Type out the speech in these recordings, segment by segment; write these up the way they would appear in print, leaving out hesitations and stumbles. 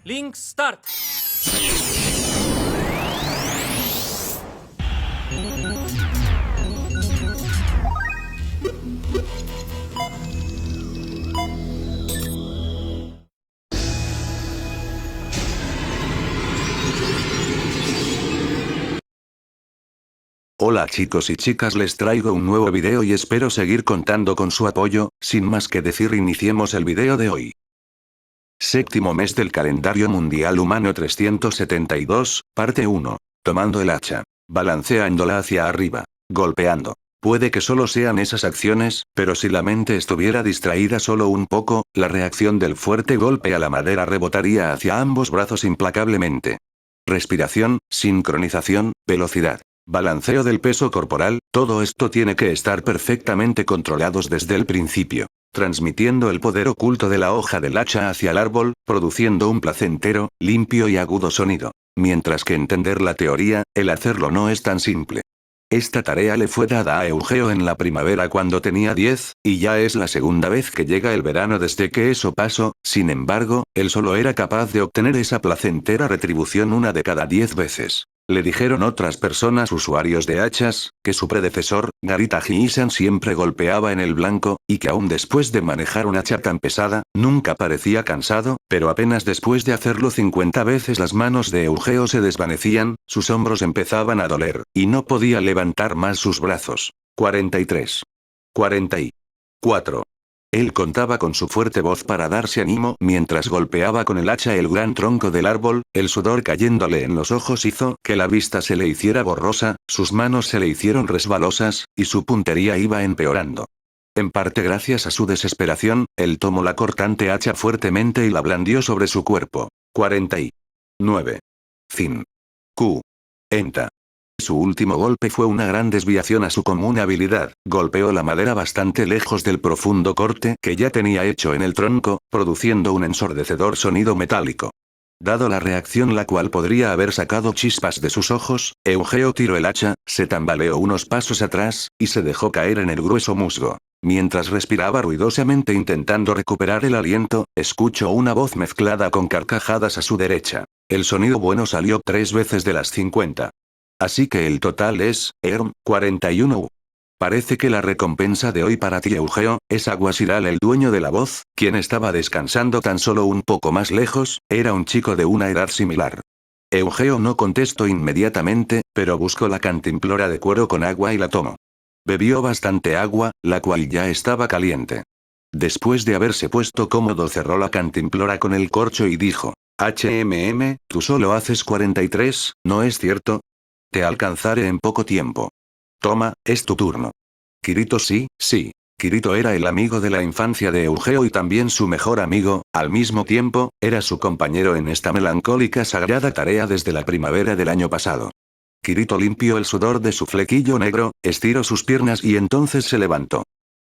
Link Start. Hola chicos y chicas, les traigo un nuevo video y espero seguir contando con su apoyo. Sin más que decir, iniciemos el video de hoy. Séptimo mes del calendario mundial humano 372, parte 1. Tomando el hacha. Balanceándola hacia arriba. Golpeando. Puede que solo sean esas acciones, pero si la mente estuviera distraída solo un poco, la reacción del fuerte golpe a la madera rebotaría hacia ambos brazos implacablemente. Respiración, sincronización, velocidad. Balanceo del peso corporal, todo esto tiene que estar perfectamente controlados desde el principio, transmitiendo el poder oculto de la hoja del hacha hacia el árbol, produciendo un placentero, limpio y agudo sonido. Mientras que entender la teoría, el hacerlo no es tan simple. Esta tarea le fue dada a Eugeo en la primavera cuando tenía 10, y ya es la segunda vez que llega el verano desde que eso pasó. Sin embargo, él solo era capaz de obtener esa placentera retribución una de cada 10 veces. Le dijeron otras personas usuarios de hachas, que su predecesor, Garita Hiisan, siempre golpeaba en el blanco, y que aún después de manejar un hacha tan pesada, nunca parecía cansado, pero apenas después de hacerlo 50 veces las manos de Eugeo se desvanecían, sus hombros empezaban a doler, y no podía levantar más sus brazos. 43. 44. Él contaba con su fuerte voz para darse ánimo mientras golpeaba con el hacha el gran tronco del árbol. El sudor cayéndole en los ojos hizo que la vista se le hiciera borrosa, sus manos se le hicieron resbalosas, y su puntería iba empeorando. En parte gracias a su desesperación, él tomó la cortante hacha fuertemente y la blandió sobre su cuerpo. 49. Fin. Q. Enta. Su último golpe fue una gran desviación a su común habilidad, golpeó la madera bastante lejos del profundo corte que ya tenía hecho en el tronco, produciendo un ensordecedor sonido metálico. Dado la reacción, la cual podría haber sacado chispas de sus ojos, Eugeo tiró el hacha, se tambaleó unos pasos atrás, y se dejó caer en el grueso musgo. Mientras respiraba ruidosamente intentando recuperar el aliento, escuchó una voz mezclada con carcajadas a su derecha. El sonido bueno salió 3 veces de las 50. Así que el total es, 41. Parece que la recompensa de hoy para ti, Eugeo, es Aguasiral, el dueño de la voz, quien estaba descansando tan solo un poco más lejos, era un chico de una edad similar. Eugeo no contestó inmediatamente, pero buscó la cantimplora de cuero con agua y la tomó. Bebió bastante agua, la cual ya estaba caliente. Después de haberse puesto cómodo, cerró la cantimplora con el corcho y dijo: tú solo haces 43, ¿no es cierto? Te alcanzaré en poco tiempo. Toma, es tu turno. Kirito. Sí. Kirito era el amigo de la infancia de Eugeo y también su mejor amigo, al mismo tiempo, era su compañero en esta melancólica sagrada tarea desde la primavera del año pasado. Kirito limpió el sudor de su flequillo negro, estiró sus piernas y entonces se levantó.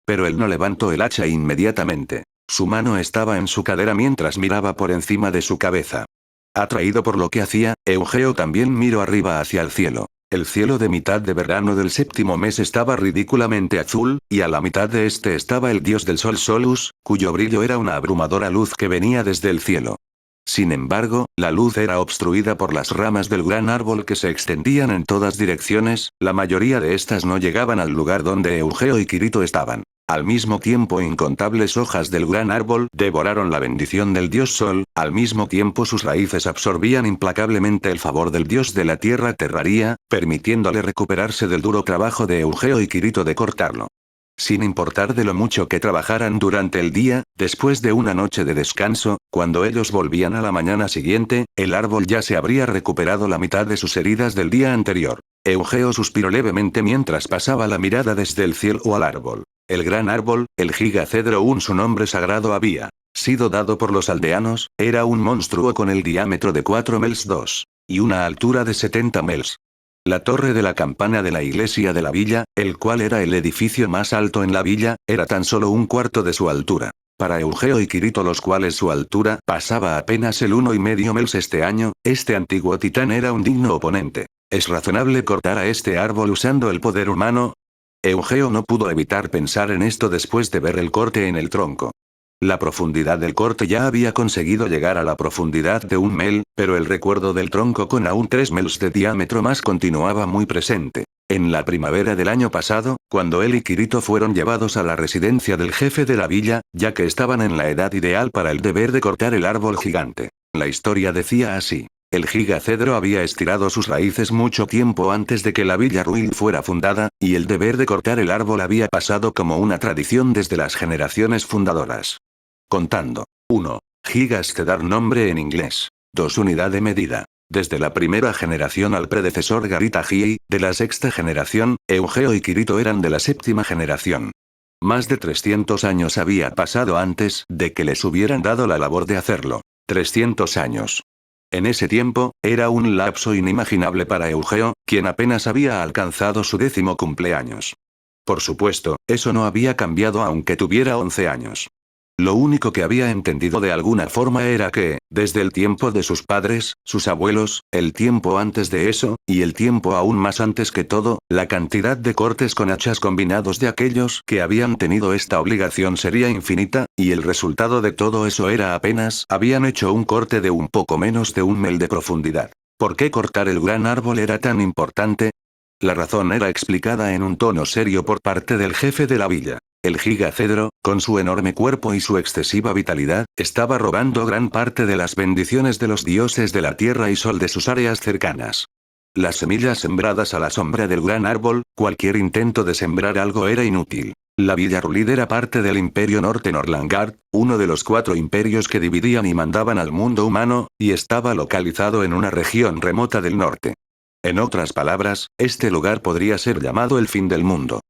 Pero él no levantó el hacha inmediatamente. Su mano estaba en su cadera mientras miraba por encima de su cabeza. Atraído por lo que hacía, Eugeo también miró arriba hacia el cielo. El cielo de mitad de verano del séptimo mes estaba ridículamente azul, y a la mitad de este estaba el dios del sol Solus, cuyo brillo era una abrumadora luz que venía desde el cielo. Sin embargo, la luz era obstruida por las ramas del gran árbol que se extendían en todas direcciones, la mayoría de estas no llegaban al lugar donde Eugeo y Kirito estaban. Al mismo tiempo, incontables hojas del gran árbol devoraron la bendición del dios Sol, al mismo tiempo sus raíces absorbían implacablemente el favor del dios de la tierra Terraria, permitiéndole recuperarse del duro trabajo de Eugeo y Kirito de cortarlo. Sin importar de lo mucho que trabajaran durante el día, después de una noche de descanso, cuando ellos volvían a la mañana siguiente, el árbol ya se habría recuperado la mitad de sus heridas del día anterior. Eugeo suspiró levemente mientras pasaba la mirada desde el cielo al árbol. El gran árbol, el gigacedro, su nombre sagrado había sido dado por los aldeanos, era un monstruo con el diámetro de 4 mels 2 y una altura de 70 mels. La torre de la campana de la iglesia de la villa, el cual era el edificio más alto en la villa, era tan solo un cuarto de su altura. Para Eugeo y Kirito, los cuales su altura pasaba apenas el 1,5 mels este año, este antiguo titán era un digno oponente. ¿Es razonable cortar a este árbol usando el poder humano? Eugeo no pudo evitar pensar en esto después de ver el corte en el tronco. La profundidad del corte ya había conseguido llegar a la profundidad de 1 mel, pero el recuerdo del tronco con aún 3 mels de diámetro más continuaba muy presente. En la primavera del año pasado, cuando él y Kirito fueron llevados a la residencia del jefe de la villa, ya que estaban en la edad ideal para el deber de cortar el árbol gigante. La historia decía así. El gigacedro había estirado sus raíces mucho tiempo antes de que la Villa Ruil fuera fundada, y el deber de cortar el árbol había pasado como una tradición desde las generaciones fundadoras. Contando. 1. Gigas te dar nombre en inglés. 2. Unidad de medida. Desde la primera generación al predecesor Garita Hiei, de la sexta generación, Eugeo y Kirito eran de la séptima generación. Más de 300 años había pasado antes de que les hubieran dado la labor de hacerlo. 300 años. En ese tiempo, era un lapso inimaginable para Eugeo, quien apenas había alcanzado su 10º cumpleaños. Por supuesto, eso no había cambiado aunque tuviera 11 años. Lo único que había entendido de alguna forma era que, desde el tiempo de sus padres, sus abuelos, el tiempo antes de eso, y el tiempo aún más antes que todo, la cantidad de cortes con hachas combinados de aquellos que habían tenido esta obligación sería infinita, y el resultado de todo eso era apenas habían hecho un corte de un poco menos de 1 mel de profundidad. ¿Por qué cortar el gran árbol era tan importante? La razón era explicada en un tono serio por parte del jefe de la villa. El gigacedro, con su enorme cuerpo y su excesiva vitalidad, estaba robando gran parte de las bendiciones de los dioses de la tierra y sol de sus áreas cercanas. Las semillas sembradas a la sombra del gran árbol, cualquier intento de sembrar algo era inútil. La Villa Rulid era parte del Imperio Norte Norlangard, uno de los 4 imperios que dividían y mandaban al mundo humano, y estaba localizado en una región remota del norte. En otras palabras, este lugar podría ser llamado el fin del mundo.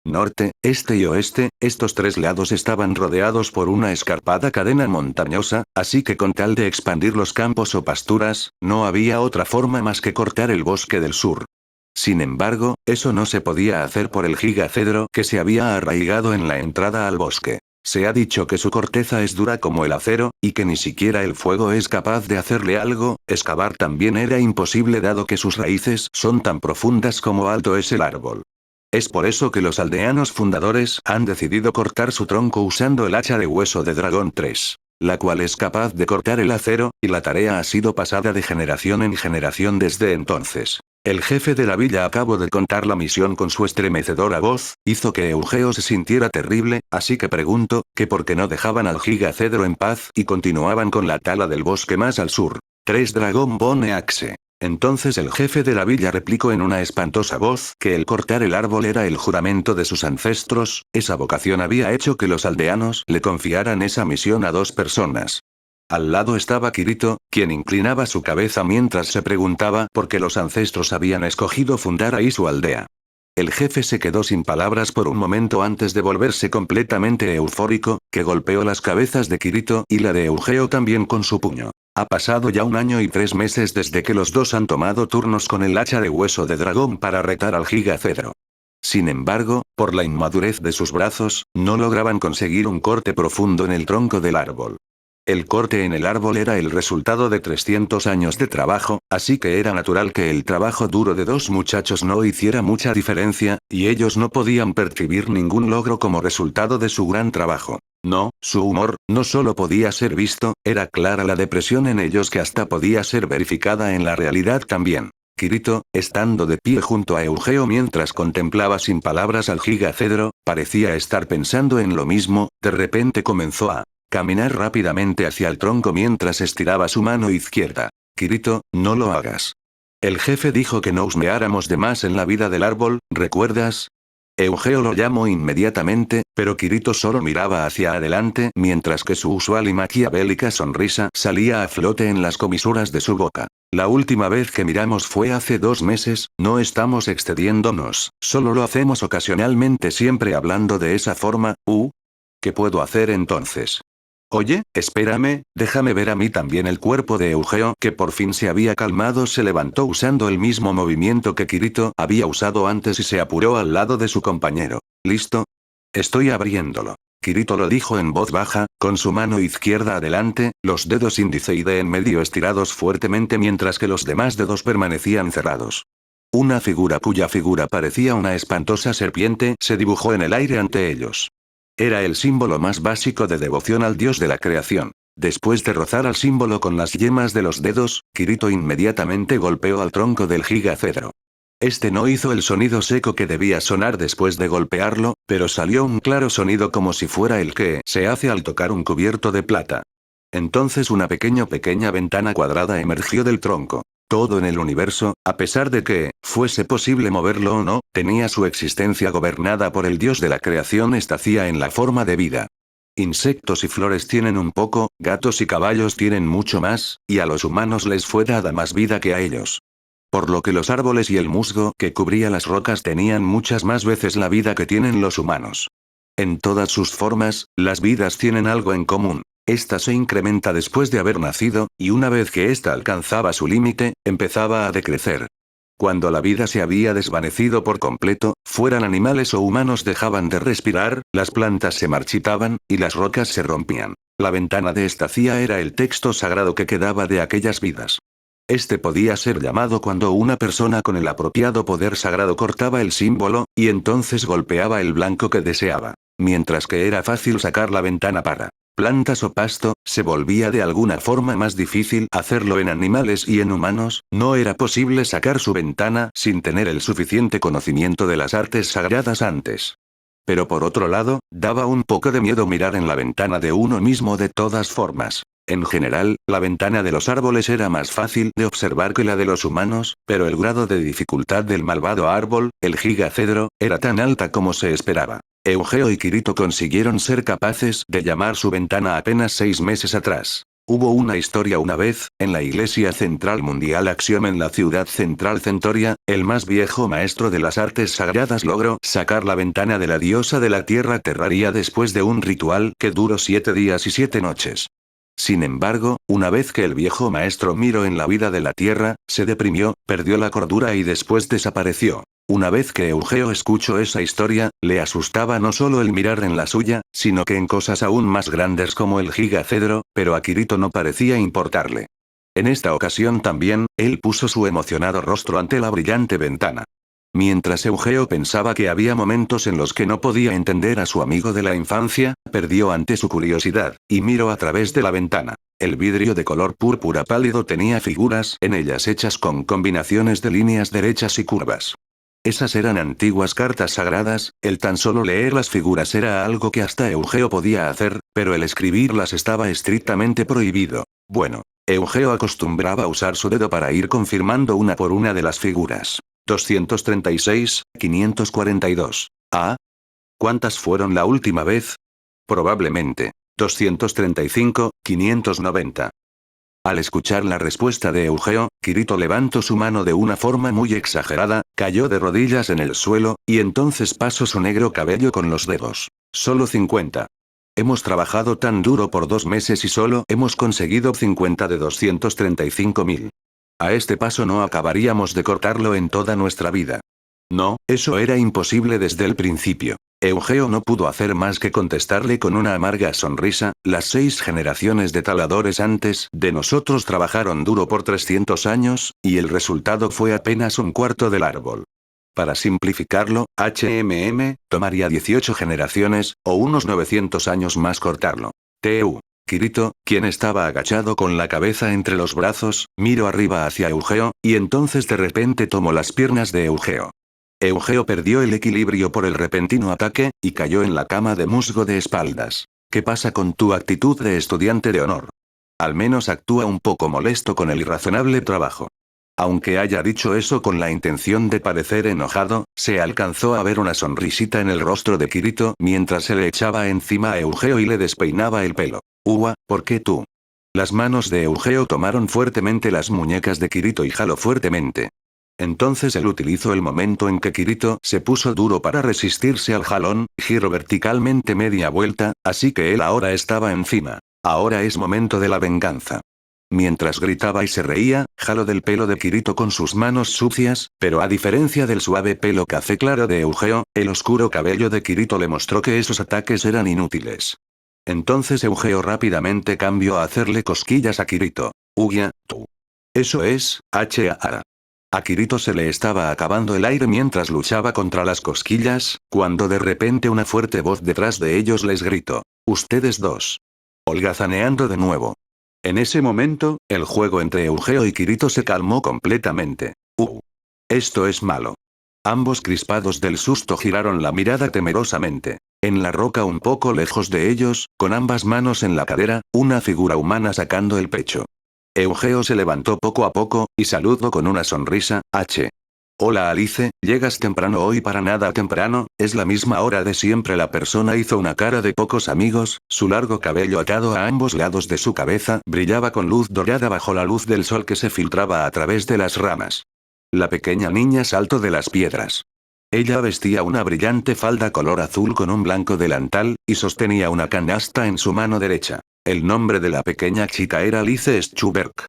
Norte, este y oeste, estos 3 lados estaban rodeados por una escarpada cadena montañosa, así que con tal de expandir los campos o pasturas, no había otra forma más que cortar el bosque del sur. Sin embargo, eso no se podía hacer por el gigacedro que se había arraigado en la entrada al bosque. Se ha dicho que su corteza es dura como el acero, y que ni siquiera el fuego es capaz de hacerle algo. Excavar también era imposible dado que sus raíces son tan profundas como alto es el árbol. Es por eso que los aldeanos fundadores han decidido cortar su tronco usando el hacha de hueso de dragón 3, la cual es capaz de cortar el acero, y la tarea ha sido pasada de generación en generación desde entonces. El jefe de la villa acabó de contar la misión con su estremecedora voz, hizo que Eugeo se sintiera terrible, así que preguntó, que por qué no dejaban al gigacedro en paz y continuaban con la tala del bosque más al sur. 3 Dragón Bone Axe. Entonces el jefe de la villa replicó en una espantosa voz que el cortar el árbol era el juramento de sus ancestros, esa vocación había hecho que los aldeanos le confiaran esa misión a 2 personas. Al lado estaba Kirito, quien inclinaba su cabeza mientras se preguntaba por qué los ancestros habían escogido fundar ahí su aldea. El jefe se quedó sin palabras por un momento antes de volverse completamente eufórico, que golpeó las cabezas de Kirito y la de Eugeo también con su puño. Ha pasado ya 1 año y 3 meses desde que los dos han tomado turnos con el hacha de hueso de dragón para retar al gigacedro. Sin embargo, por la inmadurez de sus brazos, no lograban conseguir un corte profundo en el tronco del árbol. El corte en el árbol era el resultado de 300 años de trabajo, así que era natural que el trabajo duro de 2 muchachos no hiciera mucha diferencia, y ellos no podían percibir ningún logro como resultado de su gran trabajo. No, su humor, no solo podía ser visto, era clara la depresión en ellos que hasta podía ser verificada en la realidad también. Kirito, estando de pie junto a Eugeo mientras contemplaba sin palabras al gigacedro, parecía estar pensando en lo mismo, de repente comenzó a caminar rápidamente hacia el tronco mientras estiraba su mano izquierda. Kirito, no lo hagas. El jefe dijo que no husmeáramos de más en la vida del árbol, ¿recuerdas? Eugeo lo llamó inmediatamente, pero Kirito solo miraba hacia adelante mientras que su usual y maquiavélica sonrisa salía a flote en las comisuras de su boca. La última vez que miramos fue hace 2 meses, no estamos excediéndonos, solo lo hacemos ocasionalmente siempre hablando de esa forma. ¿Qué puedo hacer entonces? Oye, espérame, déjame ver a mí también. El cuerpo de Eugeo, que por fin se había calmado, se levantó usando el mismo movimiento que Kirito había usado antes y se apuró al lado de su compañero. ¿Listo? Estoy abriéndolo. Kirito lo dijo en voz baja, con su mano izquierda adelante, los dedos índice y de en medio estirados fuertemente mientras que los demás dedos permanecían cerrados. Una figura cuya figura parecía una espantosa serpiente se dibujó en el aire ante ellos. Era el símbolo más básico de devoción al dios de la creación. Después de rozar al símbolo con las yemas de los dedos, Kirito inmediatamente golpeó al tronco del gigacedro. Este no hizo el sonido seco que debía sonar después de golpearlo, pero salió un claro sonido como si fuera el que se hace al tocar un cubierto de plata. Entonces una pequeña ventana cuadrada emergió del tronco. Todo en el universo, a pesar de que fuese posible moverlo o no, tenía su existencia gobernada por el dios de la creación, estacía en la forma de vida. Insectos y flores tienen un poco, gatos y caballos tienen mucho más, y a los humanos les fue dada más vida que a ellos. Por lo que los árboles y el musgo que cubría las rocas tenían muchas más veces la vida que tienen los humanos. En todas sus formas, las vidas tienen algo en común. Esta se incrementa después de haber nacido, y una vez que ésta alcanzaba su límite, empezaba a decrecer. Cuando la vida se había desvanecido por completo, fueran animales o humanos dejaban de respirar, las plantas se marchitaban, y las rocas se rompían. La ventana de estacía era el texto sagrado que quedaba de aquellas vidas. Este podía ser llamado cuando una persona con el apropiado poder sagrado cortaba el símbolo, y entonces golpeaba el blanco que deseaba. Mientras que era fácil sacar la ventana para plantas o pasto, se volvía de alguna forma más difícil hacerlo en animales y en humanos, no era posible sacar su ventana sin tener el suficiente conocimiento de las artes sagradas antes. Pero por otro lado, daba un poco de miedo mirar en la ventana de uno mismo de todas formas. En general, la ventana de los árboles era más fácil de observar que la de los humanos, pero el grado de dificultad del malvado árbol, el gigacedro, era tan alta como se esperaba. Eugeo y Kirito consiguieron ser capaces de llamar su ventana apenas 6 meses atrás. Hubo una historia una vez, en la Iglesia Central Mundial Axiom en la ciudad central Centoria, el más viejo maestro de las artes sagradas logró sacar la ventana de la diosa de la tierra Terraria después de un ritual que duró 7 días y 7 noches. Sin embargo, una vez que el viejo maestro miró en la vida de la tierra, se deprimió, perdió la cordura y después desapareció. Una vez que Eugeo escuchó esa historia, le asustaba no solo el mirar en la suya, sino que en cosas aún más grandes como el gigacedro, pero a Kirito no parecía importarle. En esta ocasión también, él puso su emocionado rostro ante la brillante ventana. Mientras Eugeo pensaba que había momentos en los que no podía entender a su amigo de la infancia, perdió ante su curiosidad, y miró a través de la ventana. El vidrio de color púrpura pálido tenía figuras en ellas hechas con combinaciones de líneas derechas y curvas. Esas eran antiguas cartas sagradas, el tan solo leer las figuras era algo que hasta Eugeo podía hacer, pero el escribirlas estaba estrictamente prohibido. Bueno, Eugeo acostumbraba a usar su dedo para ir confirmando una por una de las figuras. 236, 542. ¿Ah? ¿Cuántas fueron la última vez? Probablemente. 235, 590. Al escuchar la respuesta de Eugeo, Kirito levantó su mano de una forma muy exagerada, cayó de rodillas en el suelo, y entonces pasó su negro cabello con los dedos. Solo 50. Hemos trabajado tan duro por 2 meses y solo hemos conseguido 50 de 235.000. A este paso no acabaríamos de cortarlo en toda nuestra vida. No, eso era imposible desde el principio. Eugeo no pudo hacer más que contestarle con una amarga sonrisa, las 6 generaciones de taladores antes de nosotros trabajaron duro por 300 años, y el resultado fue apenas un cuarto del árbol. Para simplificarlo, tomaría 18 generaciones, o unos 900 años más cortarlo. Kirito, quien estaba agachado con la cabeza entre los brazos, miró arriba hacia Eugeo, y entonces de repente tomó las piernas de Eugeo. Eugeo perdió el equilibrio por el repentino ataque, y cayó en la cama de musgo de espaldas. ¿Qué pasa con tu actitud de estudiante de honor? Al menos actúa un poco molesto con el irrazonable trabajo. Aunque haya dicho eso con la intención de parecer enojado, se alcanzó a ver una sonrisita en el rostro de Kirito mientras se le echaba encima a Eugeo y le despeinaba el pelo. ¿Por qué tú? Las manos de Eugeo tomaron fuertemente las muñecas de Kirito y jaló fuertemente. Entonces él utilizó el momento en que Kirito se puso duro para resistirse al jalón, giró verticalmente media vuelta, así que él ahora estaba encima. Ahora es momento de la venganza. Mientras gritaba y se reía, jaló del pelo de Kirito con sus manos sucias, pero a diferencia del suave pelo café claro de Eugeo, el oscuro cabello de Kirito le mostró que esos ataques eran inútiles. Entonces Eugeo rápidamente cambió a hacerle cosquillas a Kirito. Tú. Eso es, A Kirito se le estaba acabando el aire mientras luchaba contra las cosquillas, cuando de repente una fuerte voz detrás de ellos les gritó: «Ustedes dos». Holgazaneando de nuevo. En ese momento, el juego entre Eugeo y Kirito se calmó completamente. Esto es malo. Ambos crispados del susto giraron la mirada temerosamente. En la roca un poco lejos de ellos, con ambas manos en la cadera, una figura humana sacando el pecho. Eugeo se levantó poco a poco, y saludó con una sonrisa: «H. Hola Alice, llegas temprano hoy, para nada temprano, es la misma hora de siempre». La persona hizo una cara de pocos amigos, su largo cabello atado a ambos lados de su cabeza brillaba con luz dorada bajo la luz del sol que se filtraba a través de las ramas. La pequeña niña saltó de las piedras. Ella vestía una brillante falda color azul con un blanco delantal, y sostenía una canasta en su mano derecha. El nombre de la pequeña chica era Alice Schubert.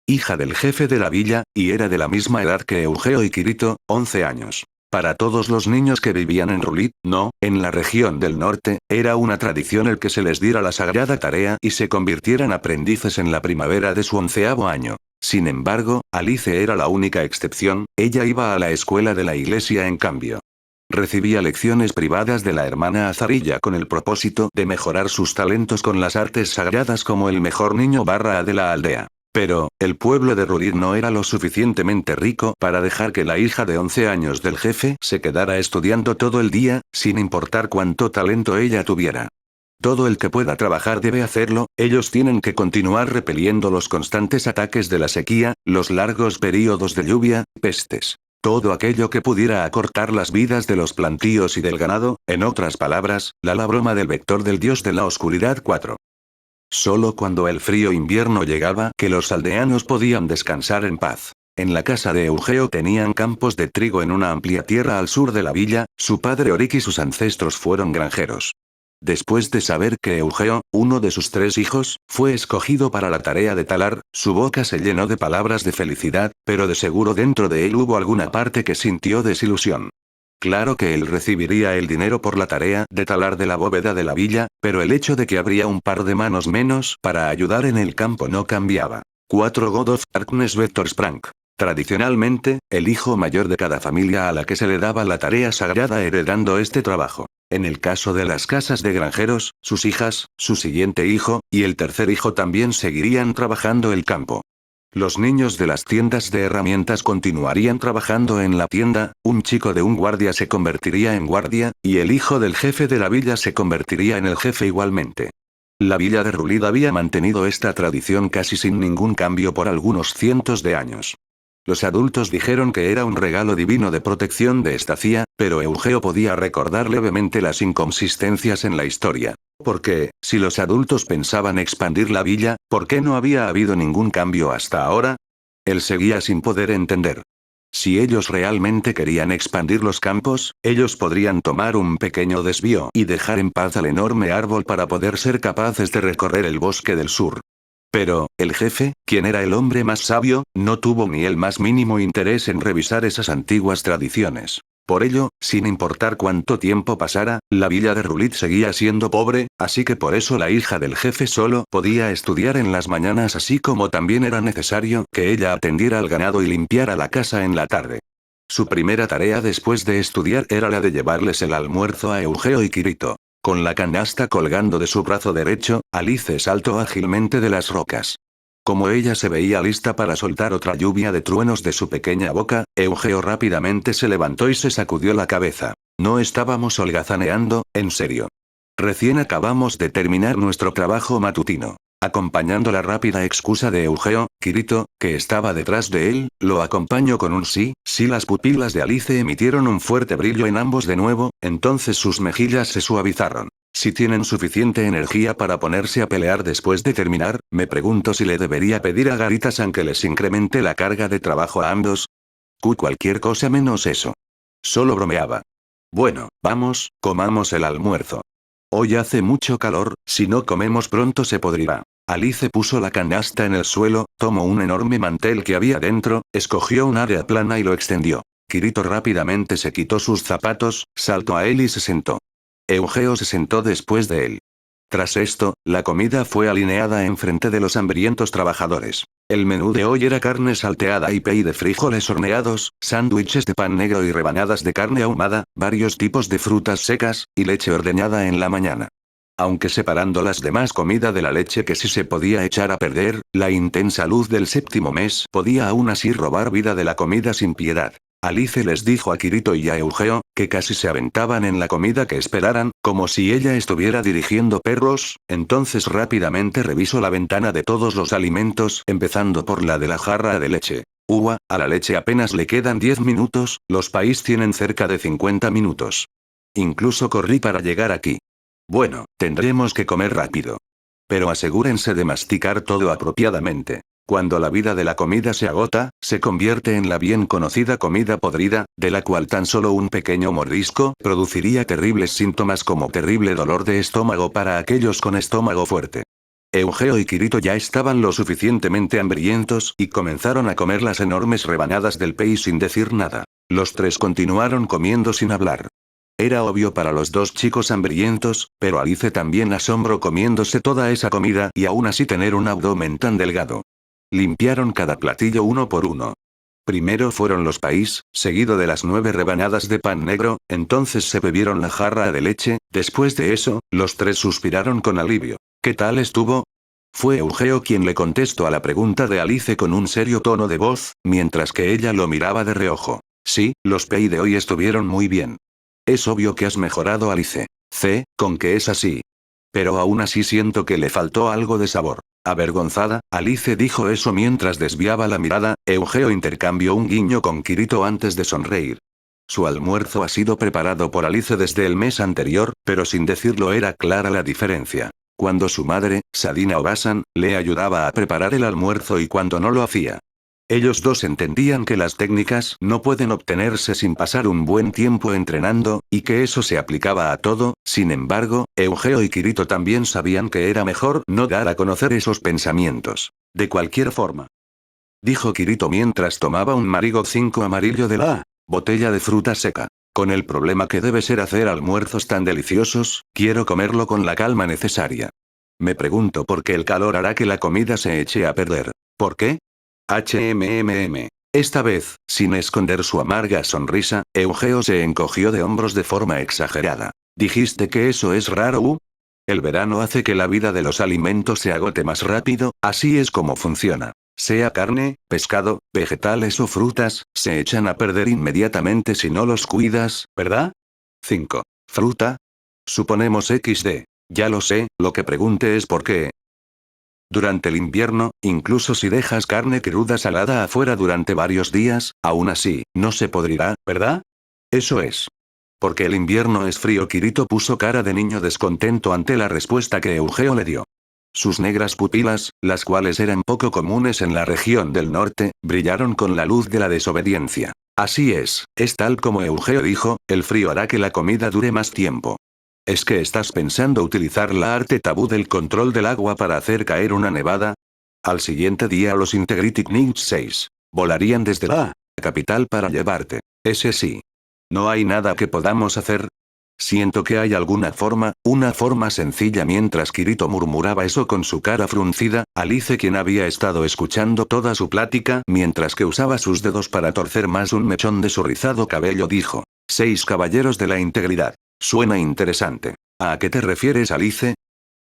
Hija del jefe de la villa, y era de la misma edad que Eugeo y Kirito, 11 años. Para todos los niños que vivían en Rulit, no, en la región del norte, era una tradición el que se les diera la sagrada tarea y se convirtieran aprendices en la primavera de su 11º año. Sin embargo, Alice era la única excepción, ella iba a la escuela de la iglesia en cambio. Recibía lecciones privadas de la hermana Azarilla con el propósito de mejorar sus talentos con las artes sagradas como el mejor niño / de la aldea. Pero, el pueblo de Rulit no era lo suficientemente rico para dejar que la hija de 11 años del jefe se quedara estudiando todo el día, sin importar cuánto talento ella tuviera. Todo el que pueda trabajar debe hacerlo, ellos tienen que continuar repeliendo los constantes ataques de la sequía, los largos períodos de lluvia, pestes. Todo aquello que pudiera acortar las vidas de los plantíos y del ganado, en otras palabras, la broma del vector del dios de la oscuridad 4. Solo cuando el frío invierno llegaba que los aldeanos podían descansar en paz. En la casa de Eugeo tenían campos de trigo en una amplia tierra al sur de la villa, su padre Orik y sus ancestros fueron granjeros. Después de saber que Eugeo, uno de sus 3 hijos, fue escogido para la tarea de talar, su boca se llenó de palabras de felicidad, pero de seguro dentro de él hubo alguna parte que sintió desilusión. Claro que él recibiría el dinero por la tarea de talar de la bóveda de la villa, pero el hecho de que habría un par de manos menos para ayudar en el campo no cambiaba. 4 God of Darkness Vector Sprank. Tradicionalmente, el hijo mayor de cada familia a la que se le daba la tarea sagrada heredando este trabajo. En el caso de las casas de granjeros, sus hijas, su siguiente hijo, y el tercer hijo también seguirían trabajando el campo. Los niños de las tiendas de herramientas continuarían trabajando en la tienda, un chico de un guardia se convertiría en guardia, y el hijo del jefe de la villa se convertiría en el jefe igualmente. La villa de Rulit había mantenido esta tradición casi sin ningún cambio por algunos cientos de años. Los adultos dijeron que era un regalo divino de protección de Estacia, pero Eugeo podía recordar levemente las inconsistencias en la historia. Porque, si los adultos pensaban expandir la villa, ¿por qué no había habido ningún cambio hasta ahora? Él seguía sin poder entender. Si ellos realmente querían expandir los campos, ellos podrían tomar un pequeño desvío y dejar en paz al enorme árbol para poder ser capaces de recorrer el bosque del sur. Pero, el jefe, quien era el hombre más sabio, no tuvo ni el más mínimo interés en revisar esas antiguas tradiciones. Por ello, sin importar cuánto tiempo pasara, la villa de Rulit seguía siendo pobre, así que por eso la hija del jefe solo podía estudiar en las mañanas, así como también era necesario que ella atendiera al ganado y limpiara la casa en la tarde. Su primera tarea después de estudiar era la de llevarles el almuerzo a Eugeo y Kirito. Con la canasta colgando de su brazo derecho, Alice saltó ágilmente de las rocas. Como ella se veía lista para soltar otra lluvia de truenos de su pequeña boca, Eugeo rápidamente se levantó y se sacudió la cabeza. No estábamos holgazaneando, en serio. Recién acabamos de terminar nuestro trabajo matutino. Acompañando la rápida excusa de Eugeo, Kirito, que estaba detrás de él, lo acompañó con un sí. Las pupilas de Alice emitieron un fuerte brillo en ambos de nuevo, entonces sus mejillas se suavizaron. Si tienen suficiente energía para ponerse a pelear después de terminar, me pregunto si le debería pedir a Garita-san que les incremente la carga de trabajo a ambos. Cualquier cosa menos eso. Solo bromeaba. Bueno, vamos, comamos el almuerzo. Hoy hace mucho calor, si no comemos pronto se podrirá. Alice puso la canasta en el suelo, tomó un enorme mantel que había dentro, escogió un área plana y lo extendió. Kirito rápidamente se quitó sus zapatos, saltó a él y se sentó. Eugeo se sentó después de él. Tras esto, la comida fue alineada enfrente de los hambrientos trabajadores. El menú de hoy era carne salteada y pay de frijoles horneados, sándwiches de pan negro y rebanadas de carne ahumada, varios tipos de frutas secas, y leche ordeñada en la mañana. Aunque separando las demás comida de la leche que sí se podía echar a perder, la intensa luz del séptimo mes podía aún así robar vida de la comida sin piedad. Alice les dijo a Kirito y a Eugeo, que casi se aventaban en la comida que esperaran, como si ella estuviera dirigiendo perros, entonces rápidamente revisó la ventana de todos los alimentos, empezando por la de la jarra de leche. A la leche apenas le quedan 10 minutos, los país tienen cerca de 50 minutos. Incluso corrí para llegar aquí. Bueno, tendremos que comer rápido. Pero asegúrense de masticar todo apropiadamente. Cuando la vida de la comida se agota, se convierte en la bien conocida comida podrida, de la cual tan solo un pequeño mordisco produciría terribles síntomas como terrible dolor de estómago para aquellos con estómago fuerte. Eugeo y Kirito ya estaban lo suficientemente hambrientos y comenzaron a comer las enormes rebanadas del pay sin decir nada. Los tres continuaron comiendo sin hablar. Era obvio para los dos chicos hambrientos, pero Alice también asombró comiéndose toda esa comida y aún así tener un abdomen tan delgado. Limpiaron cada platillo uno por uno. Primero fueron los país, seguido de las 9 rebanadas de pan negro, entonces se bebieron la jarra de leche, después de eso, los tres suspiraron con alivio. ¿Qué tal estuvo? Fue Eugeo quien le contestó a la pregunta de Alice con un serio tono de voz, mientras que ella lo miraba de reojo. Sí, los pay de hoy estuvieron muy bien. Es obvio que has mejorado, Alice. Con que es así. Pero aún así siento que le faltó algo de sabor. Avergonzada, Alice dijo eso mientras desviaba la mirada. Eugeo intercambió un guiño con Kirito antes de sonreír. Su almuerzo ha sido preparado por Alice desde el mes anterior, pero sin decirlo era clara la diferencia. Cuando su madre, Sadina Obasan, le ayudaba a preparar el almuerzo y cuando no lo hacía. Ellos dos entendían que las técnicas no pueden obtenerse sin pasar un buen tiempo entrenando, y que eso se aplicaba a todo. Sin embargo, Eugeo y Kirito también sabían que era mejor no dar a conocer esos pensamientos. De cualquier forma, dijo Kirito mientras tomaba un Marigot 5 amarillo de la botella de fruta seca. Con el problema que debe ser hacer almuerzos tan deliciosos, quiero comerlo con la calma necesaria. Me pregunto por qué el calor hará que la comida se eche a perder. ¿Por qué? Esta vez, sin esconder su amarga sonrisa, Eugeo se encogió de hombros de forma exagerada. ¿Dijiste que eso es raro? El verano hace que la vida de los alimentos se agote más rápido, así es como funciona. Sea carne, pescado, vegetales o frutas, se echan a perder inmediatamente si no los cuidas, ¿verdad? 5. ¿Fruta? Suponemos XD. Ya lo sé, lo que pregunte es por qué. Durante el invierno, incluso si dejas carne cruda salada afuera durante varios días, aún así, no se podrirá, ¿verdad? Eso es. Porque el invierno es frío. Kirito puso cara de niño descontento ante la respuesta que Eugeo le dio. Sus negras pupilas, las cuales eran poco comunes en la región del norte, brillaron con la luz de la desobediencia. Así es tal como Eugeo dijo, el frío hará que la comida dure más tiempo. ¿Es que estás pensando utilizar la arte tabú del control del agua para hacer caer una nevada? Al siguiente día los Integrity Ninja 6 volarían desde la capital para llevarte. Ese sí. ¿No hay nada que podamos hacer? Siento que hay una forma sencilla. Mientras Kirito murmuraba eso con su cara fruncida, Alice, quien había estado escuchando toda su plática mientras que usaba sus dedos para torcer más un mechón de su rizado cabello, dijo. 6 caballeros de la integridad. Suena interesante. ¿A qué te refieres, Alice?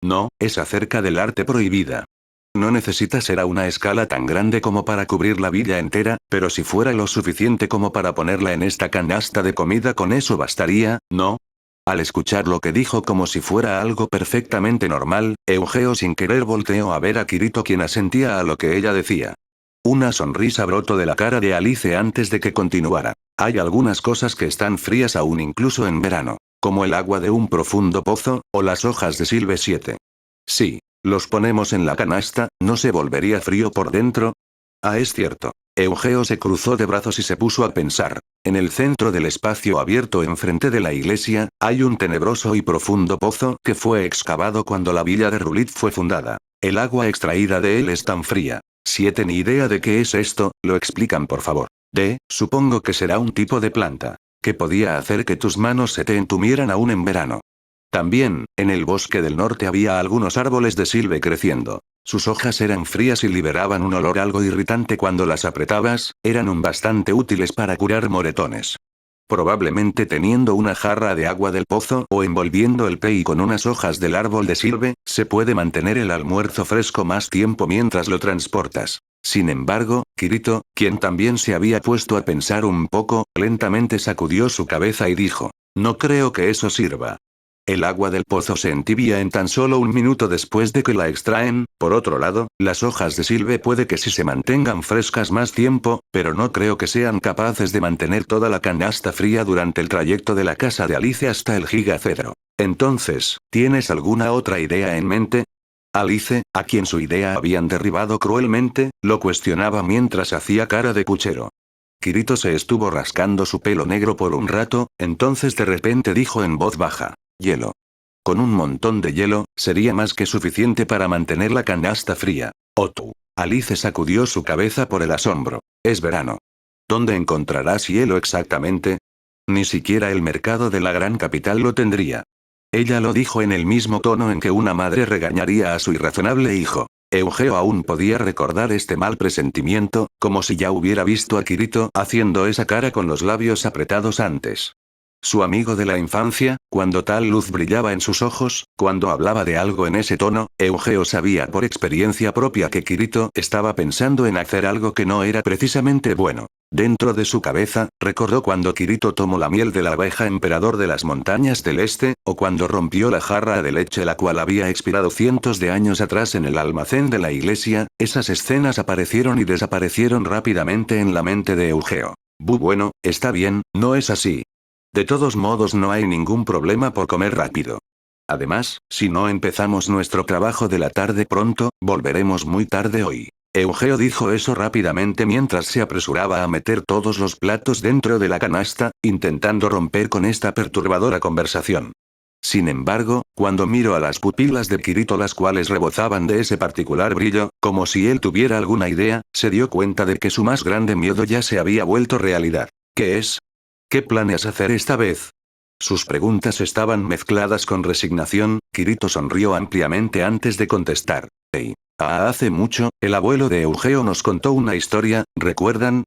No, es acerca del arte prohibida. No necesita ser a una escala tan grande como para cubrir la villa entera, pero si fuera lo suficiente como para ponerla en esta canasta de comida, con eso bastaría, ¿no? Al escuchar lo que dijo como si fuera algo perfectamente normal, Eugeo sin querer volteó a ver a Kirito, quien asentía a lo que ella decía. Una sonrisa brotó de la cara de Alice antes de que continuara. Hay algunas cosas que están frías aún incluso en verano, como el agua de un profundo pozo, o las hojas de Silve 7. Sí, los ponemos en la canasta, ¿no se volvería frío por dentro? Es cierto. Eugeo se cruzó de brazos y se puso a pensar. En el centro del espacio abierto enfrente de la iglesia, hay un tenebroso y profundo pozo que fue excavado cuando la villa de Rulit fue fundada. El agua extraída de él es tan fría. 7. Ni idea de qué es esto, ¿lo explican por favor? Supongo que será un tipo de planta que podía hacer que tus manos se te entumieran aún en verano. También, en el bosque del norte había algunos árboles de silve creciendo. Sus hojas eran frías y liberaban un olor algo irritante cuando las apretabas, eran bastante útiles para curar moretones. Probablemente teniendo una jarra de agua del pozo o envolviendo el pei con unas hojas del árbol de silve, se puede mantener el almuerzo fresco más tiempo mientras lo transportas. Sin embargo, Kirito, quien también se había puesto a pensar un poco, lentamente sacudió su cabeza y dijo: no creo que eso sirva. El agua del pozo se entibia en tan solo un minuto después de que la extraen. Por otro lado, las hojas de silve puede que sí se mantengan frescas más tiempo, pero no creo que sean capaces de mantener toda la canasta fría durante el trayecto de la casa de Alice hasta el gigacedro. Entonces, ¿tienes alguna otra idea en mente? Alice, a quien su idea habían derribado cruelmente, lo cuestionaba mientras hacía cara de puchero. Kirito se estuvo rascando su pelo negro por un rato, entonces de repente dijo en voz baja: hielo. Con un montón de hielo, sería más que suficiente para mantener la canasta fría. Otu. Alice sacudió su cabeza por el asombro. Es verano. ¿Dónde encontrarás hielo exactamente? Ni siquiera el mercado de la gran capital lo tendría. Ella lo dijo en el mismo tono en que una madre regañaría a su irrazonable hijo. Eugeo aún podía recordar este mal presentimiento, como si ya hubiera visto a Kirito haciendo esa cara con los labios apretados antes. Su amigo de la infancia, cuando tal luz brillaba en sus ojos, cuando hablaba de algo en ese tono, Eugeo sabía por experiencia propia que Kirito estaba pensando en hacer algo que no era precisamente bueno. Dentro de su cabeza, recordó cuando Kirito tomó la miel de la abeja emperador de las montañas del este, o cuando rompió la jarra de leche la cual había expirado cientos de años atrás en el almacén de la iglesia. Esas escenas aparecieron y desaparecieron rápidamente en la mente de Eugeo. Bueno, está bien, no es así. De todos modos no hay ningún problema por comer rápido. Además, si no empezamos nuestro trabajo de la tarde pronto, volveremos muy tarde hoy. Eugeo dijo eso rápidamente mientras se apresuraba a meter todos los platos dentro de la canasta, intentando romper con esta perturbadora conversación. Sin embargo, cuando miró a las pupilas de Kirito, las cuales rebozaban de ese particular brillo, como si él tuviera alguna idea, se dio cuenta de que su más grande miedo ya se había vuelto realidad. ¿Qué es? ¿Qué planeas hacer esta vez? Sus preguntas estaban mezcladas con resignación. Kirito sonrió ampliamente antes de contestar. Hey. Hace mucho, el abuelo de Eugeo nos contó una historia, ¿recuerdan?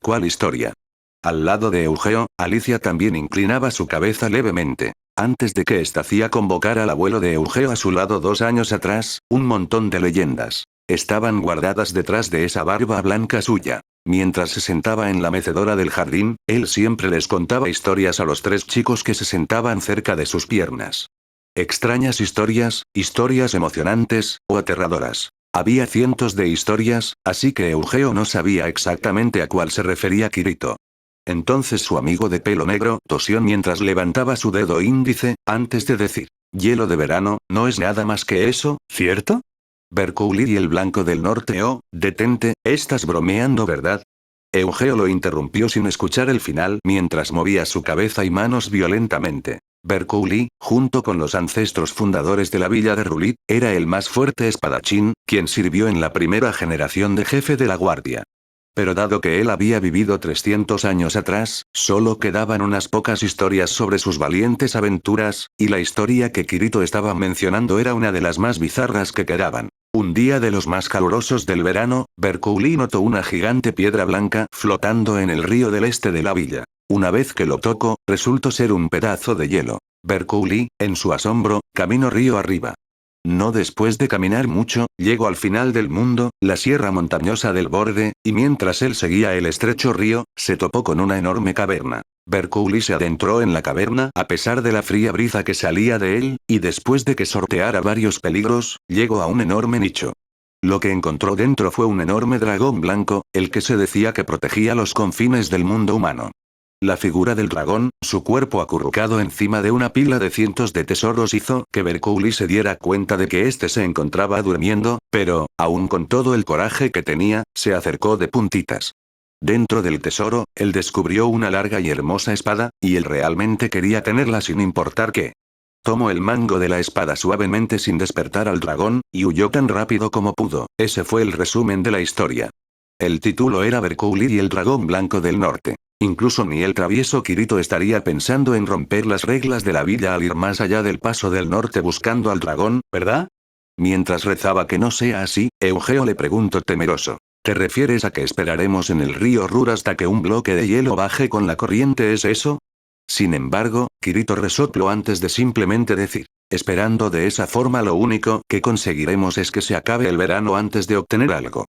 ¿Cuál historia? Al lado de Eugeo, Alicia también inclinaba su cabeza levemente. Antes de que Estacia convocara al abuelo de Eugeo a su lado 2 años atrás, un montón de leyendas estaban guardadas detrás de esa barba blanca suya. Mientras se sentaba en la mecedora del jardín, él siempre les contaba historias a los 3 chicos que se sentaban cerca de sus piernas. Extrañas historias, historias emocionantes, o aterradoras. Había cientos de historias, así que Eugeo no sabía exactamente a cuál se refería Kirito. Entonces su amigo de pelo negro tosió mientras levantaba su dedo índice, antes de decir: hielo de verano, no es nada más que eso, ¿cierto? Bercouli y el Blanco del Norte. Oh, detente, estás bromeando, ¿verdad? Eugeo lo interrumpió sin escuchar el final mientras movía su cabeza y manos violentamente. Bercouli, junto con los ancestros fundadores de la villa de Rulit, era el más fuerte espadachín, quien sirvió en la primera generación de jefe de la guardia. Pero dado que él había vivido 300 años atrás, solo quedaban unas pocas historias sobre sus valientes aventuras, y la historia que Kirito estaba mencionando era una de las más bizarras que quedaban. Un día de los más calurosos del verano, Bercouli notó una gigante piedra blanca flotando en el río del este de la villa. Una vez que lo tocó, resultó ser un pedazo de hielo. Bercouli, en su asombro, caminó río arriba. No después de caminar mucho, llegó al final del mundo, la sierra montañosa del borde, y mientras él seguía el estrecho río, se topó con una enorme caverna. Bercouli se adentró en la caverna a pesar de la fría brisa que salía de él, y después de que sorteara varios peligros, llegó a un enorme nicho. Lo que encontró dentro fue un enorme dragón blanco, el que se decía que protegía los confines del mundo humano. La figura del dragón, su cuerpo acurrucado encima de una pila de cientos de tesoros, hizo que Bercouli se diera cuenta de que éste se encontraba durmiendo, pero, aun con todo el coraje que tenía, se acercó de puntitas. Dentro del tesoro, él descubrió una larga y hermosa espada, y él realmente quería tenerla sin importar qué. Tomó el mango de la espada suavemente sin despertar al dragón, y huyó tan rápido como pudo. Ese fue el resumen de la historia. El título era Bercouli y el dragón blanco del norte. Incluso ni el travieso Kirito estaría pensando en romper las reglas de la villa al ir más allá del paso del norte buscando al dragón, ¿verdad? Mientras rezaba que no sea así, Eugeo le preguntó temeroso. ¿Te refieres a que esperaremos en el río Rur hasta que un bloque de hielo baje con la corriente, es eso? Sin embargo, Kirito resopló antes de simplemente decir. Esperando de esa forma lo único que conseguiremos es que se acabe el verano antes de obtener algo.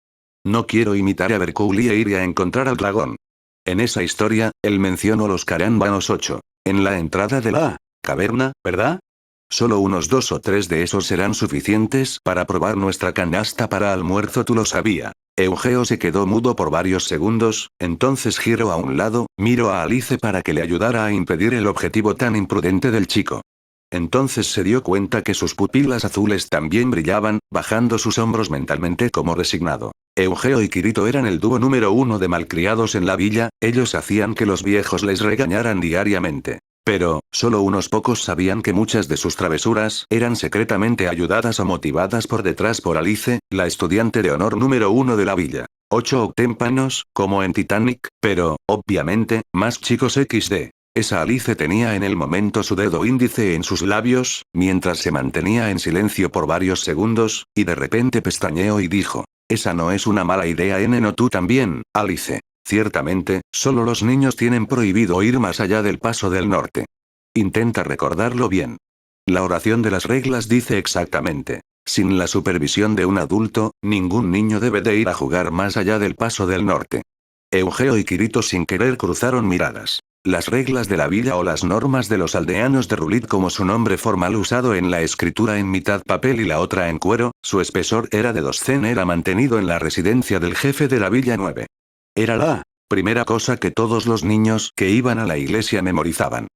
No quiero imitar a Bercouli e ir a encontrar al dragón. En esa historia, él mencionó los Carámbanos 8. En la entrada de la caverna, ¿verdad? Solo unos 2 o 3 de esos serán suficientes para probar nuestra canasta para almuerzo, tú lo sabía. Eugeo se quedó mudo por varios segundos, entonces giró a un lado, miró a Alice para que le ayudara a impedir el objetivo tan imprudente del chico. Entonces se dio cuenta que sus pupilas azules también brillaban, bajando sus hombros mentalmente como resignado. Eugeo y Kirito eran el dúo número 1 de malcriados en la villa, ellos hacían que los viejos les regañaran diariamente. Pero, solo unos pocos sabían que muchas de sus travesuras eran secretamente ayudadas o motivadas por detrás por Alice, la estudiante de honor número 1 de la villa. 8 octémpanos, como en Titanic, pero, obviamente, más chicos XD. Esa Alice tenía en el momento su dedo índice en sus labios, mientras se mantenía en silencio por varios segundos, y de repente pestañeó y dijo. Esa no es una mala idea, ¿no tú también, Alice? Ciertamente, solo los niños tienen prohibido ir más allá del paso del norte. Intenta recordarlo bien. La oración de las reglas dice exactamente. Sin la supervisión de un adulto, ningún niño debe de ir a jugar más allá del paso del norte. Eugeo y Kirito sin querer cruzaron miradas. Las reglas de la villa o las normas de los aldeanos de Rulit como su nombre formal usado en la escritura en mitad papel y la otra en cuero, su espesor era de 2 cen, era mantenido en la residencia del jefe de la villa 9. Era la primera cosa que todos los niños que iban a la iglesia memorizaban.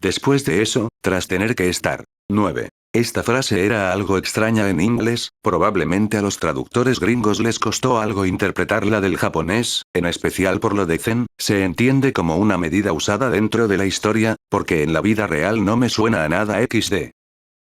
Después de eso, tras tener que estar 9. Esta frase era algo extraña en inglés, probablemente a los traductores gringos les costó algo interpretarla del japonés, en especial por lo de zen, se entiende como una medida usada dentro de la historia, porque en la vida real no me suena a nada XD.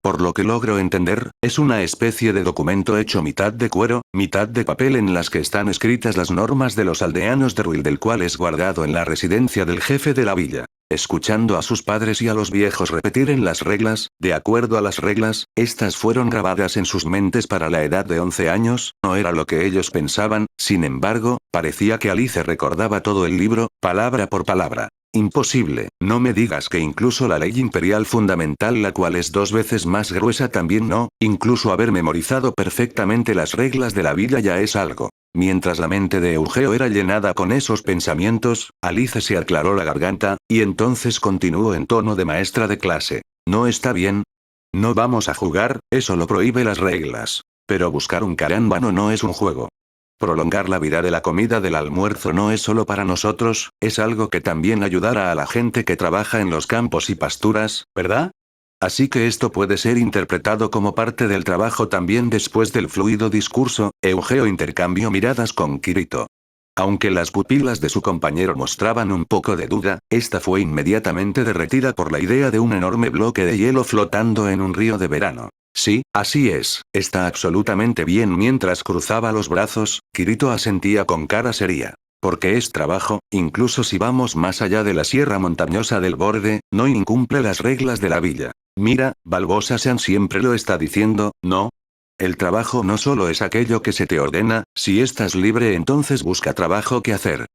Por lo que logro entender, es una especie de documento hecho mitad de cuero, mitad de papel en las que están escritas las normas de los aldeanos de Ruil del cual es guardado en la residencia del jefe de la villa. Escuchando a sus padres y a los viejos repetir en las reglas, de acuerdo a las reglas, estas fueron grabadas en sus mentes para la edad de 11 años, no era lo que ellos pensaban, sin embargo, parecía que Alice recordaba todo el libro, palabra por palabra. Imposible, no me digas que incluso la ley imperial fundamental, la cual es 2 veces más gruesa, también no, incluso haber memorizado perfectamente las reglas de la villa ya es algo. Mientras la mente de Eugeo era llenada con esos pensamientos, Alice se aclaró la garganta, y entonces continuó en tono de maestra de clase. ¿No está bien? No vamos a jugar, eso lo prohíbe las reglas. Pero buscar un carámbano no es un juego. Prolongar la vida de la comida del almuerzo no es solo para nosotros, es algo que también ayudará a la gente que trabaja en los campos y pasturas, ¿verdad? Así que esto puede ser interpretado como parte del trabajo también. Después del fluido discurso, Eugeo intercambió miradas con Kirito. Aunque las pupilas de su compañero mostraban un poco de duda, esta fue inmediatamente derretida por la idea de un enorme bloque de hielo flotando en un río de verano. Sí, así es, está absolutamente bien. Mientras cruzaba los brazos, Kirito asentía con cara seria. Porque es trabajo, incluso si vamos más allá de la sierra montañosa del borde, no incumple las reglas de la villa. Mira, Balbosa-san siempre lo está diciendo, ¿no? El trabajo no solo es aquello que se te ordena, si estás libre entonces busca trabajo que hacer.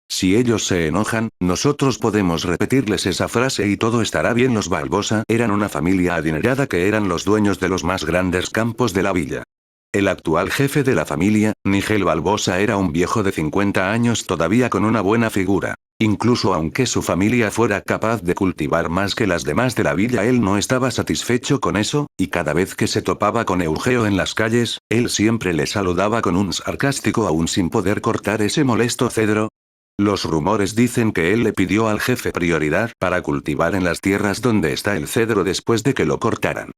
Si ellos se enojan, nosotros podemos repetirles esa frase y todo estará bien. Los Balbosa eran una familia adinerada que eran los dueños de los más grandes campos de la villa. El actual jefe de la familia, Nigel Balbosa, era un viejo de 50 años todavía con una buena figura. Incluso aunque su familia fuera capaz de cultivar más que las demás de la villa, él no estaba satisfecho con eso, y cada vez que se topaba con Eugeo en las calles, él siempre le saludaba con un sarcástico aún sin poder cortar ese molesto cedro. Los rumores dicen que él le pidió al jefe prioridad para cultivar en las tierras donde está el cedro después de que lo cortaran.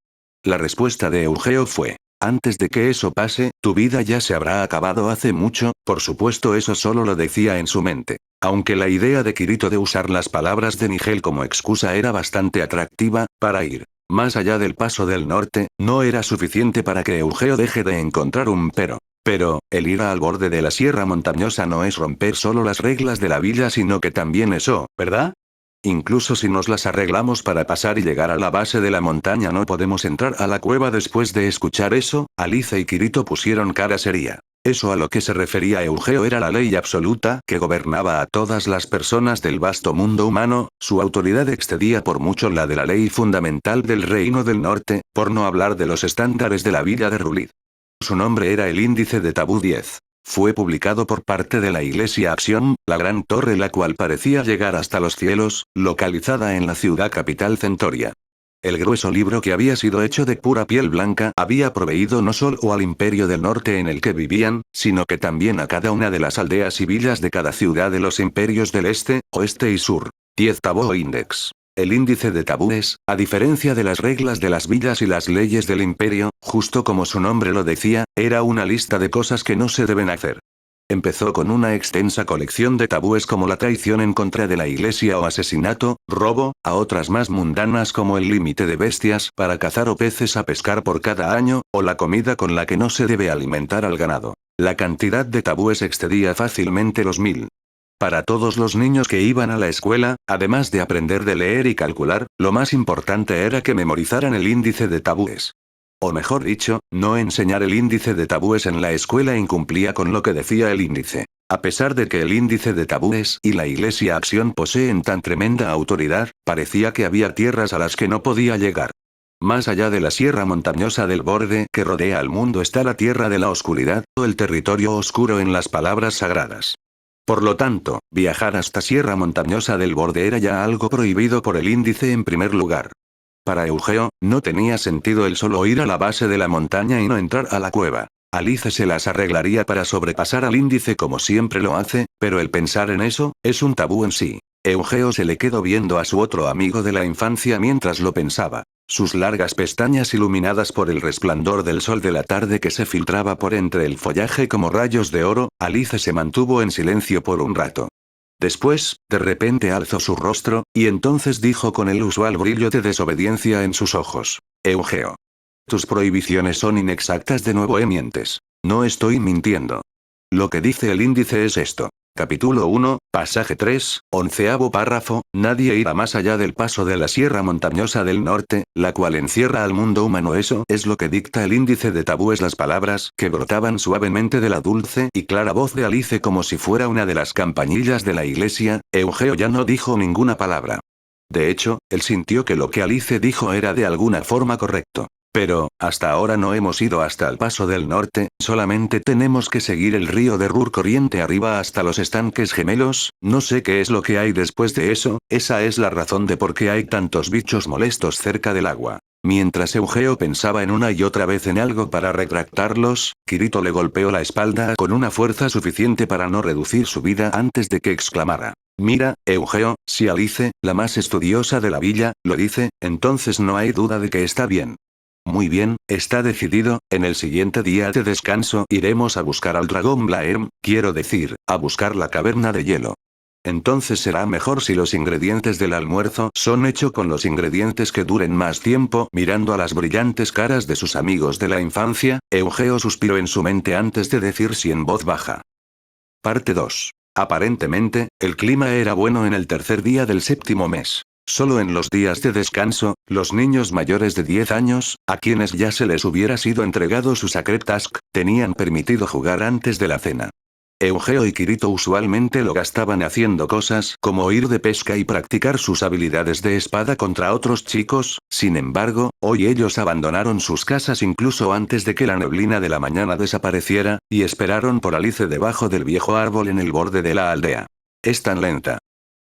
La respuesta de Eugeo fue: antes de que eso pase, tu vida ya se habrá acabado hace mucho. Por supuesto, eso solo lo decía en su mente. Aunque la idea de Kirito de usar las palabras de Nigel como excusa era bastante atractiva, para ir más allá del paso del norte, no era suficiente para que Eugeo deje de encontrar un pero. Pero, el ir al borde de la sierra montañosa no es romper solo las reglas de la villa, sino que también eso, ¿verdad? Incluso si nos las arreglamos para pasar y llegar a la base de la montaña, no podemos entrar a la cueva. Después de escuchar eso, Alice y Kirito pusieron cara seria. Eso a lo que se refería Eugeo era la ley absoluta que gobernaba a todas las personas del vasto mundo humano. Su autoridad excedía por mucho la de la ley fundamental del Reino del Norte, por no hablar de los estándares de la villa de Rulid. Su nombre era el Índice de Tabú 10. Fue publicado por parte de la Iglesia Acción, la gran torre la cual parecía llegar hasta los cielos, localizada en la ciudad capital Centoria. El grueso libro, que había sido hecho de pura piel blanca, había proveído no solo al Imperio del Norte en el que vivían, sino que también a cada una de las aldeas y villas de cada ciudad de los imperios del Este, Oeste y Sur. 10 Taboo Index. El índice de tabúes, a diferencia de las reglas de las villas y las leyes del imperio, justo como su nombre lo decía, era una lista de cosas que no se deben hacer. Empezó con una extensa colección de tabúes como la traición en contra de la iglesia o asesinato, robo, a otras más mundanas como el límite de bestias para cazar o peces a pescar por cada año, o la comida con la que no se debe alimentar al ganado. La cantidad de tabúes excedía fácilmente los 1000. Para todos los niños que iban a la escuela, además de aprender de leer y calcular, lo más importante era que memorizaran el índice de tabúes. O mejor dicho, no enseñar el índice de tabúes en la escuela incumplía con lo que decía el índice. A pesar de que el índice de tabúes y la Iglesia Acción poseen tan tremenda autoridad, parecía que había tierras a las que no podía llegar. Más allá de la sierra montañosa del borde que rodea al mundo está la tierra de la oscuridad, o el territorio oscuro en las palabras sagradas. Por lo tanto, viajar hasta Sierra Montañosa del Borde era ya algo prohibido por el índice en primer lugar. Para Eugeo, no tenía sentido el solo ir a la base de la montaña y no entrar a la cueva. Alice se las arreglaría para sobrepasar al índice como siempre lo hace, pero el pensar en eso, es un tabú en sí. Eugeo se le quedó viendo a su otro amigo de la infancia mientras lo pensaba. Sus largas pestañas iluminadas por el resplandor del sol de la tarde que se filtraba por entre el follaje como rayos de oro, Alice se mantuvo en silencio por un rato. Después, de repente alzó su rostro, y entonces dijo con el usual brillo de desobediencia en sus ojos: Eugeo. Tus prohibiciones son inexactas. De nuevo mientes. No estoy mintiendo. Lo que dice el índice es esto. Capítulo 1, pasaje 3, 11º párrafo, nadie irá más allá del paso de la Sierra Montañosa del Norte, la cual encierra al mundo humano. Eso es lo que dicta el índice de tabúes. Las palabras que brotaban suavemente de la dulce y clara voz de Alice como si fuera una de las campanillas de la iglesia. Eugeo ya no dijo ninguna palabra. De hecho, él sintió que lo que Alice dijo era de alguna forma correcto. Pero, hasta ahora no hemos ido hasta el paso del norte, solamente tenemos que seguir el río de Rur corriente arriba hasta los estanques gemelos. No sé qué es lo que hay después de eso, esa es la razón de por qué hay tantos bichos molestos cerca del agua. Mientras Eugeo pensaba en una y otra vez en algo para retractarlos, Kirito le golpeó la espalda con una fuerza suficiente para no reducir su vida antes de que exclamara. Mira, Eugeo, si Alice, la más estudiosa de la villa, lo dice, entonces no hay duda de que está bien. Muy bien, está decidido. En el siguiente día de descanso iremos a buscar al dragón Blaem, quiero decir, a buscar la caverna de hielo. Entonces será mejor si los ingredientes del almuerzo son hechos con los ingredientes que duren más tiempo. Mirando a las brillantes caras de sus amigos de la infancia, Eugeo suspiró en su mente antes de decir sí en voz baja. Parte 2. Aparentemente, el clima era bueno en el tercer día del séptimo mes. Solo en los días de descanso, los niños mayores de 10 años, a quienes ya se les hubiera sido entregado su Sacred Task, tenían permitido jugar antes de la cena. Eugeo y Kirito usualmente lo gastaban haciendo cosas como ir de pesca y practicar sus habilidades de espada contra otros chicos. Sin embargo, hoy ellos abandonaron sus casas incluso antes de que la neblina de la mañana desapareciera, y esperaron por Alice debajo del viejo árbol en el borde de la aldea. Es tan lenta.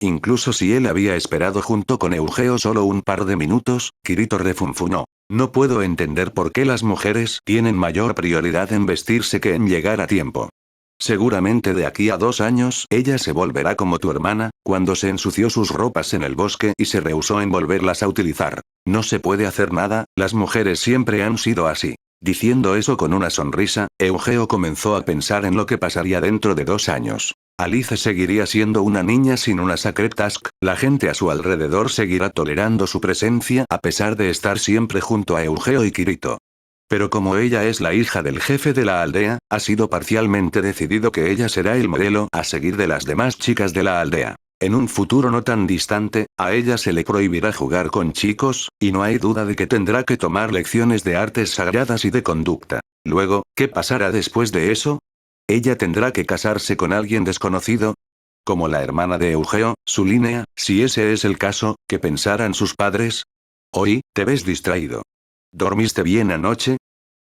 Incluso si él había esperado junto con Eugeo solo un par de minutos, Kirito refunfuñó. No puedo entender por qué las mujeres tienen mayor prioridad en vestirse que en llegar a tiempo. Seguramente de aquí a 2 años ella se volverá como tu hermana, cuando se ensució sus ropas en el bosque y se rehusó en volverlas a utilizar. No se puede hacer nada, las mujeres siempre han sido así. Diciendo eso con una sonrisa, Eugeo comenzó a pensar en lo que pasaría dentro de 2 años. Alice seguiría siendo una niña sin una Sacred Task, la gente a su alrededor seguirá tolerando su presencia a pesar de estar siempre junto a Eugeo y Kirito. Pero como ella es la hija del jefe de la aldea, ha sido parcialmente decidido que ella será el modelo a seguir de las demás chicas de la aldea. En un futuro no tan distante, a ella se le prohibirá jugar con chicos, y no hay duda de que tendrá que tomar lecciones de artes sagradas y de conducta. Luego, ¿qué pasará después de eso? ¿Ella tendrá que casarse con alguien desconocido? Como la hermana de Eugeo, su línea, si ese es el caso, ¿qué pensarán sus padres? Hoy, te ves distraído. ¿Dormiste bien anoche?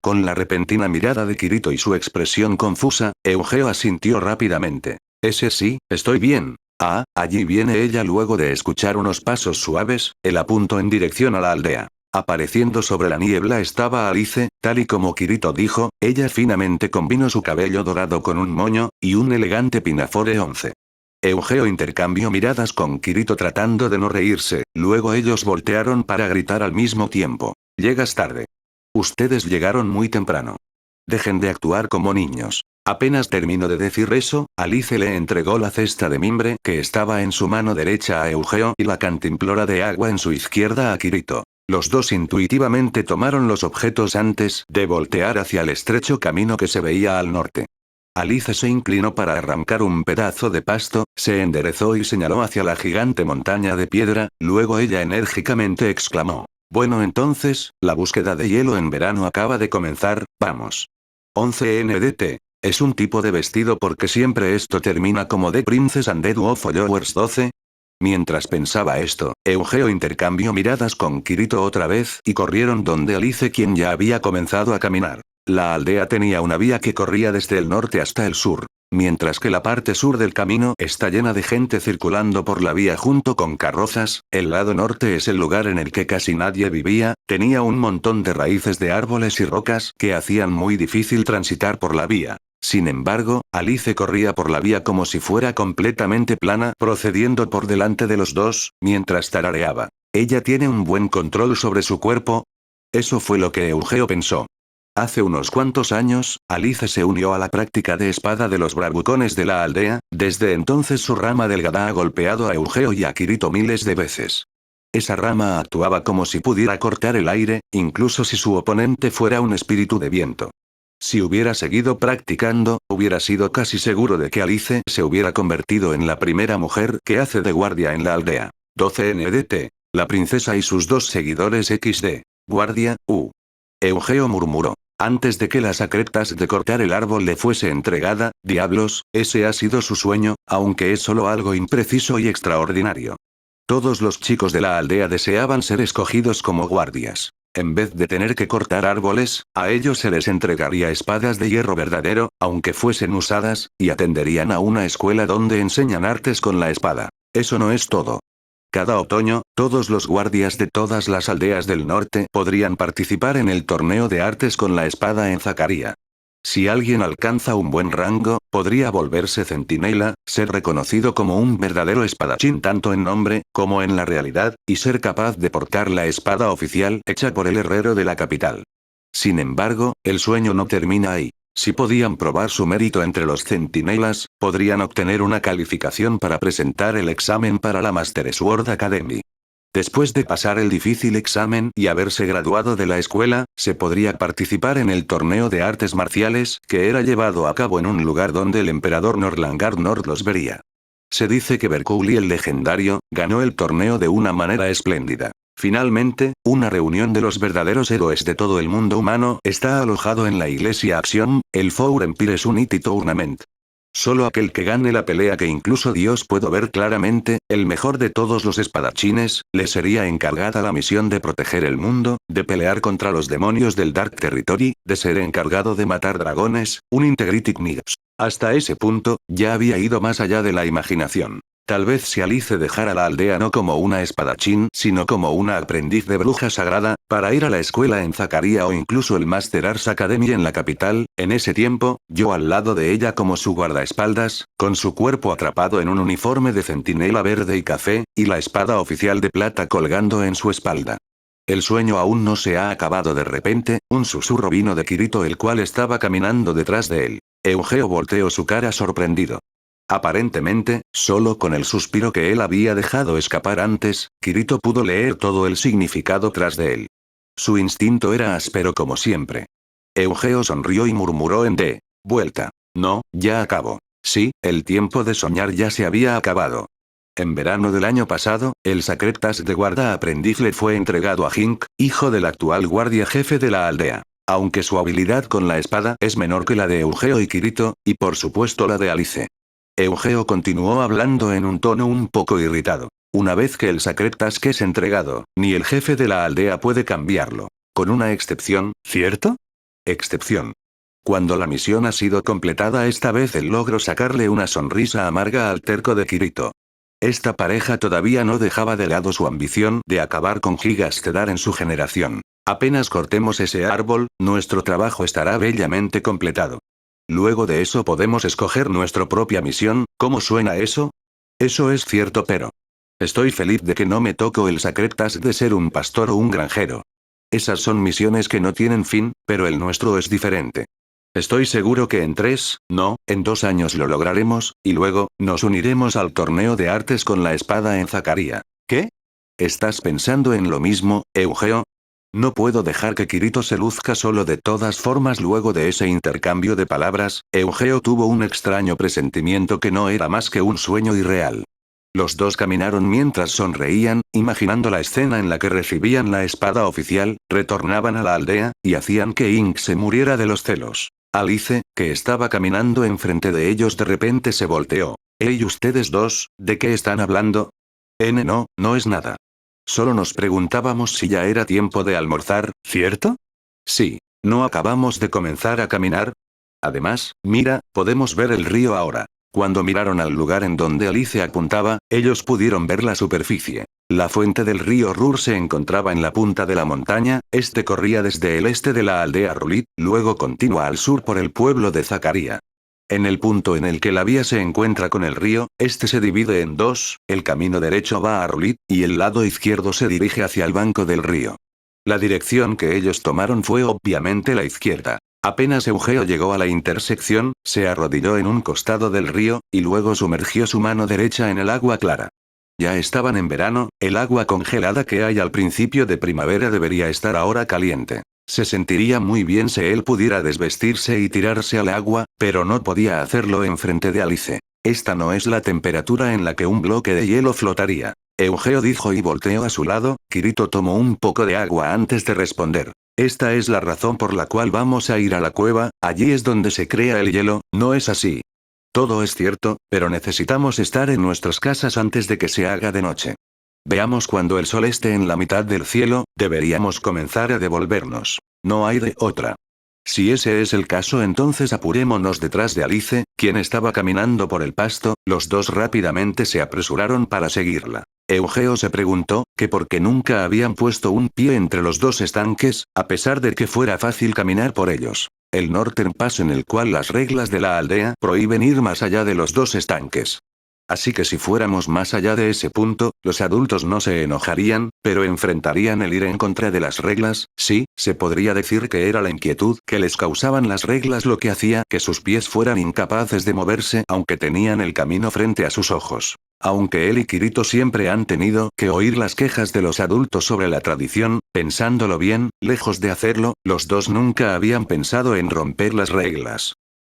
Con la repentina mirada de Kirito y su expresión confusa, Eugeo asintió rápidamente. Ese sí, estoy bien. Ah, allí viene ella luego de escuchar unos pasos suaves, él apuntó en dirección a la aldea. Apareciendo sobre la niebla estaba Alice, tal y como Kirito dijo, ella finamente combinó su cabello dorado con un moño, y un elegante pinafore 11. Eugeo intercambió miradas con Kirito tratando de no reírse, luego ellos voltearon para gritar al mismo tiempo. Llegas tarde. Ustedes llegaron muy temprano. Dejen de actuar como niños. Apenas terminó de decir eso, Alice le entregó la cesta de mimbre que estaba en su mano derecha a Eugeo y la cantimplora de agua en su izquierda a Kirito. Los dos intuitivamente tomaron los objetos antes de voltear hacia el estrecho camino que se veía al norte. Alice se inclinó para arrancar un pedazo de pasto, se enderezó y señaló hacia la gigante montaña de piedra, luego ella enérgicamente exclamó. Bueno entonces, la búsqueda de hielo en verano acaba de comenzar, vamos. 11 NDT. ¿Es un tipo de vestido porque siempre esto termina como The Princess and the Duo Followers 12? Mientras pensaba esto, Eugeo intercambió miradas con Kirito otra vez y corrieron donde Alice quien ya había comenzado a caminar. La aldea tenía una vía que corría desde el norte hasta el sur. Mientras que la parte sur del camino está llena de gente circulando por la vía junto con carrozas, el lado norte es el lugar en el que casi nadie vivía, tenía un montón de raíces de árboles y rocas que hacían muy difícil transitar por la vía. Sin embargo, Alice corría por la vía como si fuera completamente plana, procediendo por delante de los dos, mientras tarareaba. ¿Ella tiene un buen control sobre su cuerpo? Eso fue lo que Eugeo pensó. Hace unos cuantos años, Alice se unió a la práctica de espada de los bravucones de la aldea, desde entonces su rama delgada ha golpeado a Eugeo y a Kirito miles de veces. Esa rama actuaba como si pudiera cortar el aire, incluso si su oponente fuera un espíritu de viento. Si hubiera seguido practicando, hubiera sido casi seguro de que Alice se hubiera convertido en la primera mujer que hace de guardia en la aldea. 12 NDT. La princesa y sus dos seguidores XD. Guardia, Eugeo murmuró. Antes de que las acretas de cortar el árbol le fuese entregada, diablos, ese ha sido su sueño, aunque es solo algo impreciso y extraordinario. Todos los chicos de la aldea deseaban ser escogidos como guardias. En vez de tener que cortar árboles, a ellos se les entregaría espadas de hierro verdadero, aunque fuesen usadas, y atenderían a una escuela donde enseñan artes con la espada. Eso no es todo. Cada otoño, todos los guardias de todas las aldeas del norte podrían participar en el torneo de artes con la espada en Zacaría. Si alguien alcanza un buen rango, podría volverse centinela, ser reconocido como un verdadero espadachín tanto en nombre, como en la realidad, y ser capaz de portar la espada oficial hecha por el herrero de la capital. Sin embargo, el sueño no termina ahí. Si podían probar su mérito entre los centinelas, podrían obtener una calificación para presentar el examen para la Master Sword Academy. Después de pasar el difícil examen y haberse graduado de la escuela, se podría participar en el torneo de artes marciales, que era llevado a cabo en un lugar donde el emperador Norlangar Nord los vería. Se dice que Berkouli el legendario, ganó el torneo de una manera espléndida. Finalmente, una reunión de los verdaderos héroes de todo el mundo humano está alojado en la iglesia Axiom, el Four Empires Unity Tournament. Solo aquel que gane la pelea que incluso Dios puede ver claramente, el mejor de todos los espadachines, le sería encargada la misión de proteger el mundo, de pelear contra los demonios del Dark Territory, de ser encargado de matar dragones, un Integrity Knights. Hasta ese punto, ya había ido más allá de la imaginación. Tal vez si Alice dejara la aldea no como una espadachín, sino como una aprendiz de bruja sagrada, para ir a la escuela en Zacaría o incluso el Master Arts Academy en la capital, en ese tiempo, yo al lado de ella como su guardaespaldas, con su cuerpo atrapado en un uniforme de centinela verde y café, y la espada oficial de plata colgando en su espalda. El sueño aún no se ha acabado. De repente, un susurro vino de Kirito el cual estaba caminando detrás de él. Eugeo volteó su cara sorprendido. Aparentemente, solo con el suspiro que él había dejado escapar antes, Kirito pudo leer todo el significado tras de él. Su instinto era áspero como siempre. Eugeo sonrió y murmuró en de vuelta. No, ya acabó. Sí, el tiempo de soñar ya se había acabado. En verano del año pasado, el sacretas de guarda aprendiz le fue entregado a Hink, hijo del actual guardia jefe de la aldea. Aunque su habilidad con la espada es menor que la de Eugeo y Kirito, y por supuesto la de Alice. Eugeo continuó hablando en un tono un poco irritado. Una vez que el sacretas es entregado, ni el jefe de la aldea puede cambiarlo. Con una excepción, ¿cierto? Excepción. Cuando la misión ha sido completada esta vez él logró sacarle una sonrisa amarga al terco de Kirito. Esta pareja todavía no dejaba de lado su ambición de acabar con Gigastedar en su generación. Apenas cortemos ese árbol, nuestro trabajo estará bellamente completado. Luego de eso podemos escoger nuestra propia misión, ¿cómo suena eso? Eso es cierto, pero estoy feliz de que no me tocó el sacretas de ser un pastor o un granjero. Esas son misiones que no tienen fin, pero el nuestro es diferente. Estoy seguro que en 3, no, en 2 años lo lograremos, y luego, nos uniremos al torneo de artes con la espada en Zacaría. ¿Qué? ¿Estás pensando en lo mismo, Eugeo? No puedo dejar que Kirito se luzca solo. De todas formas, luego de ese intercambio de palabras, Eugeo tuvo un extraño presentimiento que no era más que un sueño irreal. Los dos caminaron mientras sonreían, imaginando la escena en la que recibían la espada oficial, retornaban a la aldea, y hacían que Ink se muriera de los celos. Alice, que estaba caminando enfrente de ellos, de repente se volteó. «Hey, ustedes dos, ¿de qué están hablando?» No, no es nada. Solo nos preguntábamos si ya era tiempo de almorzar, ¿cierto? Sí. ¿No acabamos de comenzar a caminar? Además, mira, podemos ver el río ahora. Cuando miraron al lugar en donde Alice apuntaba, ellos pudieron ver la superficie. La fuente del río Rur se encontraba en la punta de la montaña, este corría desde el este de la aldea Rulit, luego continúa al sur por el pueblo de Zacaría. En el punto en el que la vía se encuentra con el río, este se divide en dos, el camino derecho va a Rulit, y el lado izquierdo se dirige hacia el banco del río. La dirección que ellos tomaron fue obviamente la izquierda. Apenas Eugeo llegó a la intersección, se arrodilló en un costado del río, y luego sumergió su mano derecha en el agua clara. Ya estaban en verano, el agua congelada que hay al principio de primavera debería estar ahora caliente. Se sentiría muy bien si él pudiera desvestirse y tirarse al agua, pero no podía hacerlo enfrente de Alice. Esta no es la temperatura en la que un bloque de hielo flotaría. Eugeo dijo y volteó a su lado. Kirito tomó un poco de agua antes de responder. Esta es la razón por la cual vamos a ir a la cueva, allí es donde se crea el hielo, ¿no es así? Todo es cierto, pero necesitamos estar en nuestras casas antes de que se haga de noche. Veamos cuando el sol esté en la mitad del cielo, deberíamos comenzar a devolvernos. No hay de otra. Si ese es el caso, entonces apurémonos detrás de Alice, quien estaba caminando por el pasto. Los dos rápidamente se apresuraron para seguirla. Eugeo se preguntó, que por qué nunca habían puesto un pie entre los dos estanques, a pesar de que fuera fácil caminar por ellos. El Northern Pass, en el cual las reglas de la aldea prohíben ir más allá de los dos estanques. Así que si fuéramos más allá de ese punto, los adultos no se enojarían, pero enfrentarían el ir en contra de las reglas. Sí, se podría decir que era la inquietud que les causaban las reglas lo que hacía que sus pies fueran incapaces de moverse aunque tenían el camino frente a sus ojos. Aunque él y Kirito siempre han tenido que oír las quejas de los adultos sobre la tradición, pensándolo bien, lejos de hacerlo, los dos nunca habían pensado en romper las reglas.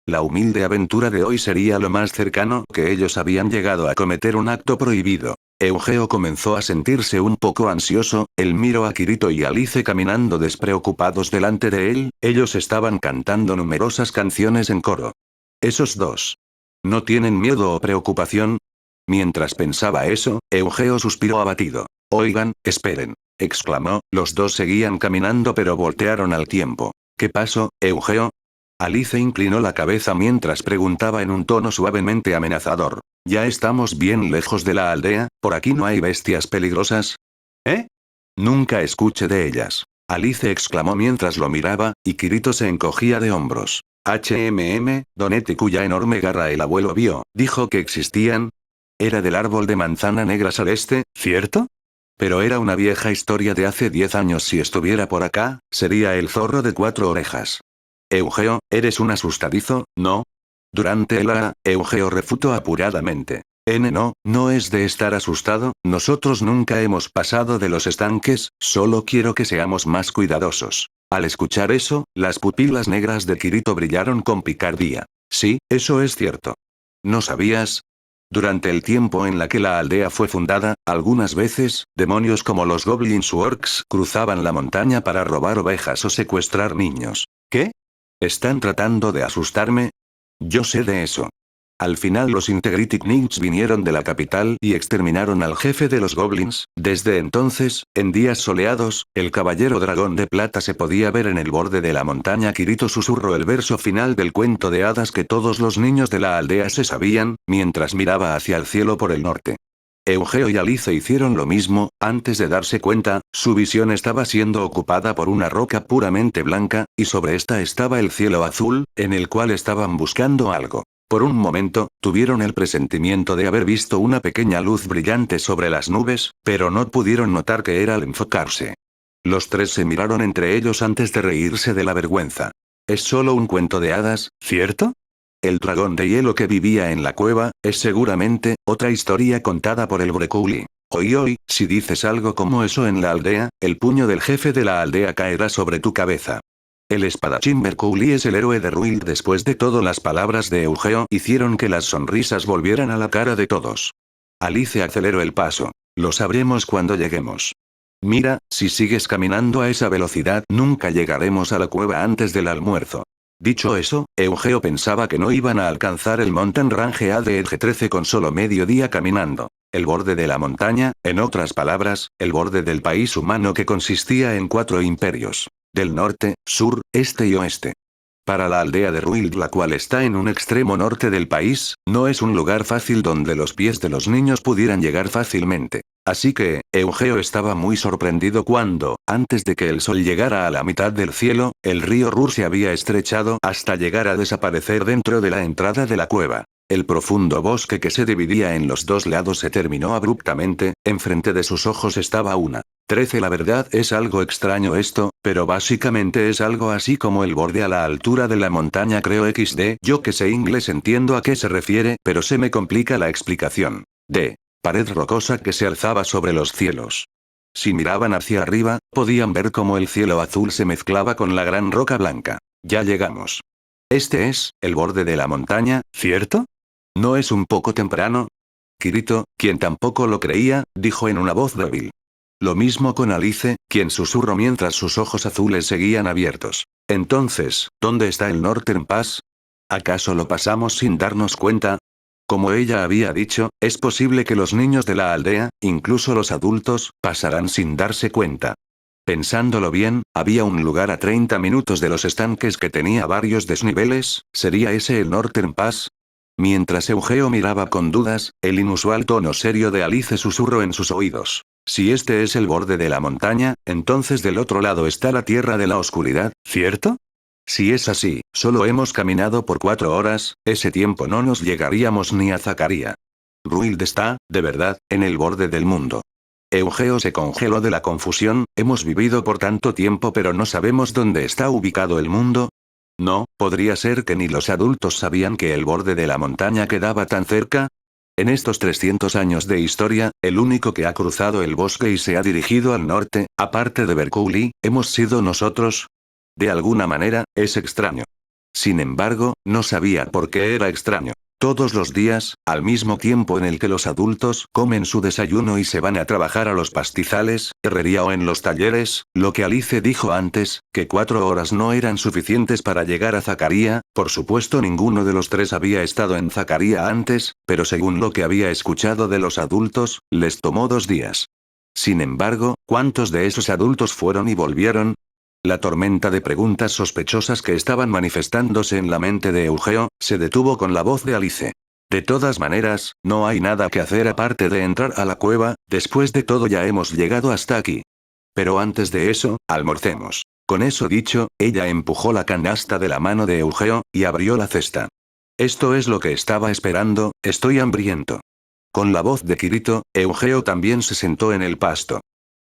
La humilde aventura de hoy sería lo más cercano que ellos habían llegado a cometer un acto prohibido. Eugeo comenzó a sentirse un poco ansioso. Él miró a Kirito y Alice caminando despreocupados delante de él. Ellos estaban cantando numerosas canciones en coro. Esos dos. ¿No tienen miedo o preocupación? Mientras pensaba eso, Eugeo suspiró abatido. Oigan, esperen, exclamó. Los dos seguían caminando pero voltearon al tiempo. ¿Qué pasó, Eugeo? Alice inclinó la cabeza mientras preguntaba en un tono suavemente amenazador. ¿Ya estamos bien lejos de la aldea? ¿Por aquí no hay bestias peligrosas? ¿Eh? Nunca escuché de ellas. Alice exclamó mientras lo miraba, y Kirito se encogía de hombros. Donete, cuya enorme garra el abuelo vio, dijo que existían. Era del árbol de manzana negra celeste, ¿cierto? Pero era una vieja historia de hace 10 años. Si estuviera por acá, sería el zorro de 4 orejas. Eugeo, eres un asustadizo, ¿no? Durante el Eugeo refutó apuradamente. No, no es de estar asustado, nosotros nunca hemos pasado de los estanques, solo quiero que seamos más cuidadosos. Al escuchar eso, las pupilas negras de Kirito brillaron con picardía. Sí, eso es cierto. ¿No sabías? Durante el tiempo en la que la aldea fue fundada, algunas veces, demonios como los goblins u orcs cruzaban la montaña para robar ovejas o secuestrar niños. ¿Qué? ¿Están tratando de asustarme? Yo sé de eso. Al final los Integrity Knights vinieron de la capital y exterminaron al jefe de los goblins. Desde entonces, en días soleados, el caballero dragón de plata se podía ver en el borde de la montaña. Kirito susurró el verso final del cuento de hadas que todos los niños de la aldea se sabían, mientras miraba hacia el cielo por el norte. Eugeo y Alice hicieron lo mismo, antes de darse cuenta, su visión estaba siendo ocupada por una roca puramente blanca, y sobre esta estaba el cielo azul, en el cual estaban buscando algo. Por un momento, tuvieron el presentimiento de haber visto una pequeña luz brillante sobre las nubes, pero no pudieron notar que era al enfocarse. Los tres se miraron entre ellos antes de reírse de la vergüenza. Es solo un cuento de hadas, ¿cierto? El dragón de hielo que vivía en la cueva, es seguramente, otra historia contada por el Breculi. Hoy, si dices algo como eso en la aldea, el puño del jefe de la aldea caerá sobre tu cabeza. El espadachín Breculi es el héroe de Ruil. Después de todo, las palabras de Eugeo hicieron que las sonrisas volvieran a la cara de todos. Alice aceleró el paso. Lo sabremos cuando lleguemos. Mira, si sigues caminando a esa velocidad nunca llegaremos a la cueva antes del almuerzo. Dicho eso, Eugeo pensaba que no iban a alcanzar el Mountain Range A de Edge 13 con solo medio día caminando. El borde de la montaña, en otras palabras, el borde del país humano que consistía en 4 imperios. Del norte, sur, este y oeste. Para la aldea de Ruil, la cual está en un extremo norte del país, no es un lugar fácil donde los pies de los niños pudieran llegar fácilmente. Así que, Eugeo estaba muy sorprendido cuando, antes de que el sol llegara a la mitad del cielo, el río Rur se había estrechado hasta llegar a desaparecer dentro de la entrada de la cueva. El profundo bosque que se dividía en los dos lados se terminó abruptamente, enfrente de sus ojos estaba una 13. La verdad es algo extraño esto, pero básicamente es algo así como el borde a la altura de la montaña, creo. Yo que sé inglés entiendo a qué se refiere, pero se me complica la explicación. Pared rocosa que se alzaba sobre los cielos. Si miraban hacia arriba, podían ver cómo el cielo azul se mezclaba con la gran roca blanca. Ya llegamos. Este es, el borde de la montaña, ¿cierto? ¿No es un poco temprano? Kirito, quien tampoco lo creía, dijo en una voz débil. Lo mismo con Alice, quien susurró mientras sus ojos azules seguían abiertos. Entonces, ¿dónde está el Northern Pass? ¿Acaso lo pasamos sin darnos cuenta? Como ella había dicho, es posible que los niños de la aldea, incluso los adultos, pasarán sin darse cuenta. Pensándolo bien, había un lugar a 30 minutos de los estanques que tenía varios desniveles. ¿Sería ese el Northern Pass? Mientras Eugeo miraba con dudas, el inusual tono serio de Alice susurró en sus oídos. Si este es el borde de la montaña, entonces del otro lado está la tierra de la oscuridad, ¿cierto? Si es así, solo hemos caminado por 4 horas, ese tiempo no nos llegaríamos ni a Zacaría. Ruild está, de verdad, en el borde del mundo. Eugeo se congeló de la confusión. Hemos vivido por tanto tiempo pero no sabemos dónde está ubicado el mundo. No, podría ser que ni los adultos sabían que el borde de la montaña quedaba tan cerca. En estos 300 años de historia, el único que ha cruzado el bosque y se ha dirigido al norte, aparte de Bercouli, hemos sido nosotros. De alguna manera, es extraño. Sin embargo, no sabía por qué era extraño. Todos los días, al mismo tiempo en el que los adultos comen su desayuno y se van a trabajar a los pastizales, herrería o en los talleres, lo que Alice dijo antes, que 4 horas no eran suficientes para llegar a Zacaría. Por supuesto ninguno de los tres había estado en Zacaría antes, pero según lo que había escuchado de los adultos, les tomó 2 días. Sin embargo, ¿cuántos de esos adultos fueron y volvieron? La tormenta de preguntas sospechosas que estaban manifestándose en la mente de Eugeo, se detuvo con la voz de Alice. De todas maneras, no hay nada que hacer aparte de entrar a la cueva. Después de todo ya hemos llegado hasta aquí. Pero antes de eso, almorcemos. Con eso dicho, ella empujó la canasta de la mano de Eugeo, y abrió la cesta. Esto es lo que estaba esperando, estoy hambriento. Con la voz de Kirito, Eugeo también se sentó en el pasto.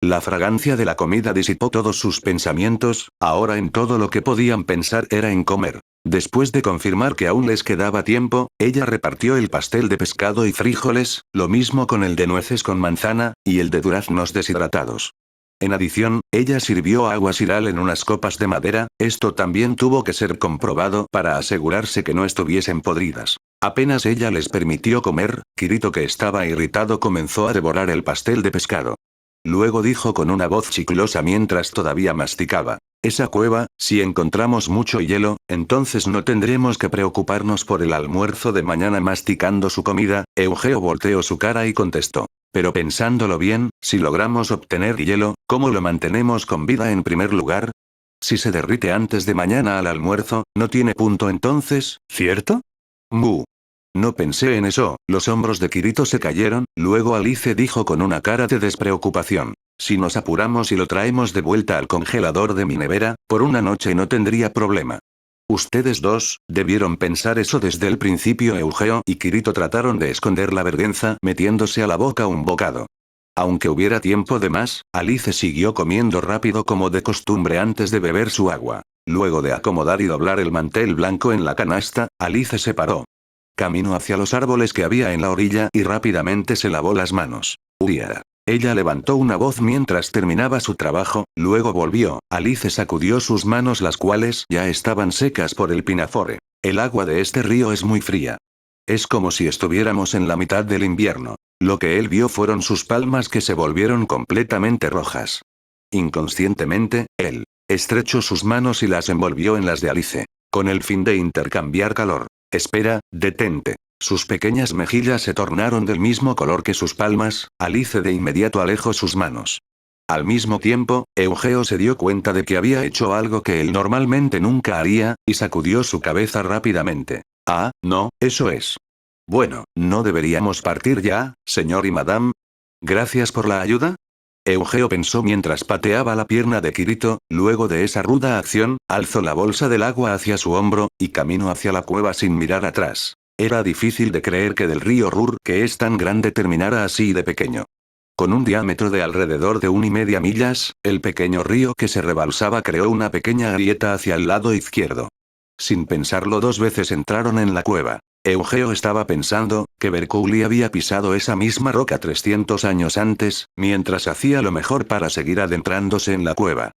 La fragancia de la comida disipó todos sus pensamientos, ahora en todo lo que podían pensar era en comer. Después de confirmar que aún les quedaba tiempo, ella repartió el pastel de pescado y frijoles, lo mismo con el de nueces con manzana, y el de duraznos deshidratados. En adición, ella sirvió agua siral en unas copas de madera, esto también tuvo que ser comprobado para asegurarse que no estuviesen podridas. Apenas ella les permitió comer, Kirito, que estaba irritado, comenzó a devorar el pastel de pescado. Luego dijo con una voz chiclosa mientras todavía masticaba: esa cueva, si encontramos mucho hielo, entonces no tendremos que preocuparnos por el almuerzo de mañana. Masticando su comida, Eugeo volteó su cara y contestó: pero pensándolo bien, si logramos obtener hielo, ¿cómo lo mantenemos con vida en primer lugar? Si se derrite antes de mañana al almuerzo, no tiene punto entonces, ¿cierto? Mu. No pensé en eso. Los hombros de Kirito se cayeron, luego Alice dijo con una cara de despreocupación: si nos apuramos y lo traemos de vuelta al congelador de mi nevera, por una noche no tendría problema. Ustedes dos, debieron pensar eso desde el principio. Eugeo y Kirito trataron de esconder la vergüenza metiéndose a la boca un bocado. Aunque hubiera tiempo de más, Alice siguió comiendo rápido como de costumbre antes de beber su agua. Luego de acomodar y doblar el mantel blanco en la canasta, Alice se paró. Caminó hacia los árboles que había en la orilla y rápidamente se lavó las manos. Uia. Ella levantó una voz mientras terminaba su trabajo, luego volvió. Alice sacudió sus manos, las cuales ya estaban secas por el pinafore. El agua de este río es muy fría. Es como si estuviéramos en la mitad del invierno. Lo que él vio fueron sus palmas que se volvieron completamente rojas. Inconscientemente, él estrechó sus manos y las envolvió en las de Alice, con el fin de intercambiar calor. Espera, detente. Sus pequeñas mejillas se tornaron del mismo color que sus palmas. Alice de inmediato alejó sus manos. Al mismo tiempo, Eugeo se dio cuenta de que había hecho algo que él normalmente nunca haría, y sacudió su cabeza rápidamente. Ah, no, eso es. Bueno, ¿no deberíamos partir ya, señor y madame? Gracias por la ayuda. Eugeo pensó mientras pateaba la pierna de Kirito. Luego de esa ruda acción, alzó la bolsa del agua hacia su hombro, y caminó hacia la cueva sin mirar atrás. Era difícil de creer que del río Rur, que es tan grande, terminara así de pequeño. Con un diámetro de alrededor de 1,5 millas, el pequeño río que se rebalsaba creó una pequeña grieta hacia el lado izquierdo. Sin pensarlo dos veces entraron en la cueva. Eugeo estaba pensando que Bercouli había pisado esa misma roca 300 años antes, mientras hacía lo mejor para seguir adentrándose en la cueva.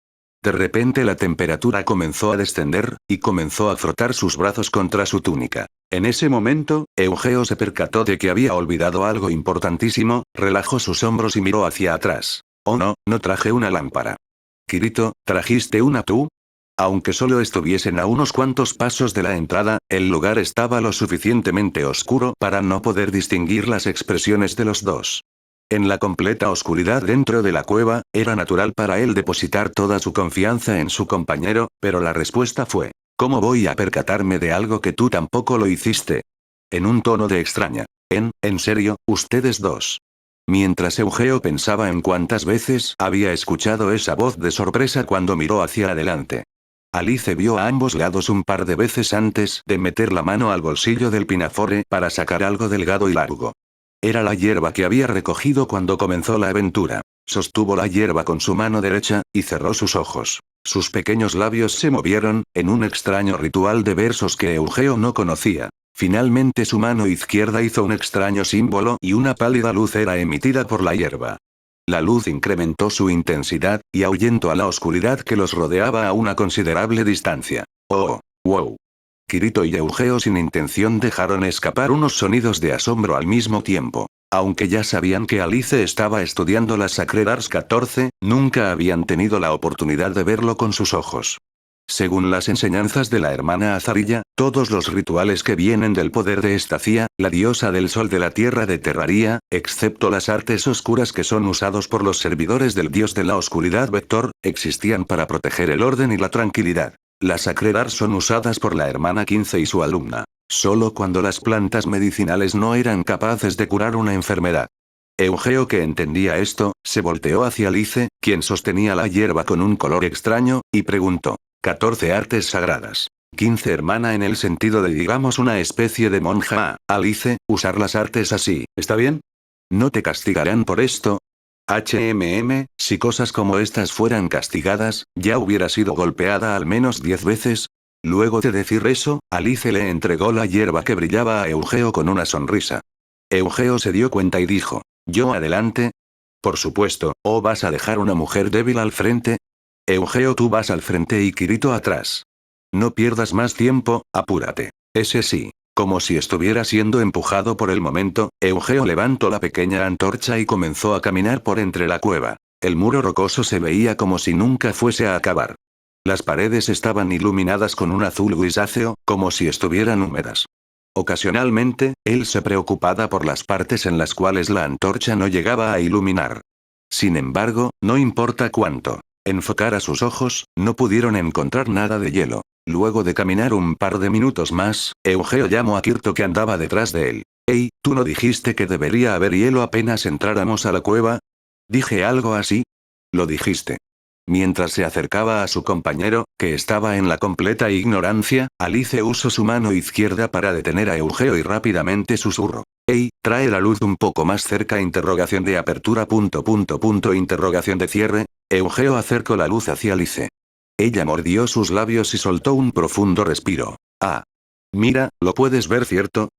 De repente la temperatura comenzó a descender, y comenzó a frotar sus brazos contra su túnica. En ese momento, Eugeo se percató de que había olvidado algo importantísimo, relajó sus hombros y miró hacia atrás. Oh no, no traje una lámpara. Kirito, ¿trajiste una tú? Aunque solo estuviesen a unos cuantos pasos de la entrada, el lugar estaba lo suficientemente oscuro para no poder distinguir las expresiones de los dos. En la completa oscuridad dentro de la cueva, era natural para él depositar toda su confianza en su compañero, pero la respuesta fue: ¿cómo voy a percatarme de algo que tú tampoco lo hiciste? En un tono de extraña. ¿En serio, ustedes dos? Mientras Eugeo pensaba en cuántas veces había escuchado esa voz de sorpresa cuando miró hacia adelante. Alice vio a ambos lados un par de veces antes de meter la mano al bolsillo del pinafore para sacar algo delgado y largo. Era la hierba que había recogido cuando comenzó la aventura. Sostuvo la hierba con su mano derecha, y cerró sus ojos. Sus pequeños labios se movieron, en un extraño ritual de versos que Eugeo no conocía. Finalmente su mano izquierda hizo un extraño símbolo y una pálida luz era emitida por la hierba. La luz incrementó su intensidad, y ahuyentó a la oscuridad que los rodeaba a una considerable distancia. ¡Oh! ¡Wow! Kirito y Eugeo sin intención dejaron escapar unos sonidos de asombro al mismo tiempo. Aunque ya sabían que Alice estaba estudiando las Sacred Arts 14, nunca habían tenido la oportunidad de verlo con sus ojos. Según las enseñanzas de la hermana Azarilla, todos los rituales que vienen del poder de Estacia, la diosa del sol de la tierra de Terraria, excepto las artes oscuras que son usados por los servidores del dios de la oscuridad Vector, existían para proteger el orden y la tranquilidad. Las Sacred Arts son usadas por la hermana 15 y su alumna. Solo cuando las plantas medicinales no eran capaces de curar una enfermedad. Eugeo, que entendía esto, se volteó hacia Alice, quien sostenía la hierba con un color extraño, y preguntó: 14 artes sagradas. 15 hermana, en el sentido de digamos una especie de monja. Alice, usar las artes así, ¿está bien? ¿No te castigarán por esto? Si cosas como estas fueran castigadas, ya hubiera sido golpeada al menos 10 veces. Luego de decir eso, Alice le entregó la hierba que brillaba a Eugeo con una sonrisa. Eugeo se dio cuenta y dijo, ¿yo adelante? Por supuesto, ¿o vas a dejar una mujer débil al frente? Eugeo, tú vas al frente y Kirito atrás. No pierdas más tiempo, apúrate. Ese sí. Como si estuviera siendo empujado por el momento, Eugeo levantó la pequeña antorcha y comenzó a caminar por entre la cueva. El muro rocoso se veía como si nunca fuese a acabar. Las paredes estaban iluminadas con un azul grisáceo, como si estuvieran húmedas. Ocasionalmente, él se preocupaba por las partes en las cuales la antorcha no llegaba a iluminar. Sin embargo, no importa cuánto enfocara sus ojos, no pudieron encontrar nada de hielo. Luego de caminar un par de minutos más, Eugeo llamó a Kirito que andaba detrás de él. «Hey, ¿tú no dijiste que debería haber hielo apenas entráramos a la cueva?» «¿Dije algo así?» «Lo dijiste». Mientras se acercaba a su compañero, que estaba en la completa ignorancia, Alice usó su mano izquierda para detener a Eugeo y rápidamente susurró. «Hey, trae la luz un poco más cerca, interrogación de apertura, interrogación de cierre». Eugeo acercó la luz hacia Alice. Ella mordió sus labios y soltó un profundo respiro. «Ah. Mira, ¿lo puedes ver, cierto?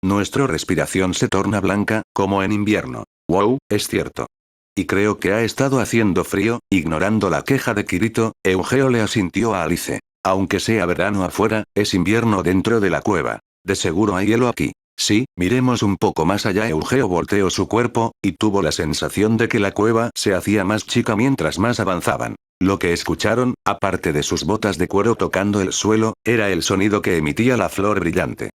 Nuestra respiración se torna blanca, como en invierno. Wow, es cierto. Y creo que ha estado haciendo frío». Ignorando la queja de Kirito, Eugeo le asintió a Alice. «Aunque sea verano afuera, es invierno dentro de la cueva. De seguro hay hielo aquí». «Sí, miremos un poco más allá». Eugeo volteó su cuerpo, y tuvo la sensación de que la cueva se hacía más chica mientras más avanzaban. Lo que escucharon, aparte de sus botas de cuero tocando el suelo, era el sonido que emitía la flor brillante.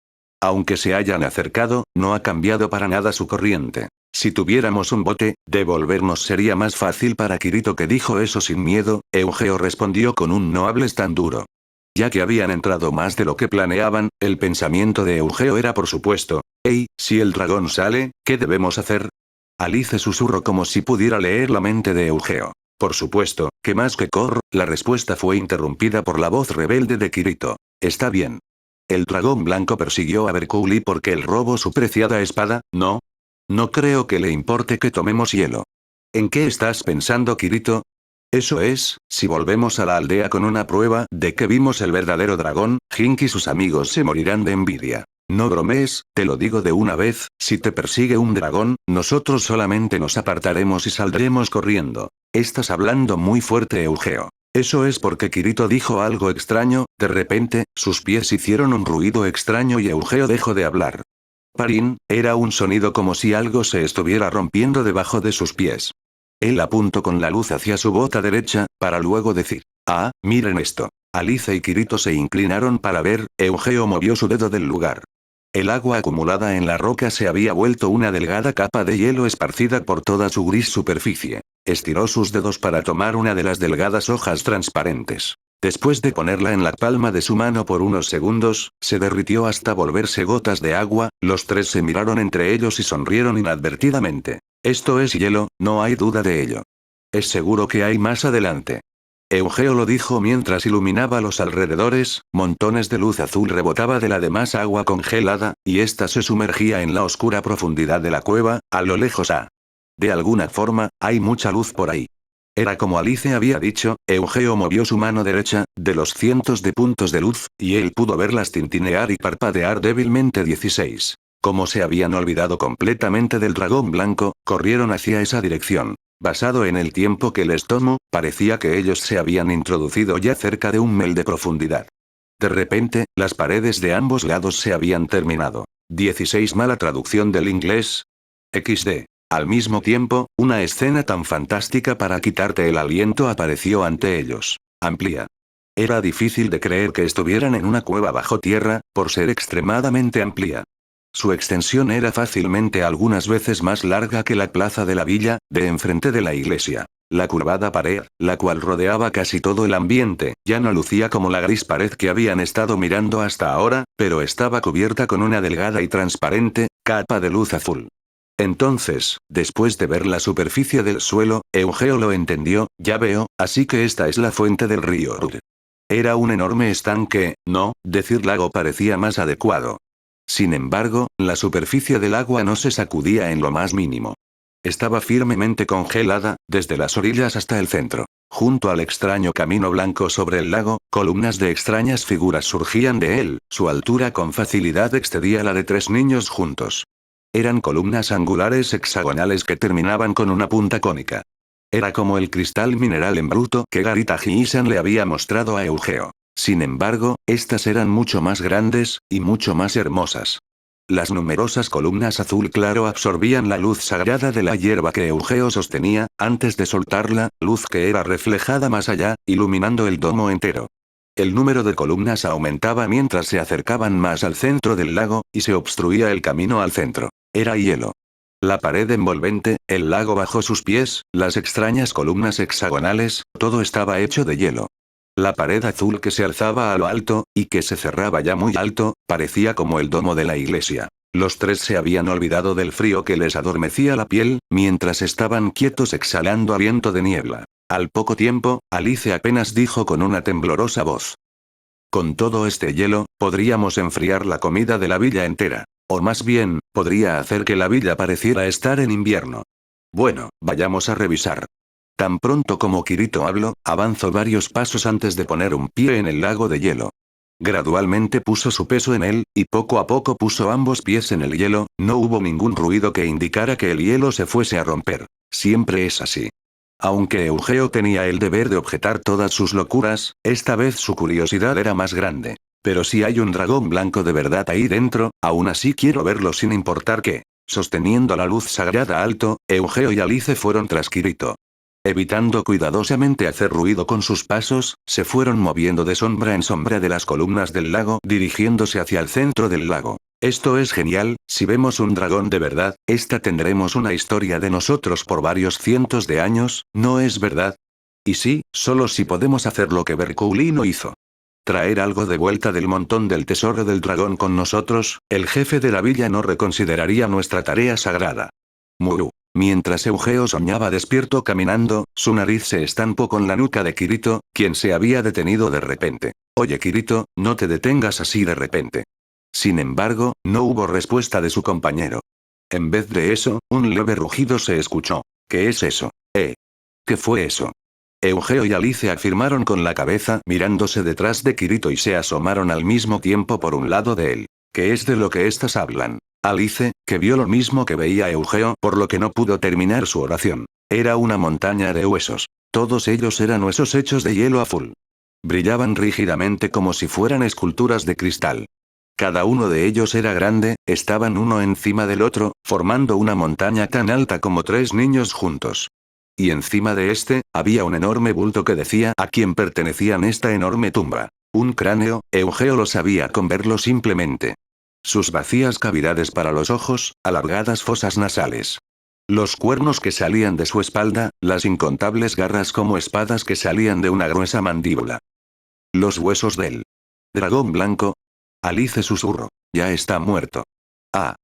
Aunque se hayan acercado, no ha cambiado para nada su corriente. Si tuviéramos un bote, devolvernos sería más fácil para Kirito, que dijo eso sin miedo. Eugeo respondió con un no hables tan duro. Ya que habían entrado más de lo que planeaban, el pensamiento de Eugeo era por supuesto, «Hey, si el dragón sale, ¿qué debemos hacer?» Alice susurró como si pudiera leer la mente de Eugeo. Por supuesto, que más que corro, la respuesta fue interrumpida por la voz rebelde de Kirito. «Está bien. El dragón blanco persiguió a Bercouli porque él robó su preciada espada, ¿no? No creo que le importe que tomemos hielo». «¿En qué estás pensando, Kirito?» «Eso es, si volvemos a la aldea con una prueba de que vimos el verdadero dragón, Jink y sus amigos se morirán de envidia. No bromees, te lo digo de una vez, si te persigue un dragón, nosotros solamente nos apartaremos y saldremos corriendo». «Estás hablando muy fuerte, Eugeo». Eso es porque Kirito dijo algo extraño. De repente, sus pies hicieron un ruido extraño y Eugeo dejó de hablar. Parín, era un sonido como si algo se estuviera rompiendo debajo de sus pies. Él apuntó con la luz hacia su bota derecha, para luego decir, «Ah, miren esto». Alice y Kirito se inclinaron para ver. Eugeo movió su dedo del lugar. El agua acumulada en la roca se había vuelto una delgada capa de hielo esparcida por toda su gris superficie. Estiró sus dedos para tomar una de las delgadas hojas transparentes. Después de ponerla en la palma de su mano por unos segundos, se derritió hasta volverse gotas de agua. Los tres se miraron entre ellos y sonrieron inadvertidamente. «Esto es hielo, no hay duda de ello. Es seguro que hay más adelante». Eugeo lo dijo mientras iluminaba los alrededores. Montones de luz azul rebotaba de la demás agua congelada, y ésta se sumergía en la oscura profundidad de la cueva, a lo lejos. De alguna forma, hay mucha luz por ahí. Era como Alice había dicho. Eugeo movió su mano derecha, de los cientos de puntos de luz, y él pudo verlas tintinear y parpadear débilmente. 16. Como se habían olvidado completamente del dragón blanco, corrieron hacia esa dirección. Basado en el tiempo que les tomó, parecía que ellos se habían introducido ya cerca de un mil de profundidad. De repente, las paredes de ambos lados se habían terminado. 16. Mala traducción del inglés. XD. Al mismo tiempo, una escena tan fantástica para quitarte el aliento apareció ante ellos. Amplia. Era difícil de creer que estuvieran en una cueva bajo tierra, por ser extremadamente amplia. Su extensión era fácilmente algunas veces más larga que la plaza de la villa, de enfrente de la iglesia. La curvada pared, la cual rodeaba casi todo el ambiente, ya no lucía como la gris pared que habían estado mirando hasta ahora, pero estaba cubierta con una delgada y transparente capa de luz azul. Entonces, después de ver la superficie del suelo, Eugeo lo entendió. «Ya veo, así que esta es la fuente del río Rud». Era un enorme estanque. No, decir lago parecía más adecuado. Sin embargo, la superficie del agua no se sacudía en lo más mínimo. Estaba firmemente congelada, desde las orillas hasta el centro. Junto al extraño camino blanco sobre el lago, columnas de extrañas figuras surgían de él, su altura con facilidad excedía la de 3 niños juntos. Eran columnas angulares hexagonales que terminaban con una punta cónica. Era como el cristal mineral en bruto que Garita Jiisan le había mostrado a Eugeo. Sin embargo, estas eran mucho más grandes, y mucho más hermosas. Las numerosas columnas azul claro absorbían la luz sagrada de la hierba que Eugeo sostenía, antes de soltarla, luz que era reflejada más allá, iluminando el domo entero. El número de columnas aumentaba mientras se acercaban más al centro del lago, y se obstruía el camino al centro. Era hielo. La pared envolvente, el lago bajo sus pies, las extrañas columnas hexagonales, todo estaba hecho de hielo. La pared azul que se alzaba a lo alto, y que se cerraba ya muy alto, parecía como el domo de la iglesia. Los tres se habían olvidado del frío que les adormecía la piel, mientras estaban quietos exhalando aliento de niebla. Al poco tiempo, Alice apenas dijo con una temblorosa voz. Con todo este hielo, podríamos enfriar la comida de la villa entera. O más bien, podría hacer que la villa pareciera estar en invierno. Bueno, vayamos a revisar. Tan pronto como Kirito habló, avanzó varios pasos antes de poner un pie en el lago de hielo. Gradualmente puso su peso en él, y poco a poco puso ambos pies en el hielo, no hubo ningún ruido que indicara que el hielo se fuese a romper. Siempre es así. Aunque Eugeo tenía el deber de objetar todas sus locuras, esta vez su curiosidad era más grande. Pero si hay un dragón blanco de verdad ahí dentro, aún así quiero verlo sin importar qué. Sosteniendo la luz sagrada alto, Eugeo y Alice fueron tras Kirito. Evitando cuidadosamente hacer ruido con sus pasos, se fueron moviendo de sombra en sombra de las columnas del lago, dirigiéndose hacia el centro del lago. Esto es genial, si vemos un dragón de verdad, esta tendremos una historia de nosotros por varios cientos de años, ¿no es verdad? Y sí, solo si podemos hacer lo que Bercoulino hizo. Traer algo de vuelta del montón del tesoro del dragón con nosotros, el jefe de la villa no reconsideraría nuestra tarea sagrada. Murú. Mientras Eugeo soñaba despierto caminando, su nariz se estampó con la nuca de Kirito, quien se había detenido de repente. Oye Kirito, no te detengas así de repente. Sin embargo, no hubo respuesta de su compañero. En vez de eso, un leve rugido se escuchó. ¿Qué es eso? ¿Qué fue eso? Eugeo y Alice afirmaron con la cabeza mirándose detrás de Kirito y se asomaron al mismo tiempo por un lado de él. ¿Qué es de lo que éstas hablan? Alice, que vio lo mismo que veía Eugeo, por lo que no pudo terminar su oración. Era una montaña de huesos. Todos ellos eran huesos hechos de hielo azul. Brillaban rígidamente como si fueran esculturas de cristal. Cada uno de ellos era grande, estaban uno encima del otro, formando una montaña tan alta como 3 niños juntos. Y encima de este, había un enorme bulto que decía a quién pertenecían esta enorme tumba. Un cráneo, Eugeo lo sabía con verlo simplemente. Sus vacías cavidades para los ojos, alargadas fosas nasales. Los cuernos que salían de su espalda, las incontables garras como espadas que salían de una gruesa mandíbula. Los huesos del dragón blanco. Alice susurró. Ya está muerto. Ah.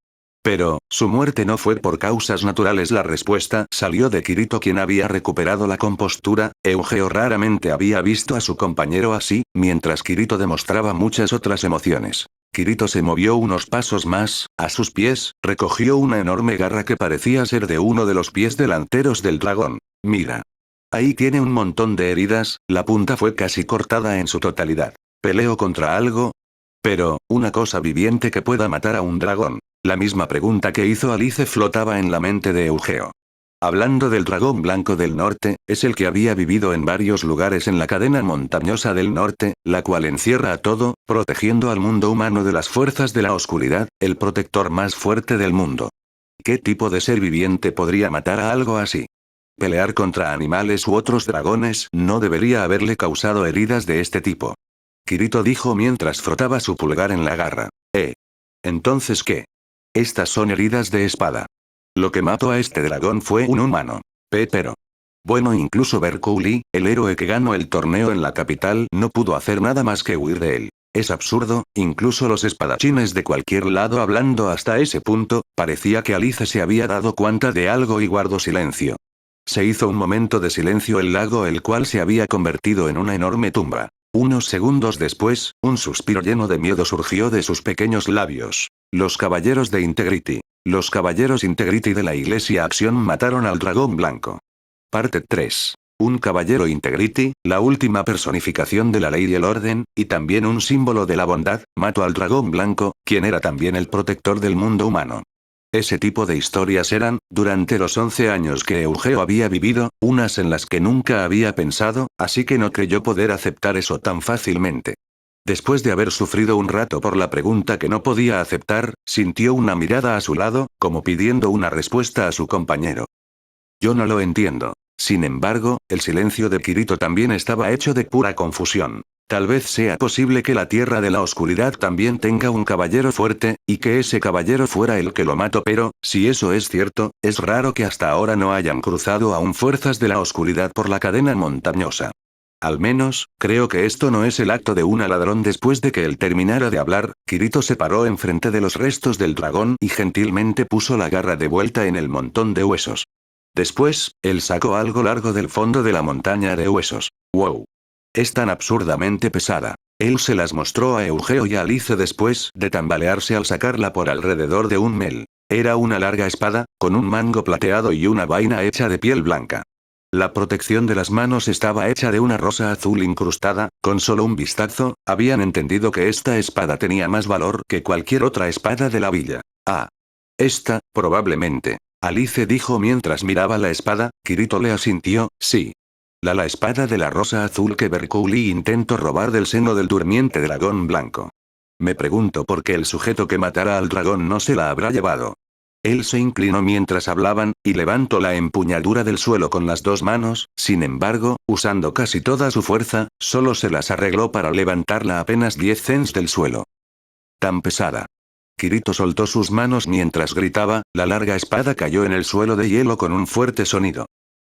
Pero, su muerte no fue por causas naturales. La respuesta salió de Kirito, quien había recuperado la compostura. Eugeo raramente había visto a su compañero así, mientras Kirito demostraba muchas otras emociones. Kirito se movió unos pasos más, a sus pies, recogió una enorme garra que parecía ser de uno de los pies delanteros del dragón. Mira. Ahí tiene un montón de heridas, la punta fue casi cortada en su totalidad. ¿Peleo contra algo? Pero, una cosa viviente que pueda matar a un dragón. La misma pregunta que hizo Alice flotaba en la mente de Eugeo. Hablando del dragón blanco del norte, es el que había vivido en varios lugares en la cadena montañosa del norte, la cual encierra a todo, protegiendo al mundo humano de las fuerzas de la oscuridad, el protector más fuerte del mundo. ¿Qué tipo de ser viviente podría matar a algo así? Pelear contra animales u otros dragones no debería haberle causado heridas de este tipo. Kirito dijo mientras frotaba su pulgar en la garra. ¿Entonces qué? Estas son heridas de espada. Lo que mató a este dragón fue un humano. Pero. Bueno, incluso Bercouli, el héroe que ganó el torneo en la capital, no pudo hacer nada más que huir de él. Es absurdo, incluso los espadachines de cualquier lado hablando hasta ese punto, parecía que Alice se había dado cuenta de algo y guardó silencio. Se hizo un momento de silencio el lago, el cual se había convertido en una enorme tumba. Unos segundos después, un suspiro lleno de miedo surgió de sus pequeños labios. Los caballeros de Integrity. Los caballeros Integrity de la Iglesia Acción mataron al dragón blanco. Parte 3. Un caballero Integrity, la última personificación de la ley y el orden, y también un símbolo de la bondad, mató al dragón blanco, quien era también el protector del mundo humano. Ese tipo de historias eran, durante los 11 años que Eugeo había vivido, unas en las que nunca había pensado, así que no creyó poder aceptar eso tan fácilmente. Después de haber sufrido un rato por la pregunta que no podía aceptar, sintió una mirada a su lado, como pidiendo una respuesta a su compañero. Yo no lo entiendo. Sin embargo, el silencio de Kirito también estaba hecho de pura confusión. Tal vez sea posible que la Tierra de la Oscuridad también tenga un caballero fuerte, y que ese caballero fuera el que lo mató, pero, si eso es cierto, es raro que hasta ahora no hayan cruzado aún fuerzas de la oscuridad por la cadena montañosa. Al menos, creo que esto no es el acto de un ladrón. Después de que él terminara de hablar, Kirito se paró enfrente de los restos del dragón y gentilmente puso la garra de vuelta en el montón de huesos. Después, él sacó algo largo del fondo de la montaña de huesos. ¡Wow! Es tan absurdamente pesada. Él se las mostró a Eugeo y a Alice después de tambalearse al sacarla por alrededor de un mel. Era una larga espada, con un mango plateado y una vaina hecha de piel blanca. La protección de las manos estaba hecha de una rosa azul incrustada. Con solo un vistazo, habían entendido que esta espada tenía más valor que cualquier otra espada de la villa. Ah. Esta, probablemente. Alice dijo mientras miraba la espada. Kirito le asintió, sí. La espada de la rosa azul que Bercouli intentó robar del seno del durmiente dragón blanco. Me pregunto por qué el sujeto que matara al dragón no se la habrá llevado. Él se inclinó mientras hablaban, y levantó la empuñadura del suelo con las dos manos. Sin embargo, usando casi toda su fuerza, solo se las arregló para levantarla apenas 10 cents del suelo. Tan pesada. Kirito soltó sus manos mientras gritaba. La larga espada cayó en el suelo de hielo con un fuerte sonido.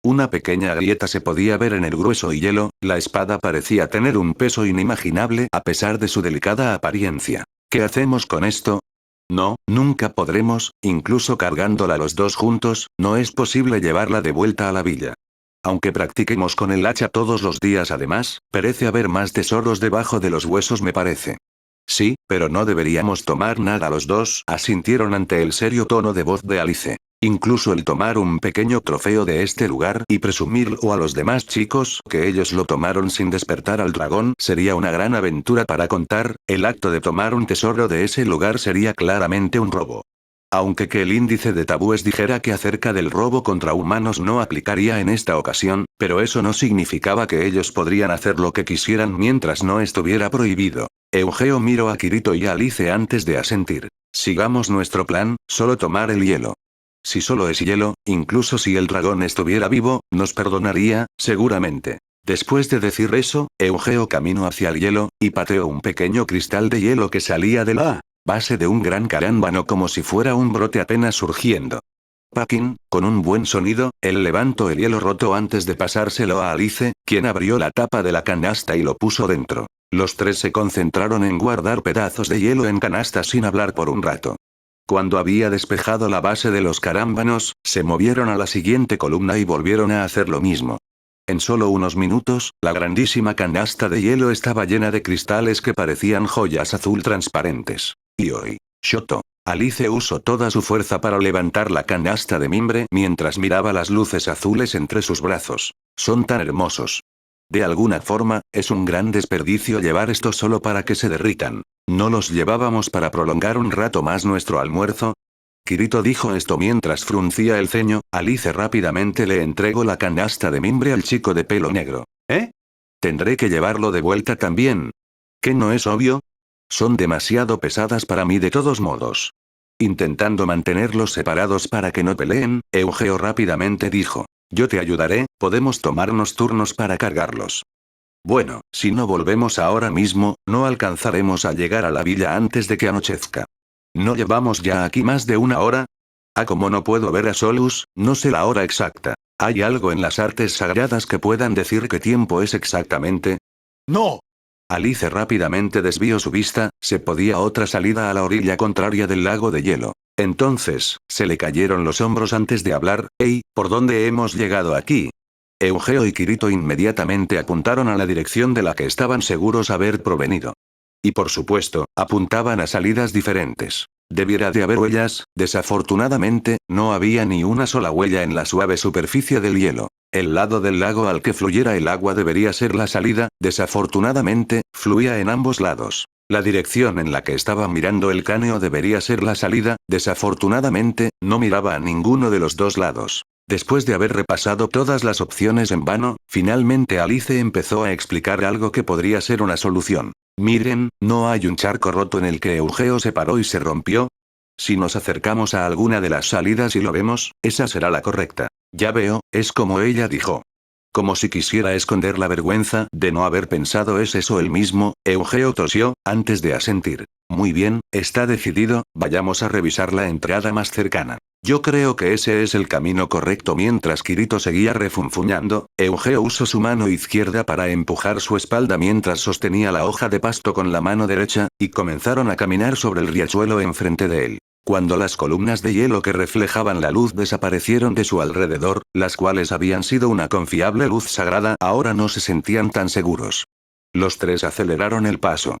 Una pequeña grieta se podía ver en el grueso hielo. La espada parecía tener un peso inimaginable a pesar de su delicada apariencia. ¿Qué hacemos con esto? No, nunca podremos, incluso cargándola los dos juntos, no es posible llevarla de vuelta a la villa. Aunque practiquemos con el hacha todos los días además, parece haber más tesoros debajo de los huesos, me parece. Sí, pero no deberíamos tomar nada los dos, asintieron ante el serio tono de voz de Alice. Incluso el tomar un pequeño trofeo de este lugar y presumirlo a los demás chicos que ellos lo tomaron sin despertar al dragón sería una gran aventura para contar. El acto de tomar un tesoro de ese lugar sería claramente un robo. Aunque que el índice de tabúes dijera que acerca del robo contra humanos no aplicaría en esta ocasión, pero eso no significaba que ellos podrían hacer lo que quisieran mientras no estuviera prohibido. Eugeo miró a Kirito y a Alice antes de asentir. Sigamos nuestro plan, solo tomar el hielo. Si solo es hielo, incluso si el dragón estuviera vivo, nos perdonaría, seguramente. Después de decir eso, Eugeo caminó hacia el hielo, y pateó un pequeño cristal de hielo que salía de la base de un gran carámbano como si fuera un brote apenas surgiendo. Packing, con un buen sonido, él levantó el hielo roto antes de pasárselo a Alice, quien abrió la tapa de la canasta y lo puso dentro. Los tres se concentraron en guardar pedazos de hielo en canastas sin hablar por un rato. Cuando había despejado la base de los carámbanos, se movieron a la siguiente columna y volvieron a hacer lo mismo. En solo unos minutos, la grandísima canasta de hielo estaba llena de cristales que parecían joyas azul transparentes. Y hoy, Shoto. Alice usó toda su fuerza para levantar la canasta de mimbre mientras miraba las luces azules entre sus brazos. Son tan hermosos. De alguna forma, es un gran desperdicio llevar esto solo para que se derritan. ¿No los llevábamos para prolongar un rato más nuestro almuerzo? Kirito dijo esto mientras fruncía el ceño. Alice rápidamente le entregó la canasta de mimbre al chico de pelo negro. ¿Eh? ¿Tendré que llevarlo de vuelta también? ¿Qué no es obvio? Son demasiado pesadas para mí de todos modos. Intentando mantenerlos separados para que no peleen, Eugeo rápidamente dijo. Yo te ayudaré, podemos tomarnos turnos para cargarlos. Bueno, si no volvemos ahora mismo, no alcanzaremos a llegar a la villa antes de que anochezca. ¿No llevamos ya aquí más de una hora? Ah, como no puedo ver a Solus, no sé la hora exacta. ¿Hay algo en las artes sagradas que puedan decir qué tiempo es exactamente? ¡No! Alice rápidamente desvió su vista. Se podía otra salida a la orilla contraria del lago de hielo. Entonces, se le cayeron los hombros antes de hablar. «Hey, ¿por dónde hemos llegado aquí?» Eugeo y Kirito inmediatamente apuntaron a la dirección de la que estaban seguros haber provenido. Y por supuesto, apuntaban a salidas diferentes. Debiera de haber huellas, desafortunadamente, no había ni una sola huella en la suave superficie del hielo. El lado del lago al que fluyera el agua debería ser la salida, desafortunadamente, fluía en ambos lados. La dirección en la que estaba mirando el Caneo debería ser la salida, desafortunadamente, no miraba a ninguno de los dos lados. Después de haber repasado todas las opciones en vano, finalmente Alice empezó a explicar algo que podría ser una solución. Miren, ¿no hay un charco roto en el que Eugeo se paró y se rompió? Si nos acercamos a alguna de las salidas y lo vemos, esa será la correcta. Ya veo, es como ella dijo. Como si quisiera esconder la vergüenza de no haber pensado. ¿Es eso el mismo? Eugeo tosió, antes de asentir. Muy bien, está decidido, vayamos a revisar la entrada más cercana. Yo creo que ese es el camino correcto. Mientras Kirito seguía refunfuñando, Eugeo usó su mano izquierda para empujar su espalda mientras sostenía la hoja de pasto con la mano derecha, y comenzaron a caminar sobre el riachuelo enfrente de él. Cuando las columnas de hielo que reflejaban la luz desaparecieron de su alrededor, las cuales habían sido una confiable luz sagrada, ahora no se sentían tan seguros. Los tres aceleraron el paso.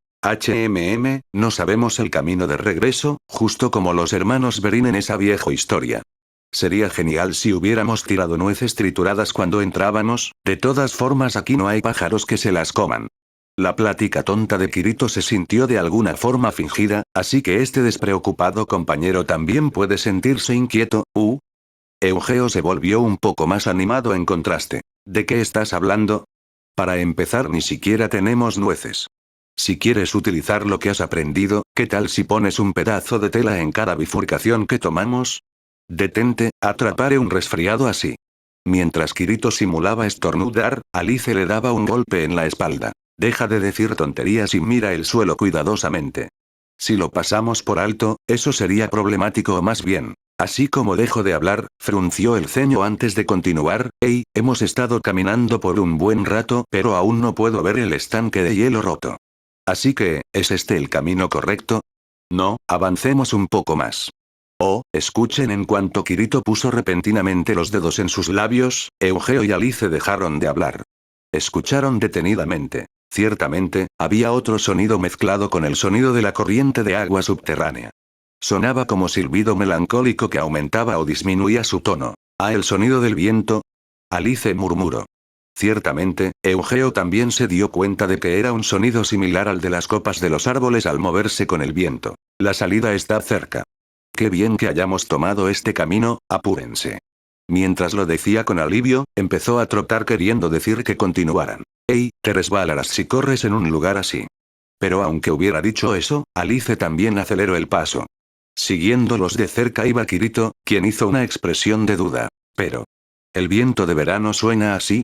No sabemos el camino de regreso, justo como los hermanos Berin en esa vieja historia. Sería genial si hubiéramos tirado nueces trituradas cuando entrábamos, de todas formas aquí no hay pájaros que se las coman. La plática tonta de Kirito se sintió de alguna forma fingida, así que este despreocupado compañero también puede sentirse inquieto. Eugeo se volvió un poco más animado en contraste. ¿De qué estás hablando? Para empezar, ni siquiera tenemos nueces. Si quieres utilizar lo que has aprendido, ¿qué tal si pones un pedazo de tela en cada bifurcación que tomamos? Detente, atraparé un resfriado así. Mientras Kirito simulaba estornudar, Alice le daba un golpe en la espalda. Deja de decir tonterías y mira el suelo cuidadosamente. Si lo pasamos por alto, eso sería problemático o más bien. Así como dejó de hablar, frunció el ceño antes de continuar. Hey, hemos estado caminando por un buen rato, pero aún no puedo ver el estanque de hielo roto. Así que, ¿es este el camino correcto? No, avancemos un poco más. Escuchen. En cuanto Kirito puso repentinamente los dedos en sus labios, Eugeo y Alice dejaron de hablar. Escucharon detenidamente. Ciertamente, había otro sonido mezclado con el sonido de la corriente de agua subterránea. Sonaba como silbido melancólico que aumentaba o disminuía su tono. ¿El sonido del viento? Alice murmuró. Ciertamente, Eugeo también se dio cuenta de que era un sonido similar al de las copas de los árboles al moverse con el viento. La salida está cerca. Qué bien que hayamos tomado este camino, apúrense. Mientras lo decía con alivio, empezó a trotar queriendo decir que continuaran. Hey, te resbalarás si corres en un lugar así. Pero aunque hubiera dicho eso, Alice también aceleró el paso. Siguiéndolos de cerca iba Kirito, quien hizo una expresión de duda. Pero, ¿el viento de verano suena así?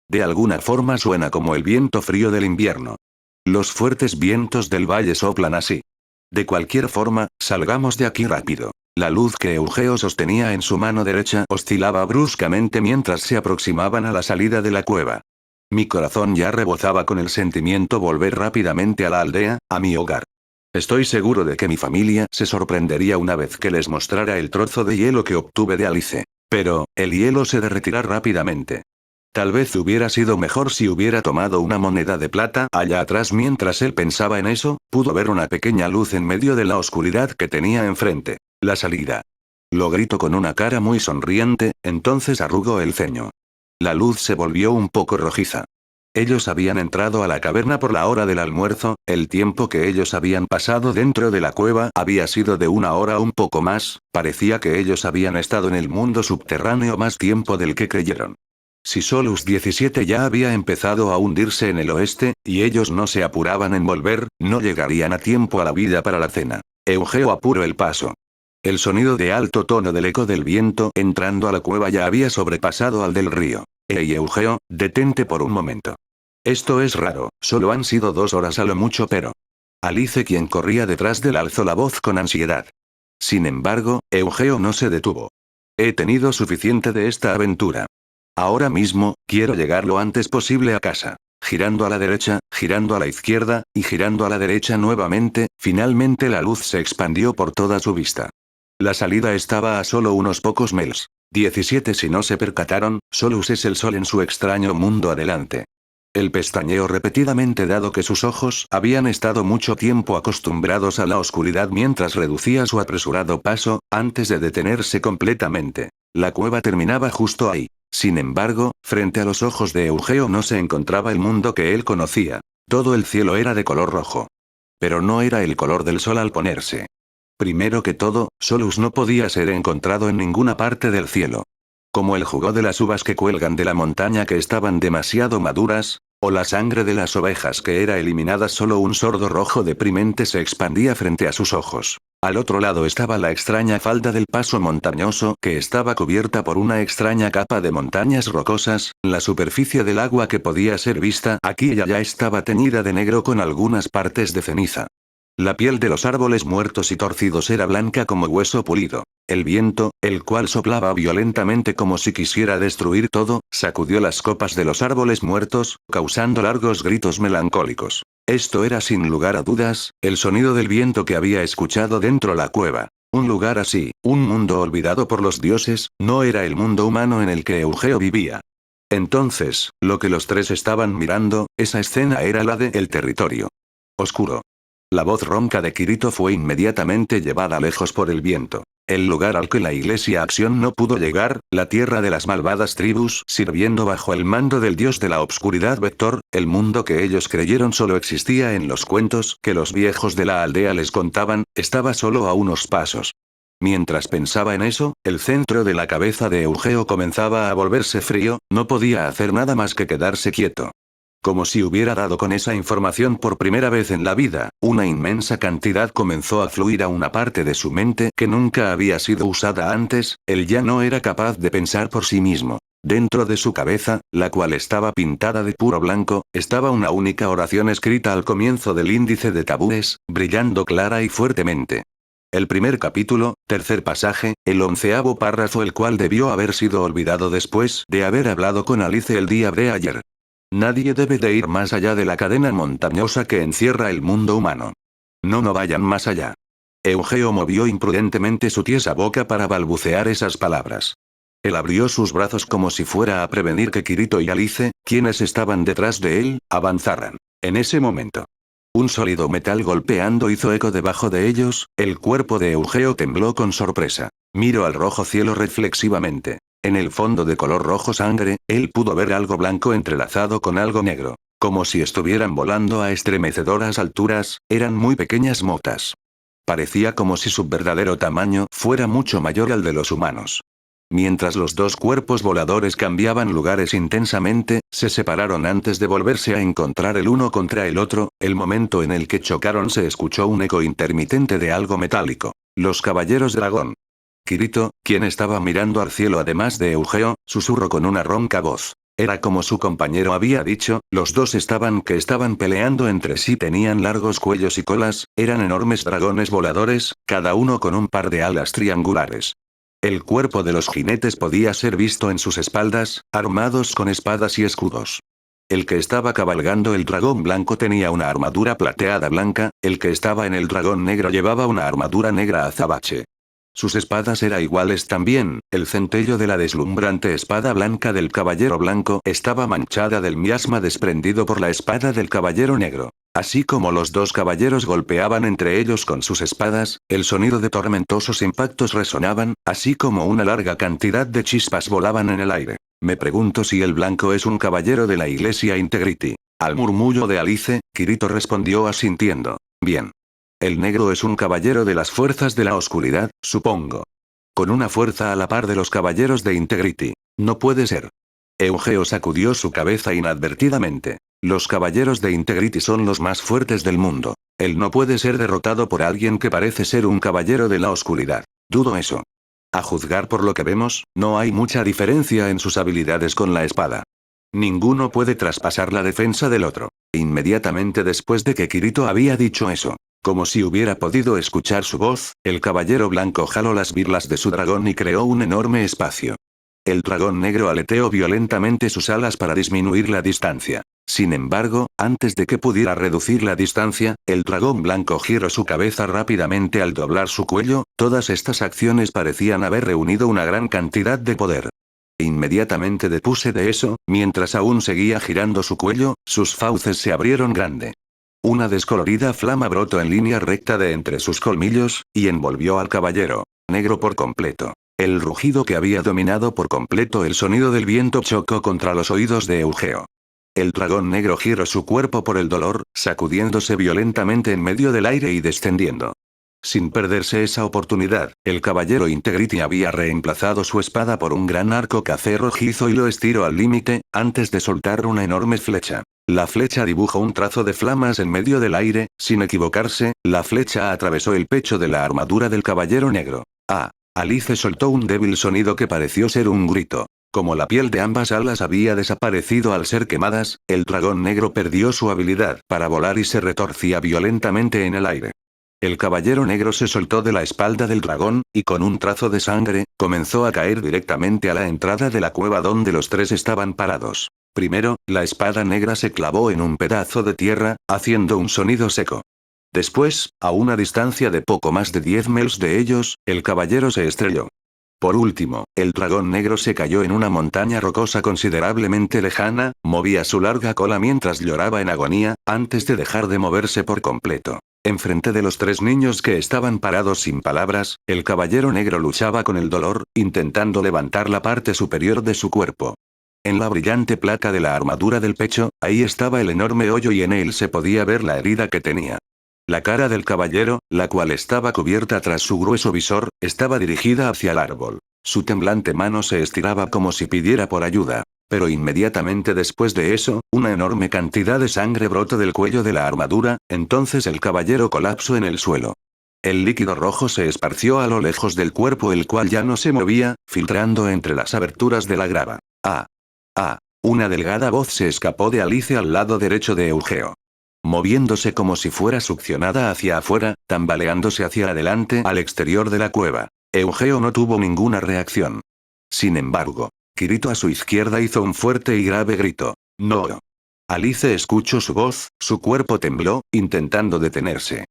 De alguna forma suena como el viento frío del invierno. Los fuertes vientos del valle soplan así. De cualquier forma, salgamos de aquí rápido. La luz que Eugeo sostenía en su mano derecha oscilaba bruscamente mientras se aproximaban a la salida de la cueva. Mi corazón ya rebozaba con el sentimiento volver rápidamente a la aldea, a mi hogar. Estoy seguro de que mi familia se sorprendería una vez que les mostrara el trozo de hielo que obtuve de Alice. Pero, el hielo se derretirá rápidamente. Tal vez hubiera sido mejor si hubiera tomado una moneda de plata. Allá atrás, mientras él pensaba en eso, pudo ver una pequeña luz en medio de la oscuridad que tenía enfrente. La salida. Lo gritó con una cara muy sonriente, entonces arrugó el ceño. La luz se volvió un poco rojiza. Ellos habían entrado a la caverna por la hora del almuerzo, el tiempo que ellos habían pasado dentro de la cueva había sido de 1 hora o un poco más, parecía que ellos habían estado en el mundo subterráneo más tiempo del que creyeron. Si Solus 17 ya había empezado a hundirse en el oeste, y ellos no se apuraban en volver, no llegarían a tiempo a la vida para la cena. Eugeo apuró el paso. El sonido de alto tono del eco del viento entrando a la cueva ya había sobrepasado al del río. Hey Eugeo, detente por un momento. Esto es raro, solo han sido 2 horas a lo mucho, pero... Alice, quien corría detrás de él, alzó la voz con ansiedad. Sin embargo, Eugeo no se detuvo. He tenido suficiente de esta aventura. Ahora mismo, quiero llegar lo antes posible a casa. Girando a la derecha, girando a la izquierda, y girando a la derecha nuevamente, finalmente la luz se expandió por toda su vista. La salida estaba a solo unos pocos mels. 17. Si no se percataron, Solus es el sol en su extraño mundo adelante. Él pestañeó repetidamente dado que sus ojos habían estado mucho tiempo acostumbrados a la oscuridad mientras reducía su apresurado paso, antes de detenerse completamente. La cueva terminaba justo ahí. Sin embargo, frente a los ojos de Eugeo no se encontraba el mundo que él conocía. Todo el cielo era de color rojo. Pero no era el color del sol al ponerse. Primero que todo, Solus no podía ser encontrado en ninguna parte del cielo. Como el jugo de las uvas que cuelgan de la montaña que estaban demasiado maduras, o la sangre de las ovejas que era eliminada, solo un sordo rojo deprimente se expandía frente a sus ojos. Al otro lado estaba la extraña falda del paso montañoso que estaba cubierta por una extraña capa de montañas rocosas, la superficie del agua que podía ser vista aquí y allá estaba teñida de negro con algunas partes de ceniza. La piel de los árboles muertos y torcidos era blanca como hueso pulido. El viento, el cual soplaba violentamente como si quisiera destruir todo, sacudió las copas de los árboles muertos, causando largos gritos melancólicos. Esto era sin lugar a dudas, el sonido del viento que había escuchado dentro la cueva. Un lugar así, un mundo olvidado por los dioses, no era el mundo humano en el que Eugeo vivía. Entonces, lo que los tres estaban mirando, esa escena era la de el territorio oscuro. La voz ronca de Kirito fue inmediatamente llevada lejos por el viento. El lugar al que la iglesia Acción no pudo llegar, la tierra de las malvadas tribus, sirviendo bajo el mando del dios de la obscuridad Vector, el mundo que ellos creyeron solo existía en los cuentos que los viejos de la aldea les contaban, estaba solo a unos pasos. Mientras pensaba en eso, el centro de la cabeza de Eugeo comenzaba a volverse frío, no podía hacer nada más que quedarse quieto. Como si hubiera dado con esa información por primera vez en la vida, una inmensa cantidad comenzó a fluir a una parte de su mente que nunca había sido usada antes, él ya no era capaz de pensar por sí mismo. Dentro de su cabeza, la cual estaba pintada de puro blanco, estaba una única oración escrita al comienzo del índice de tabúes, brillando clara y fuertemente. El primer capítulo, tercer pasaje, el 11º párrafo, el cual debió haber sido olvidado después de haber hablado con Alice el día de ayer. Nadie debe de ir más allá de la cadena montañosa que encierra el mundo humano. No vayan más allá. Eugeo movió imprudentemente su tiesa boca para balbucear esas palabras. Él abrió sus brazos como si fuera a prevenir que Kirito y Alice, quienes estaban detrás de él, avanzaran. En ese momento, un sólido metal golpeando hizo eco debajo de ellos, el cuerpo de Eugeo tembló con sorpresa. Miró al rojo cielo reflexivamente. En el fondo de color rojo sangre, él pudo ver algo blanco entrelazado con algo negro. Como si estuvieran volando a estremecedoras alturas, eran muy pequeñas motas. Parecía como si su verdadero tamaño fuera mucho mayor al de los humanos. Mientras los dos cuerpos voladores cambiaban lugares intensamente, se separaron antes de volverse a encontrar el uno contra el otro, el momento en el que chocaron se escuchó un eco intermitente de algo metálico. Los caballeros dragón. Kirito, quien estaba mirando al cielo además de Eugeo, susurró con una ronca voz. Era como su compañero había dicho, los dos estaban peleando entre sí, tenían largos cuellos y colas, eran enormes dragones voladores, cada uno con un par de alas triangulares. El cuerpo de los jinetes podía ser visto en sus espaldas, armados con espadas y escudos. El que estaba cabalgando el dragón blanco tenía una armadura plateada blanca, el que estaba en el dragón negro llevaba una armadura negra azabache. Sus espadas eran iguales también, el centello de la deslumbrante espada blanca del caballero blanco estaba manchada del miasma desprendido por la espada del caballero negro. Así como los dos caballeros golpeaban entre ellos con sus espadas, el sonido de tormentosos impactos resonaban, así como una larga cantidad de chispas volaban en el aire. Me pregunto si el blanco es un caballero de la iglesia Integrity. Al murmullo de Alice, Kirito respondió asintiendo. Bien. El negro es un caballero de las fuerzas de la oscuridad, supongo. Con una fuerza a la par de los caballeros de Integrity. No puede ser. Eugeo sacudió su cabeza inadvertidamente. Los caballeros de Integrity son los más fuertes del mundo. Él no puede ser derrotado por alguien que parece ser un caballero de la oscuridad. Dudo eso. A juzgar por lo que vemos, no hay mucha diferencia en sus habilidades con la espada. Ninguno puede traspasar la defensa del otro. Inmediatamente después de que Kirito había dicho eso, como si hubiera podido escuchar su voz, el caballero blanco jaló las birlas de su dragón y creó un enorme espacio. El dragón negro aleteó violentamente sus alas para disminuir la distancia. Sin embargo, antes de que pudiera reducir la distancia, el dragón blanco giró su cabeza rápidamente al doblar su cuello. Todas estas acciones parecían haber reunido una gran cantidad de poder. Inmediatamente depuse de eso, mientras aún seguía girando su cuello, sus fauces se abrieron grande. Una descolorida flama brotó en línea recta de entre sus colmillos, y envolvió al caballero negro por completo. El rugido que había dominado por completo el sonido del viento chocó contra los oídos de Eugeo. El dragón negro giró su cuerpo por el dolor, sacudiéndose violentamente en medio del aire y descendiendo. Sin perderse esa oportunidad, el caballero Integrity había reemplazado su espada por un gran arco café rojizo y lo estiró al límite, antes de soltar una enorme flecha. La flecha dibujó un trazo de flamas en medio del aire, sin equivocarse, la flecha atravesó el pecho de la armadura del caballero negro. Alice soltó un débil sonido que pareció ser un grito. Como la piel de ambas alas había desaparecido al ser quemadas, el dragón negro perdió su habilidad para volar y se retorcía violentamente en el aire. El caballero negro se soltó de la espalda del dragón, y con un trazo de sangre, comenzó a caer directamente a la entrada de la cueva donde los tres estaban parados. Primero, la espada negra se clavó en un pedazo de tierra, haciendo un sonido seco. Después, a una distancia de poco más de 10 mels de ellos, el caballero se estrelló. Por último, el dragón negro se cayó en una montaña rocosa considerablemente lejana, movía su larga cola mientras lloraba en agonía, antes de dejar de moverse por completo. Enfrente de los tres niños que estaban parados sin palabras, el caballero negro luchaba con el dolor, intentando levantar la parte superior de su cuerpo. En la brillante placa de la armadura del pecho, ahí estaba el enorme hoyo y en él se podía ver la herida que tenía. La cara del caballero, la cual estaba cubierta tras su grueso visor, estaba dirigida hacia el árbol. Su temblante mano se estiraba como si pidiera por ayuda. Pero inmediatamente después de eso, una enorme cantidad de sangre brotó del cuello de la armadura, entonces el caballero colapsó en el suelo. El líquido rojo se esparció a lo lejos del cuerpo, el cual ya no se movía, filtrando entre las aberturas de la grava. Una delgada voz se escapó de Alice al lado derecho de Eugeo. Moviéndose como si fuera succionada hacia afuera, tambaleándose hacia adelante al exterior de la cueva. Eugeo no tuvo ninguna reacción. Sin embargo, Kirito a su izquierda hizo un fuerte y grave grito. ¡No! Alice escuchó su voz, su cuerpo tembló, intentando detenerse.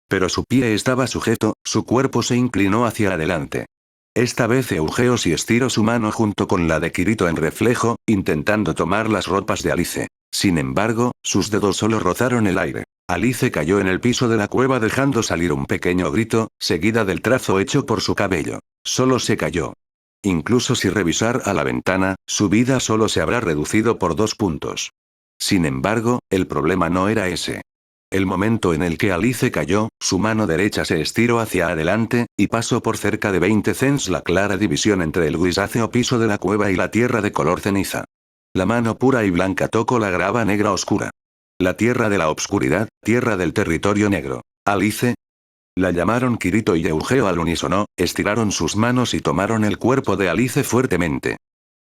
Pero su pie estaba sujeto, su cuerpo se inclinó hacia adelante. Esta vez Eugeo sí estiró su mano junto con la de Kirito en reflejo, intentando tomar las ropas de Alice. Sin embargo, sus dedos solo rozaron el aire. Alice cayó en el piso de la cueva dejando salir un pequeño grito, seguida del trazo hecho por su cabello. Solo se cayó. Incluso si revisar a la ventana, su vida solo se habrá reducido por 2 puntos. Sin embargo, el problema no era ese. El momento en el que Alice cayó, su mano derecha se estiró hacia adelante, y pasó por cerca de 20 cents la clara división entre el grisáceo piso de la cueva y la tierra de color ceniza. La mano pura y blanca tocó la grava negra oscura. La tierra de la obscuridad, tierra del territorio negro. Alice. La llamaron Kirito y Eugeo al unísono, estiraron sus manos y tomaron el cuerpo de Alice fuertemente.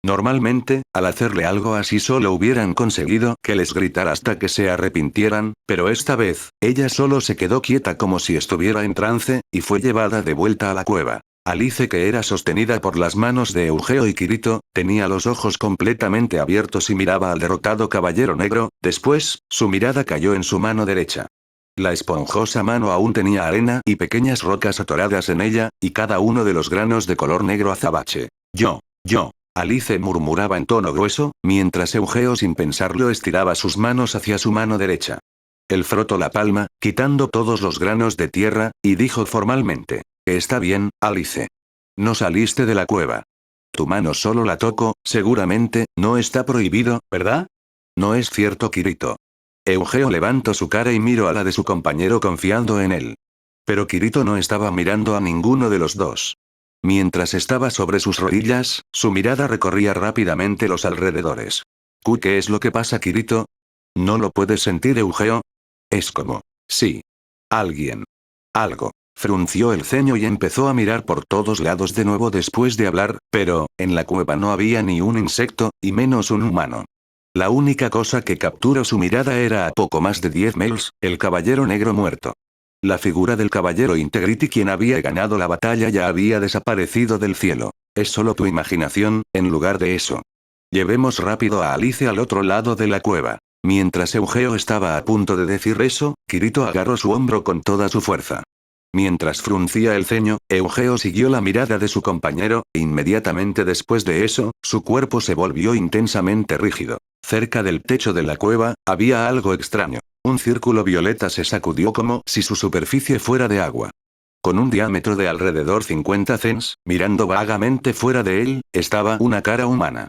Normalmente, al hacerle algo así solo hubieran conseguido que les gritara hasta que se arrepintieran, pero esta vez, ella solo se quedó quieta como si estuviera en trance, y fue llevada de vuelta a la cueva. Alice, que era sostenida por las manos de Eugeo y Kirito, tenía los ojos completamente abiertos y miraba al derrotado caballero negro, después, su mirada cayó en su mano derecha. La esponjosa mano aún tenía arena y pequeñas rocas atoradas en ella, y cada uno de los granos de color negro azabache. Yo. Alice murmuraba en tono grueso, mientras Eugeo sin pensarlo estiraba sus manos hacia su mano derecha. Él frotó la palma, quitando todos los granos de tierra, y dijo formalmente. Está bien, Alice. No saliste de la cueva. Tu mano solo la toco, seguramente, no está prohibido, ¿verdad? No es cierto, Kirito. Eugeo levantó su cara y miró a la de su compañero confiando en él. Pero Kirito no estaba mirando a ninguno de los dos. Mientras estaba sobre sus rodillas, su mirada recorría rápidamente los alrededores. ¿Qué es lo que pasa, Kirito? ¿No lo puedes sentir, Eugeo? Es como. Sí. Alguien. Algo. Frunció el ceño y empezó a mirar por todos lados de nuevo después de hablar, pero, en la cueva no había ni un insecto, y menos un humano. La única cosa que capturó su mirada era a poco más de 10 mels, el caballero negro muerto. La figura del caballero Integrity, quien había ganado la batalla, ya había desaparecido del cielo. Es solo tu imaginación, en lugar de eso. Llevemos rápido a Alice al otro lado de la cueva. Mientras Eugeo estaba a punto de decir eso, Kirito agarró su hombro con toda su fuerza. Mientras fruncía el ceño, Eugeo siguió la mirada de su compañero, e inmediatamente después de eso, su cuerpo se volvió intensamente rígido. Cerca del techo de la cueva, había algo extraño. Un círculo violeta se sacudió como si su superficie fuera de agua. Con un diámetro de alrededor 50 cents, mirando vagamente fuera de él, estaba una cara humana.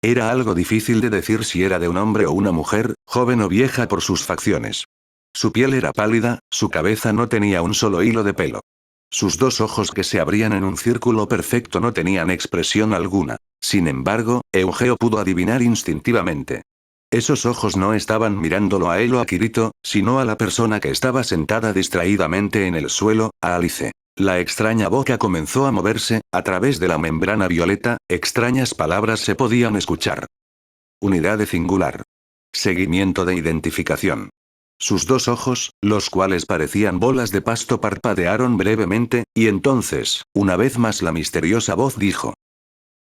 Era algo difícil de decir si era de un hombre o una mujer, joven o vieja por sus facciones. Su piel era pálida, su cabeza no tenía un solo hilo de pelo. Sus dos ojos que se abrían en un círculo perfecto no tenían expresión alguna. Sin embargo, Eugeo pudo adivinar instintivamente. Esos ojos no estaban mirándolo a él o a Kirito, sino a la persona que estaba sentada distraídamente en el suelo, a Alice. La extraña boca comenzó a moverse, a través de la membrana violeta, extrañas palabras se podían escuchar. Unidad de singular. Seguimiento de identificación. Sus dos ojos, los cuales parecían bolas de pasto, parpadearon brevemente, y entonces, una vez más la misteriosa voz dijo.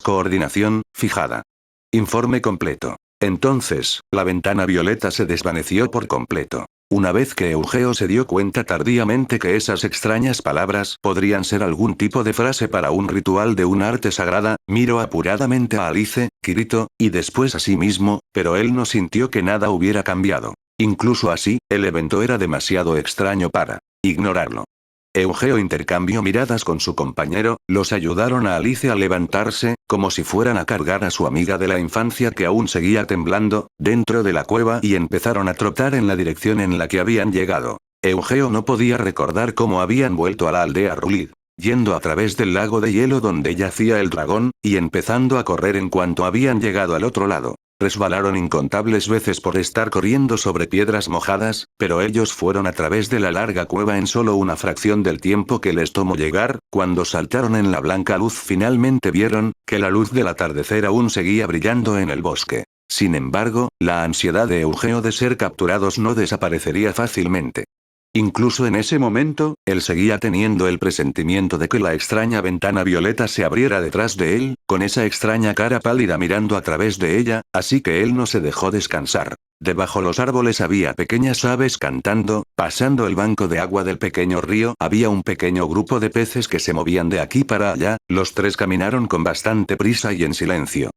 Coordinación, fijada. Informe completo. Entonces, la ventana violeta se desvaneció por completo. Una vez que Eugeo se dio cuenta tardíamente que esas extrañas palabras podrían ser algún tipo de frase para un ritual de un arte sagrada, miró apuradamente a Alice, Kirito, y después a sí mismo, pero él no sintió que nada hubiera cambiado. Incluso así, el evento era demasiado extraño para ignorarlo. Eugeo intercambió miradas con su compañero, los ayudaron a Alice a levantarse, como si fueran a cargar a su amiga de la infancia que aún seguía temblando, dentro de la cueva y empezaron a trotar en la dirección en la que habían llegado. Eugeo no podía recordar cómo habían vuelto a la aldea Rulid, yendo a través del lago de hielo donde yacía el dragón, y empezando a correr en cuanto habían llegado al otro lado. Resbalaron incontables veces por estar corriendo sobre piedras mojadas, pero ellos fueron a través de la larga cueva en solo una fracción del tiempo que les tomó llegar. Cuando saltaron en la blanca luz finalmente vieron, que la luz del atardecer aún seguía brillando en el bosque. Sin embargo, la ansiedad de Eugeo de ser capturados no desaparecería fácilmente. Incluso en ese momento, él seguía teniendo el presentimiento de que la extraña ventana violeta se abriera detrás de él, con esa extraña cara pálida mirando a través de ella, así que él no se dejó descansar. Debajo los árboles había pequeñas aves cantando, pasando el banco de agua del pequeño río había un pequeño grupo de peces que se movían de aquí para allá, los tres caminaron con bastante prisa y en silencio.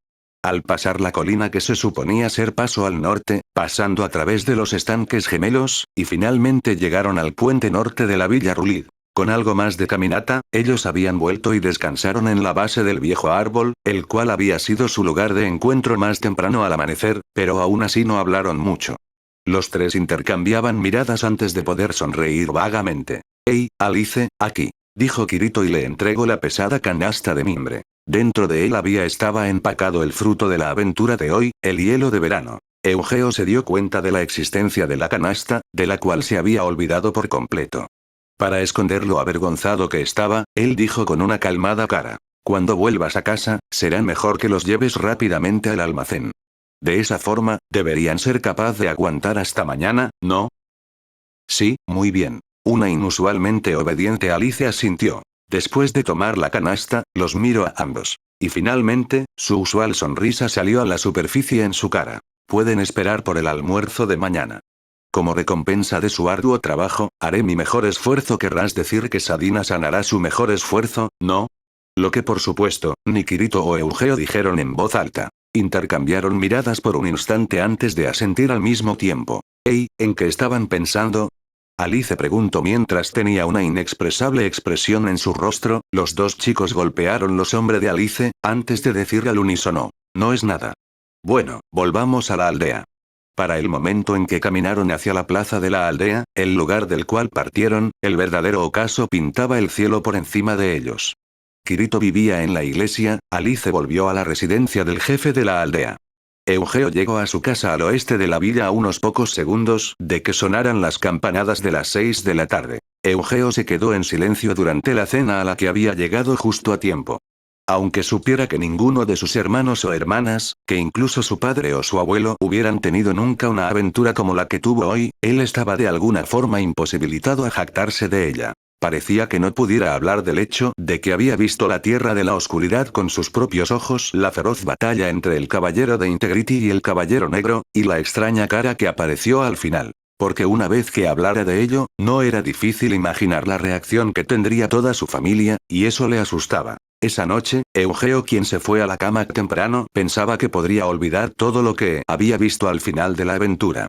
Al pasar la colina que se suponía ser paso al norte, pasando a través de los estanques gemelos, y finalmente llegaron al puente norte de la villa Rulid. Con algo más de caminata, ellos habían vuelto y descansaron en la base del viejo árbol, el cual había sido su lugar de encuentro más temprano al amanecer, pero aún así no hablaron mucho. Los tres intercambiaban miradas antes de poder sonreír vagamente. «Hey, Alice, aquí», dijo Kirito y le entregó la pesada canasta de mimbre. Dentro de él estaba empacado el fruto de la aventura de hoy, el hielo de verano. Eugeo se dio cuenta de la existencia de la canasta, de la cual se había olvidado por completo. Para esconder lo avergonzado que estaba, él dijo con una calmada cara. Cuando vuelvas a casa, será mejor que los lleves rápidamente al almacén. De esa forma, deberían ser capaz de aguantar hasta mañana, ¿no? Sí, muy bien. Una inusualmente obediente Alice asintió. Después de tomar la canasta, los miró a ambos. Y finalmente, su usual sonrisa salió a la superficie en su cara. Pueden esperar por el almuerzo de mañana. Como recompensa de su arduo trabajo, haré mi mejor esfuerzo. Querrás decir que Sadina-san hará su mejor esfuerzo, ¿no? Lo que por supuesto, ni Kirito o Eugeo dijeron en voz alta. Intercambiaron miradas por un instante antes de asentir al mismo tiempo. «Hey, ¿en qué estaban pensando?», Alice preguntó mientras tenía una inexpresable expresión en su rostro. Los dos chicos golpearon los hombros de Alice, antes de decir al unísono. «No es nada». «Bueno, volvamos a la aldea». Para el momento en que caminaron hacia la plaza de la aldea, el lugar del cual partieron, el verdadero ocaso pintaba el cielo por encima de ellos. Kirito vivía en la iglesia, Alice volvió a la residencia del jefe de la aldea. Eugeo llegó a su casa al oeste de la villa a unos pocos segundos de que sonaran las campanadas de las 6 de la tarde. Eugeo se quedó en silencio durante la cena a la que había llegado justo a tiempo. Aunque supiera que ninguno de sus hermanos o hermanas, que incluso su padre o su abuelo hubieran tenido nunca una aventura como la que tuvo hoy, él estaba de alguna forma imposibilitado a jactarse de ella. Parecía que no pudiera hablar del hecho de que había visto la tierra de la oscuridad con sus propios ojos, la feroz batalla entre el caballero de Integrity y el caballero negro, y la extraña cara que apareció al final. porque una vez que hablara de ello, no era difícil imaginar la reacción que tendría toda su familia, y eso le asustaba. Esa noche, Eugeo, quien se fue a la cama temprano, pensaba que podría olvidar todo lo que había visto al final de la aventura.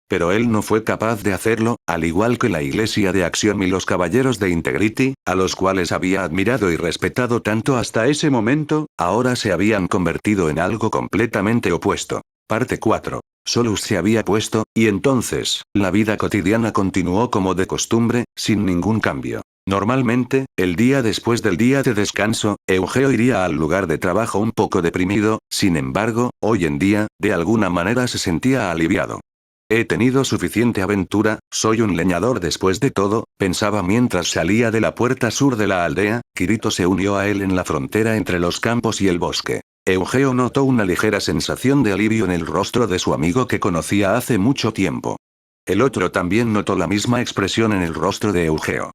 Pero él no fue capaz de hacerlo, al igual que la Iglesia de Axiom y los Caballeros de Integrity, a los cuales había admirado y respetado tanto hasta ese momento, ahora se habían convertido en algo completamente opuesto. Parte 4. Solus se había puesto, y entonces, la vida cotidiana continuó como de costumbre, sin ningún cambio. Normalmente, el día después del día de descanso, Eugeo iría al lugar de trabajo un poco deprimido, sin embargo, hoy en día, de alguna manera se sentía aliviado. He tenido suficiente aventura, soy un leñador después de todo, pensaba mientras salía de la puerta sur de la aldea. Kirito se unió a él en la frontera entre los campos y el bosque. Eugeo notó una ligera sensación de alivio en el rostro de su amigo que conocía hace mucho tiempo. El otro también notó la misma expresión en el rostro de Eugeo.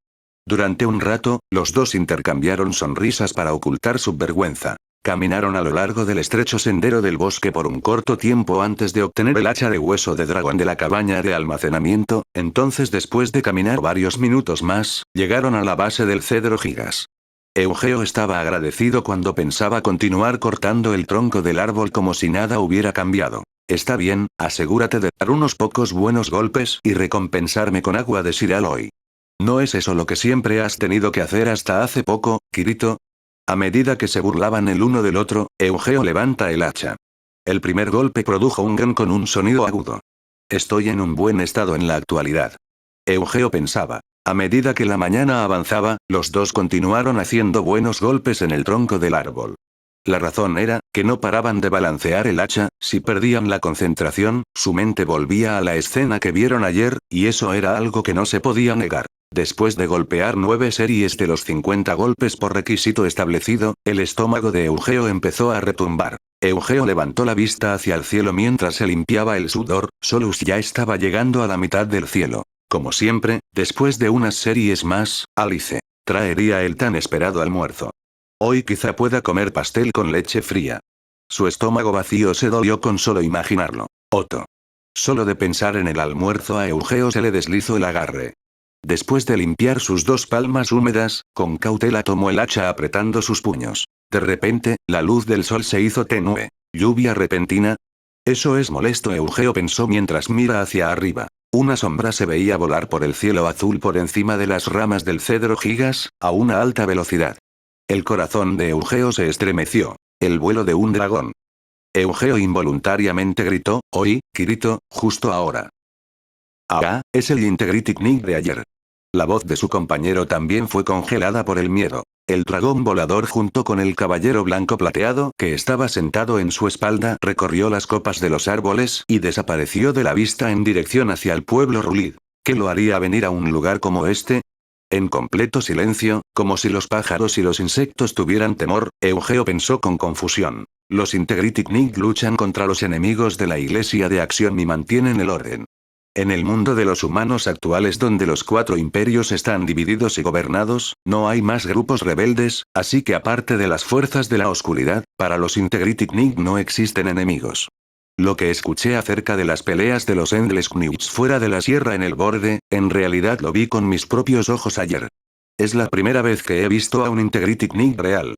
Durante un rato, los dos intercambiaron sonrisas para ocultar su vergüenza. Caminaron a lo largo del estrecho sendero del bosque por un corto tiempo antes de obtener el hacha de hueso de dragón de la cabaña de almacenamiento, entonces después de caminar varios minutos más, llegaron a la base del cedro gigas. Eugeo estaba agradecido cuando pensaba continuar cortando el tronco del árbol como si nada hubiera cambiado. Está bien, asegúrate de dar unos pocos buenos golpes y recompensarme con agua de Siral hoy. ¿No es eso lo que siempre has tenido que hacer hasta hace poco, Kirito? A medida que se burlaban el uno del otro, Eugeo levanta el hacha. El primer golpe produjo un gran con un sonido agudo. Estoy en un buen estado en la actualidad. Eugeo pensaba. A medida que la mañana avanzaba, los dos continuaron haciendo buenos golpes en el tronco del árbol. La razón era, que no paraban de balancear el hacha, si perdían la concentración, su mente volvía a la escena que vieron ayer, y eso era algo que no se podía negar. Después de golpear 9 series de los 50 golpes por requisito establecido, el estómago de Eugeo empezó a retumbar. Eugeo levantó la vista hacia el cielo mientras se limpiaba el sudor. Solus ya estaba llegando a la mitad del cielo. Como siempre, después de unas series más, Alice traería el tan esperado almuerzo. Hoy quizá pueda comer pastel con leche fría. Su estómago vacío se dolió con solo imaginarlo. Otto. Solo de pensar en el almuerzo a Eugeo se le deslizó el agarre. Después de limpiar sus dos palmas húmedas, con cautela tomó el hacha apretando sus puños. De repente, la luz del sol se hizo tenue. ¿Lluvia repentina? Eso es molesto, Eugeo pensó mientras mira hacia arriba. Una sombra se veía volar por el cielo azul por encima de las ramas del cedro gigas, a una alta velocidad. El corazón de Eugeo se estremeció. El vuelo de un dragón. Eugeo involuntariamente gritó, «¡Oí, Kirito, justo ahora!». Ah, es el Integrity Knight de ayer. La voz de su compañero también fue congelada por el miedo. El dragón volador junto con el caballero blanco plateado que estaba sentado en su espalda recorrió las copas de los árboles y desapareció de la vista en dirección hacia el pueblo Rulid. ¿Qué lo haría venir a un lugar como este? En completo silencio, como si los pájaros y los insectos tuvieran temor, Eugeo pensó con confusión. Los Integrity Knight luchan contra los enemigos de la Iglesia de Axiom y mantienen el orden. En el mundo de los humanos actuales donde los 4 imperios están divididos y gobernados, no hay más grupos rebeldes, así que aparte de las fuerzas de la oscuridad, para los Integrity Knight no existen enemigos. Lo que escuché acerca de las peleas de los Endless Knights fuera de la sierra en el borde, en realidad lo vi con mis propios ojos ayer. Es la primera vez que he visto a un Integrity Knight real.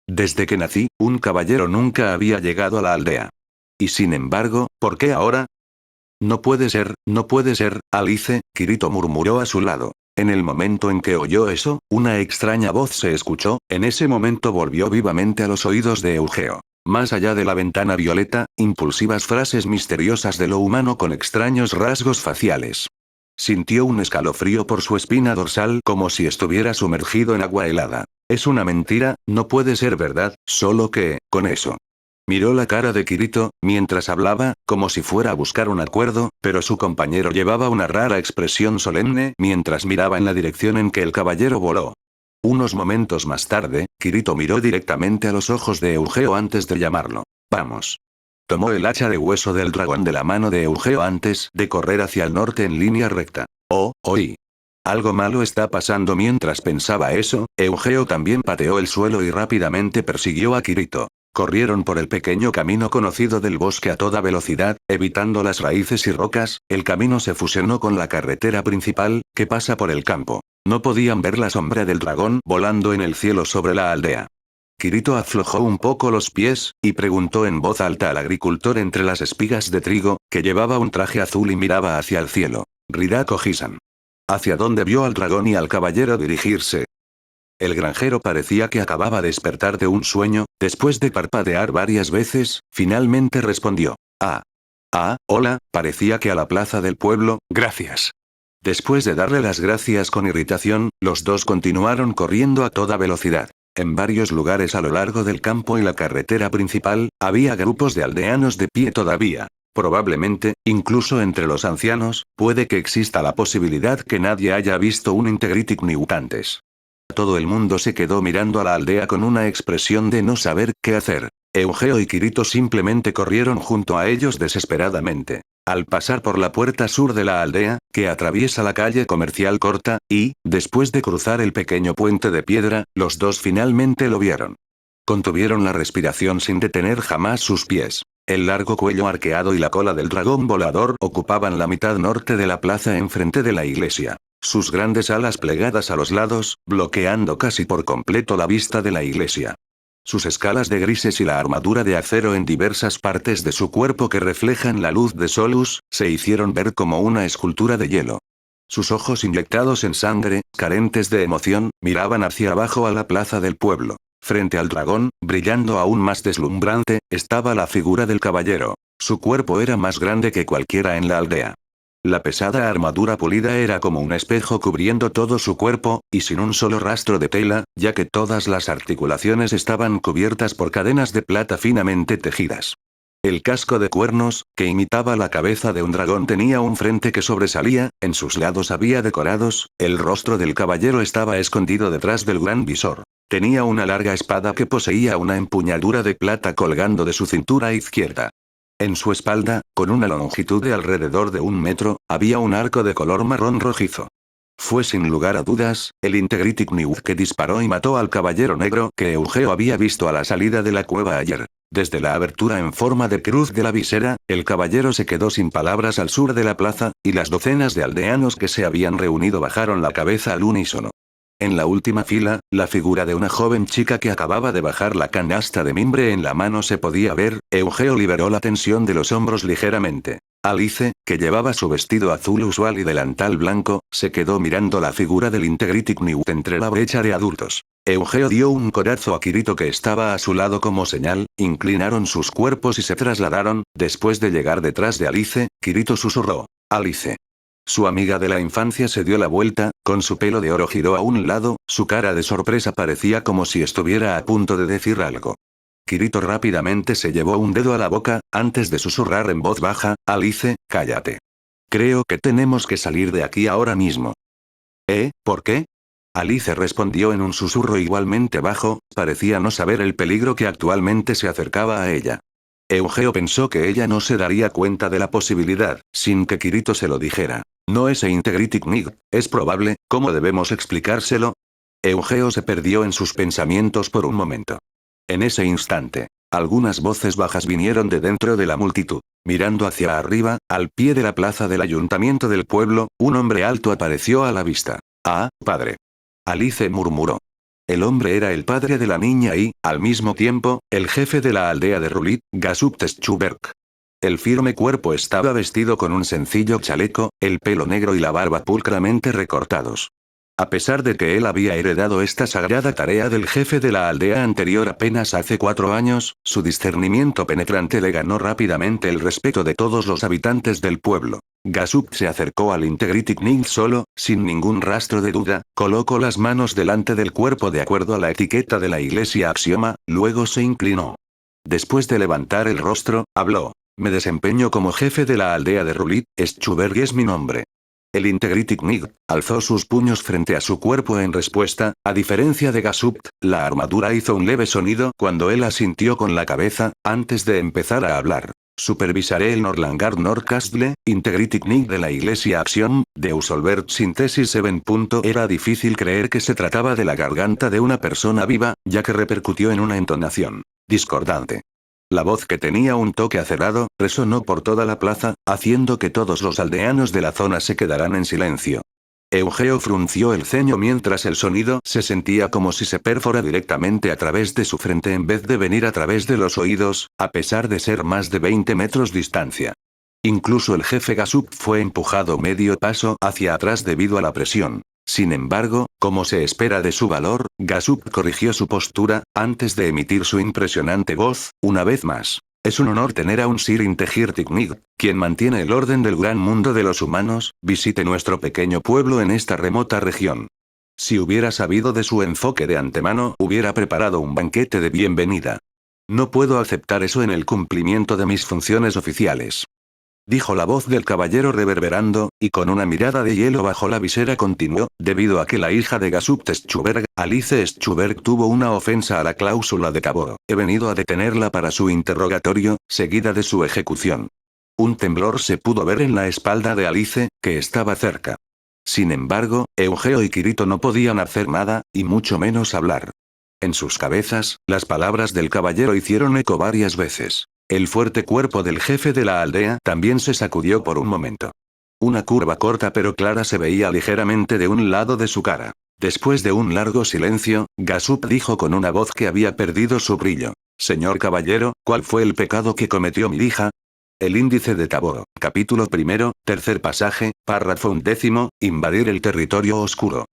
Desde que nací, un caballero nunca había llegado a la aldea. Y sin embargo, ¿por qué ahora? No puede ser, Alice, Kirito murmuró a su lado. En el momento en que oyó eso, una extraña voz se escuchó, en ese momento volvió vivamente a los oídos de Eugeo. Más allá de la ventana violeta, impulsivas frases misteriosas de lo humano con extraños rasgos faciales. Sintió un escalofrío por su espina dorsal como si estuviera sumergido en agua helada. Es una mentira, no puede ser verdad, solo que, con eso. Miró la cara de Kirito, mientras hablaba, como si fuera a buscar un acuerdo, pero su compañero llevaba una rara expresión solemne mientras miraba en la dirección en que el caballero voló. Unos momentos más tarde, Kirito miró directamente a los ojos de Eugeo antes de llamarlo. «Vamos». Tomó el hacha de hueso del dragón de la mano de Eugeo antes de correr hacia el norte en línea recta. «Oh, oí. Algo malo está pasando». Mientras pensaba eso, Eugeo también pateó el suelo y rápidamente persiguió a Kirito. Corrieron por el pequeño camino conocido del bosque a toda velocidad, evitando las raíces y rocas. El camino se fusionó con la carretera principal, que pasa por el campo. No podían ver la sombra del dragón volando en el cielo sobre la aldea. Kirito aflojó un poco los pies, y preguntó en voz alta al agricultor entre las espigas de trigo, que llevaba un traje azul y miraba hacia el cielo. Ridako Hisan. ¿Hacia dónde vio al dragón y al caballero dirigirse? El granjero parecía que acababa de despertar de un sueño. Después de parpadear varias veces, finalmente respondió. Hola, parecía que a la plaza del pueblo, gracias. Después de darle las gracias con irritación, los dos continuaron corriendo a toda velocidad. En varios lugares a lo largo del campo y la carretera principal, había grupos de aldeanos de pie todavía. Probablemente, incluso entre los ancianos, puede que exista la posibilidad que nadie haya visto un Integrity Knight antes. Todo el mundo se quedó mirando a la aldea con una expresión de no saber qué hacer. Eugeo y Kirito simplemente corrieron junto a ellos desesperadamente. Al pasar por la puerta sur de la aldea, que atraviesa la calle comercial corta, y, después de cruzar el pequeño puente de piedra, los dos finalmente lo vieron. Contuvieron la respiración sin detener jamás sus pies. El largo cuello arqueado y la cola del dragón volador ocupaban la mitad norte de la plaza enfrente de la iglesia. Sus grandes alas plegadas a los lados, bloqueando casi por completo la vista de la iglesia. Sus escalas de grises y la armadura de acero en diversas partes de su cuerpo que reflejan la luz de Solus, se hicieron ver como una escultura de hielo. Sus ojos inyectados en sangre, carentes de emoción, miraban hacia abajo a la plaza del pueblo. Frente al dragón, brillando aún más deslumbrante, estaba la figura del caballero. Su cuerpo era más grande que cualquiera en la aldea. La pesada armadura pulida era como un espejo cubriendo todo su cuerpo, y sin un solo rastro de tela, ya que todas las articulaciones estaban cubiertas por cadenas de plata finamente tejidas. El casco de cuernos, que imitaba la cabeza de un dragón, tenía un frente que sobresalía, en sus lados había decorados, el rostro del caballero estaba escondido detrás del gran visor. Tenía una larga espada que poseía una empuñadura de plata colgando de su cintura izquierda. En su espalda, con una longitud de alrededor de 1 metro, había un arco de color marrón rojizo. Fue sin lugar a dudas, el Integrity Knight que disparó y mató al caballero negro que Eugeo había visto a la salida de la cueva ayer. Desde la abertura en forma de cruz de la visera, el caballero se quedó sin palabras al sur de la plaza, y las docenas de aldeanos que se habían reunido bajaron la cabeza al unísono. En la última fila, la figura de una joven chica que acababa de bajar la canasta de mimbre en la mano se podía ver. Eugeo liberó la tensión de los hombros ligeramente. Alice, que llevaba su vestido azul usual y delantal blanco, se quedó mirando la figura del Integrity Knight entre la brecha de adultos. Eugeo dio un codazo a Kirito que estaba a su lado como señal, inclinaron sus cuerpos y se trasladaron. Después de llegar detrás de Alice, Kirito susurró: Alice. Su amiga de la infancia se dio la vuelta, con su pelo de oro giró a un lado, su cara de sorpresa parecía como si estuviera a punto de decir algo. Kirito rápidamente se llevó un dedo a la boca, antes de susurrar en voz baja: Alice, cállate. Creo que tenemos que salir de aquí ahora mismo. ¿Por qué? Alice respondió en un susurro igualmente bajo, parecía no saber el peligro que actualmente se acercaba a ella. Eugeo pensó que ella no se daría cuenta de la posibilidad, sin que Kirito se lo dijera. No ese Integrity Knight, es probable, ¿cómo debemos explicárselo? Eugeo se perdió en sus pensamientos por un momento. En ese instante, algunas voces bajas vinieron de dentro de la multitud. Mirando hacia arriba, al pie de la plaza del ayuntamiento del pueblo, un hombre alto apareció a la vista. Padre. Alice murmuró. El hombre era el padre de la niña y, al mismo tiempo, el jefe de la aldea de Rulit, Gasup Teschuberg. El firme cuerpo estaba vestido con un sencillo chaleco, el pelo negro y la barba pulcramente recortados. A pesar de que él había heredado esta sagrada tarea del jefe de la aldea anterior apenas hace 4 años, su discernimiento penetrante le ganó rápidamente el respeto de todos los habitantes del pueblo. Gasup se acercó al Integrity Knight solo, sin ningún rastro de duda, colocó las manos delante del cuerpo de acuerdo a la etiqueta de la iglesia Axioma, luego se inclinó. Después de levantar el rostro, habló. Me desempeño como jefe de la aldea de Rulit, Schuberg es mi nombre. El Integrity Knight alzó sus puños frente a su cuerpo en respuesta. A diferencia de Gasup, la armadura hizo un leve sonido cuando él asintió con la cabeza, antes de empezar a hablar. Supervisaré el Norlangar Norcastle, Integrity Knight de la iglesia Axiom, de Usolbert Synthesis 7. Era difícil creer que se trataba de la garganta de una persona viva, ya que repercutió en una entonación. discordante. La voz, que tenía un toque acerado, resonó por toda la plaza, haciendo que todos los aldeanos de la zona se quedaran en silencio. Eugeo frunció el ceño mientras el sonido se sentía como si se perfora directamente a través de su frente en vez de venir a través de los oídos, a pesar de ser más de 20 metros distancia. Incluso el jefe Gasup fue empujado medio paso hacia atrás debido a la presión. Sin embargo, como se espera de su valor, Gasup corrigió su postura, antes de emitir su impresionante voz, una vez más. Es un honor tener a un Sir Integirtiknig, quien mantiene el orden del gran mundo de los humanos, visite nuestro pequeño pueblo en esta remota región. Si hubiera sabido de su enfoque de antemano, hubiera preparado un banquete de bienvenida. No puedo aceptar eso en el cumplimiento de mis funciones oficiales. Dijo la voz del caballero reverberando, y con una mirada de hielo bajo la visera continuó, debido a que la hija de Gasup Schubert, Alice Schubert, tuvo una ofensa a la cláusula de Tabor. He venido a detenerla para su interrogatorio, seguida de su ejecución. Un temblor se pudo ver en la espalda de Alice, que estaba cerca. Sin embargo, Eugeo y Kirito no podían hacer nada, y mucho menos hablar. En sus cabezas, las palabras del caballero hicieron eco varias veces. El fuerte cuerpo del jefe de la aldea también se sacudió por un momento. Una curva corta pero clara se veía ligeramente de un lado de su cara. Después de un largo silencio, Gasup dijo con una voz que había perdido su brillo. Señor caballero, ¿cuál fue el pecado que cometió mi hija? El índice de Taboro, capítulo 1, tercer pasaje, párrafo 11, invadir el territorio oscuro.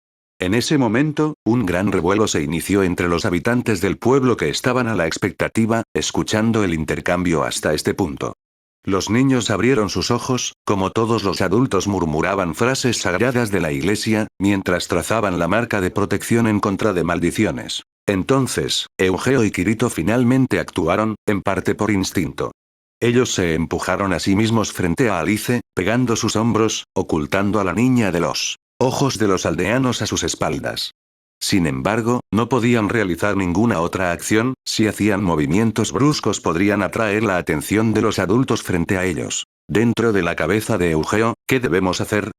En ese momento, un gran revuelo se inició entre los habitantes del pueblo que estaban a la expectativa, escuchando el intercambio hasta este punto. Los niños abrieron sus ojos, como todos los adultos murmuraban frases sagradas de la iglesia, mientras trazaban la marca de protección en contra de maldiciones. Entonces, Eugeo y Kirito finalmente actuaron, en parte por instinto. Ellos se empujaron a sí mismos frente a Alice, pegando sus hombros, ocultando a la niña de los ojos de los aldeanos a sus espaldas. Sin embargo, no podían realizar ninguna otra acción, si hacían movimientos bruscos podrían atraer la atención de los adultos frente a ellos. Dentro de la cabeza de Eugeo, ¿qué debemos hacer?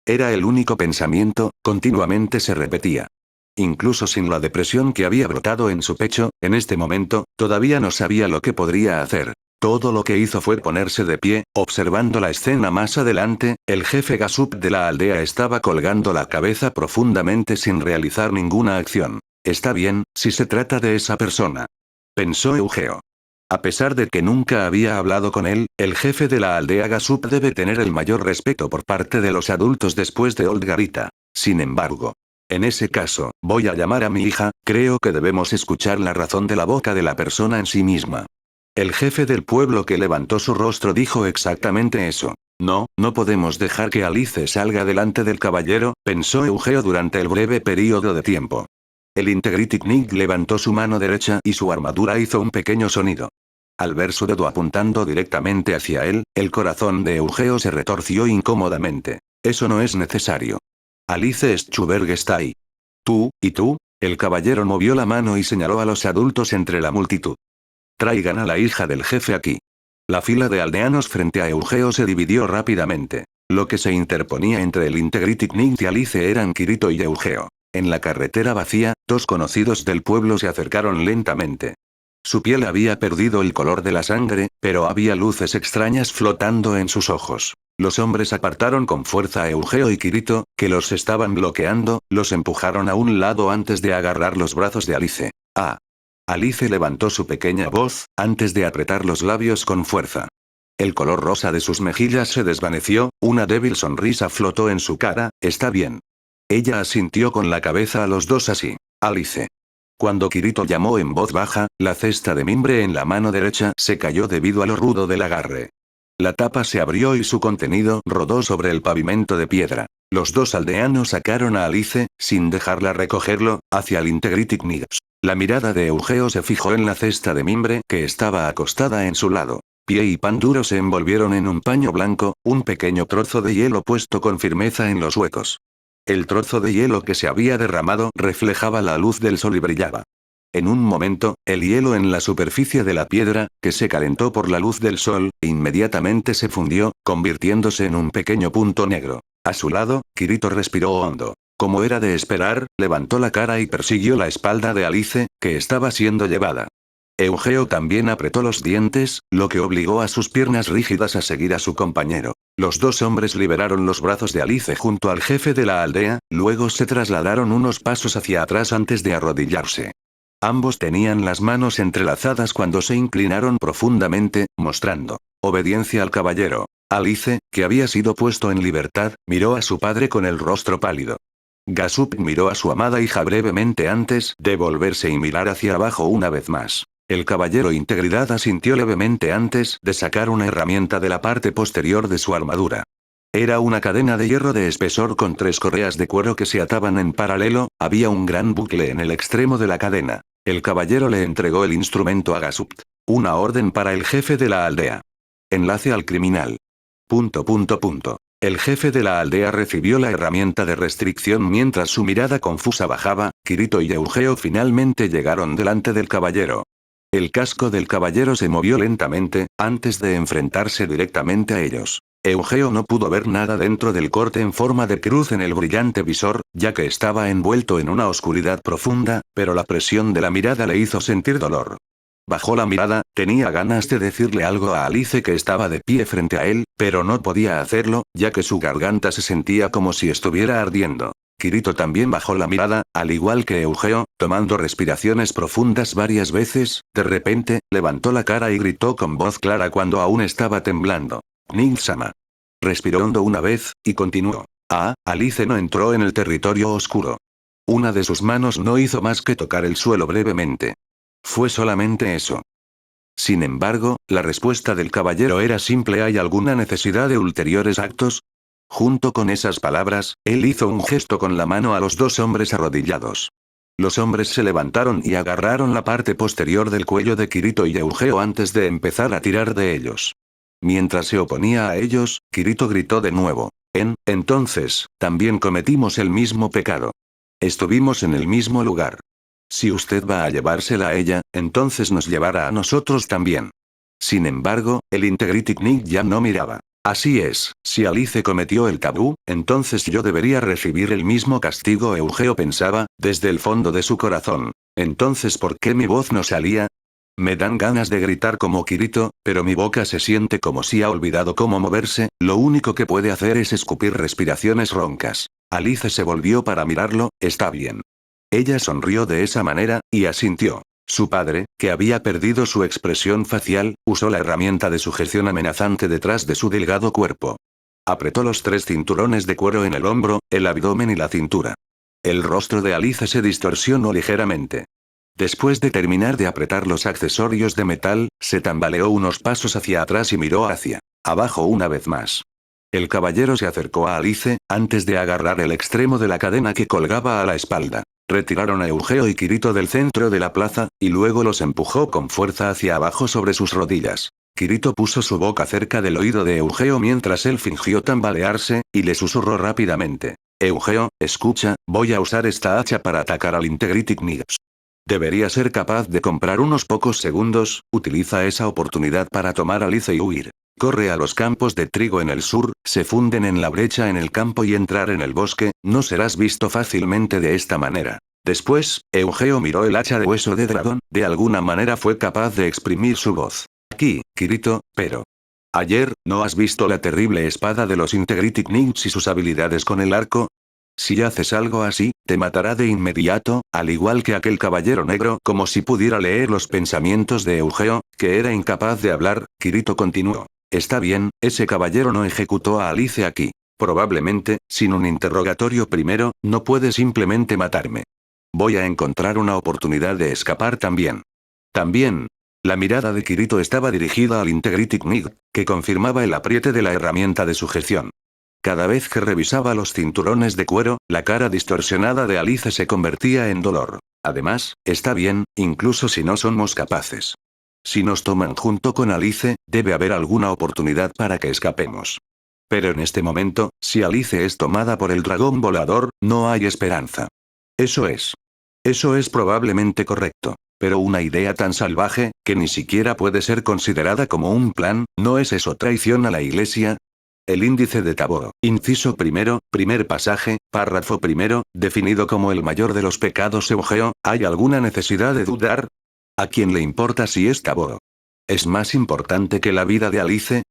Era el único pensamiento, continuamente se repetía. Incluso sin la depresión que había brotado en su pecho, en este momento, todavía no sabía lo que podría hacer. Todo lo que hizo fue ponerse de pie, observando la escena más adelante, el jefe Gasup de la aldea estaba colgando la cabeza profundamente sin realizar ninguna acción. Está bien, si se trata de esa persona. Pensó Eugeo. A pesar de que nunca había hablado con él, el jefe de la aldea Gasup debe tener el mayor respeto por parte de los adultos después de Old Garita. Sin embargo, en ese caso, voy a llamar a mi hija, creo que debemos escuchar la razón de la boca de la persona en sí misma. El jefe del pueblo que levantó su rostro dijo exactamente eso. No podemos dejar que Alice salga delante del caballero, pensó Eugeo durante el breve período de tiempo. El Integrityknig levantó su mano derecha y su armadura hizo un pequeño sonido. Al ver su dedo apuntando directamente hacia él, el corazón de Eugeo se retorció incómodamente. Eso no es necesario. Alice Schubert está ahí. Tú, y tú, el caballero movió la mano y señaló a los adultos entre la multitud. Traigan a la hija del jefe aquí. La fila de aldeanos frente a Eugeo se dividió rápidamente. Lo que se interponía entre el Integrityknig y Alice eran Kirito y Eugeo. En la carretera vacía, dos conocidos del pueblo se acercaron lentamente. Su piel había perdido el color de la sangre, pero había luces extrañas flotando en sus ojos. Los hombres apartaron con fuerza a Eugeo y Kirito, que los estaban bloqueando, los empujaron a un lado antes de agarrar los brazos de Alice. Ah. Alice levantó su pequeña voz, antes de apretar los labios con fuerza. El color rosa de sus mejillas se desvaneció, una débil sonrisa flotó en su cara, está bien. Ella asintió con la cabeza a los dos así. Alice. Cuando Kirito llamó en voz baja, la cesta de mimbre en la mano derecha se cayó debido a lo rudo del agarre. La tapa se abrió y su contenido rodó sobre el pavimento de piedra. Los dos aldeanos sacaron a Alice, sin dejarla recogerlo, hacia el Integrityknig. La mirada de Eugeo se fijó en la cesta de mimbre que estaba acostada en su lado. Pie y pan duro se envolvieron en un paño blanco, un pequeño trozo de hielo puesto con firmeza en los huecos. El trozo de hielo que se había derramado reflejaba la luz del sol y brillaba. En un momento, el hielo en la superficie de la piedra, que se calentó por la luz del sol, inmediatamente se fundió, convirtiéndose en un pequeño punto negro. A su lado, Kirito respiró hondo. Como era de esperar, levantó la cara y persiguió la espalda de Alice, que estaba siendo llevada. Eugeo también apretó los dientes, lo que obligó a sus piernas rígidas a seguir a su compañero. Los dos hombres liberaron los brazos de Alice junto al jefe de la aldea, luego se trasladaron unos pasos hacia atrás antes de arrodillarse. Ambos tenían las manos entrelazadas cuando se inclinaron profundamente, mostrando obediencia al caballero. Alice, que había sido puesto en libertad, miró a su padre con el rostro pálido. Gasup miró a su amada hija brevemente antes de volverse y mirar hacia abajo una vez más. El caballero Integridad asintió levemente antes de sacar una herramienta de la parte posterior de su armadura. Era una cadena de hierro de espesor con 3 correas de cuero que se ataban en paralelo, había un gran bucle en el extremo de la cadena. El caballero le entregó el instrumento a Gasup. Una orden para el jefe de la aldea. Enlace al criminal. El jefe de la aldea recibió la herramienta de restricción mientras su mirada confusa bajaba. Kirito y Eugeo finalmente llegaron delante del caballero. El casco del caballero se movió lentamente, antes de enfrentarse directamente a ellos. Eugeo no pudo ver nada dentro del corte en forma de cruz en el brillante visor, ya que estaba envuelto en una oscuridad profunda, pero la presión de la mirada le hizo sentir dolor. Bajó la mirada, tenía ganas de decirle algo a Alice que estaba de pie frente a él, pero no podía hacerlo, ya que su garganta se sentía como si estuviera ardiendo. Kirito también bajó la mirada, al igual que Eugeo, tomando respiraciones profundas varias veces, de repente, levantó la cara y gritó con voz clara cuando aún estaba temblando. Nin-sama. Respiró hondo una vez, y continuó. Alice no entró en el territorio oscuro. Una de sus manos no hizo más que tocar el suelo brevemente. Fue solamente eso. Sin embargo, la respuesta del caballero era simple. ¿Hay alguna necesidad de ulteriores actos? Junto con esas palabras, él hizo un gesto con la mano a los dos hombres arrodillados. Los hombres se levantaron y agarraron la parte posterior del cuello de Kirito y Eugeo antes de empezar a tirar de ellos. Mientras se oponía a ellos, Kirito gritó de nuevo. Entonces, también cometimos el mismo pecado. Estuvimos en el mismo lugar. Si usted va a llevársela a ella, entonces nos llevará a nosotros también. Sin embargo, el Integrity Knight ya no miraba. Así es, si Alice cometió el tabú, entonces yo debería recibir el mismo castigo. Eugeo pensaba, desde el fondo de su corazón. Entonces, ¿por qué mi voz no salía? Me dan ganas de gritar como Kirito, pero mi boca se siente como si ha olvidado cómo moverse, lo único que puede hacer es escupir respiraciones roncas. Alice se volvió para mirarlo. Está bien. Ella sonrió de esa manera, y asintió. Su padre, que había perdido su expresión facial, usó la herramienta de sujeción amenazante detrás de su delgado cuerpo. Apretó los 3 cinturones de cuero en el hombro, el abdomen y la cintura. El rostro de Alice se distorsionó ligeramente. Después de terminar de apretar los accesorios de metal, se tambaleó unos pasos hacia atrás y miró hacia abajo una vez más. El caballero se acercó a Alice, antes de agarrar el extremo de la cadena que colgaba a la espalda. Retiraron a Eugeo y Kirito del centro de la plaza, y luego los empujó con fuerza hacia abajo sobre sus rodillas. Kirito puso su boca cerca del oído de Eugeo mientras él fingió tambalearse, y le susurró rápidamente. Eugeo, escucha, voy a usar esta hacha para atacar al Integrity Knight. Debería ser capaz de comprar unos pocos segundos, utiliza esa oportunidad para tomar a Alice y huir. Corre a los campos de trigo en el sur, se funden en la brecha en el campo y entrar en el bosque, no serás visto fácilmente de esta manera. Después, Eugeo miró el hacha de hueso de dragón, de alguna manera fue capaz de exprimir su voz. Aquí, Kirito, pero... Ayer, ¿no has visto la terrible espada de los Integrity Knights y sus habilidades con el arco? Si haces algo así, te matará de inmediato, al igual que aquel caballero negro. Como si pudiera leer los pensamientos de Eugeo, que era incapaz de hablar, Kirito continuó. Está bien, ese caballero no ejecutó a Alice aquí. Probablemente, sin un interrogatorio primero, no puede simplemente matarme. Voy a encontrar una oportunidad de escapar también. También. La mirada de Kirito estaba dirigida al Integrity Knight, que confirmaba el apriete de la herramienta de sujeción. Cada vez que revisaba los cinturones de cuero, la cara distorsionada de Alice se convertía en dolor. Además, está bien, incluso si no somos capaces. Si nos toman junto con Alice, debe haber alguna oportunidad para que escapemos. Pero en este momento, si Alice es tomada por el dragón volador, no hay esperanza. Eso es probablemente correcto. Pero una idea tan salvaje, que ni siquiera puede ser considerada como un plan, ¿no es eso traición a la iglesia? El índice de Taboro. Inciso primero, primer pasaje, párrafo primero, definido como el mayor de los pecados. Eugeo, ¿hay alguna necesidad de dudar? ¿A quién le importa si es Taboo? ¿Es más importante que la vida de Alice?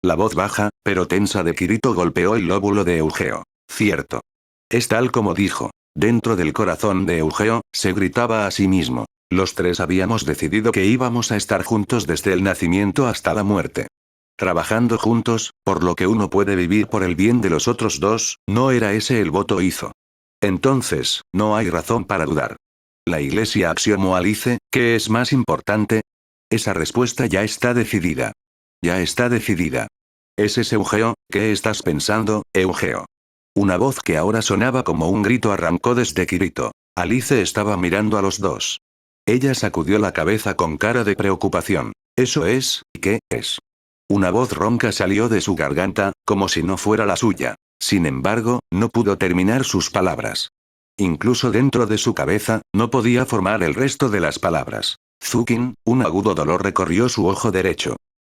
La voz baja, pero tensa de Kirito golpeó el lóbulo de Eugeo. Cierto. Es tal como dijo. Dentro del corazón de Eugeo, se gritaba a sí mismo. Los tres habíamos decidido que íbamos a estar juntos desde el nacimiento hasta la muerte. Trabajando juntos, por lo que uno puede vivir por el bien de los otros dos, ¿no era ese el voto hizo? Entonces, no hay razón para dudar. La iglesia axiomó Alice, ¿qué es más importante? Esa respuesta ya está decidida. Ya está decidida. ¿Ese es Eugeo? ¿Qué estás pensando, Eugeo? Una voz que ahora sonaba como un grito arrancó desde Kirito. Alice estaba mirando a los dos. Ella sacudió la cabeza con cara de preocupación. ¿Eso es? ¿Qué es? Una voz ronca salió de su garganta, como si no fuera la suya. Sin embargo, no pudo terminar sus palabras. Incluso dentro de su cabeza, no podía formar el resto de las palabras. Zukin, un agudo dolor recorrió su ojo derecho.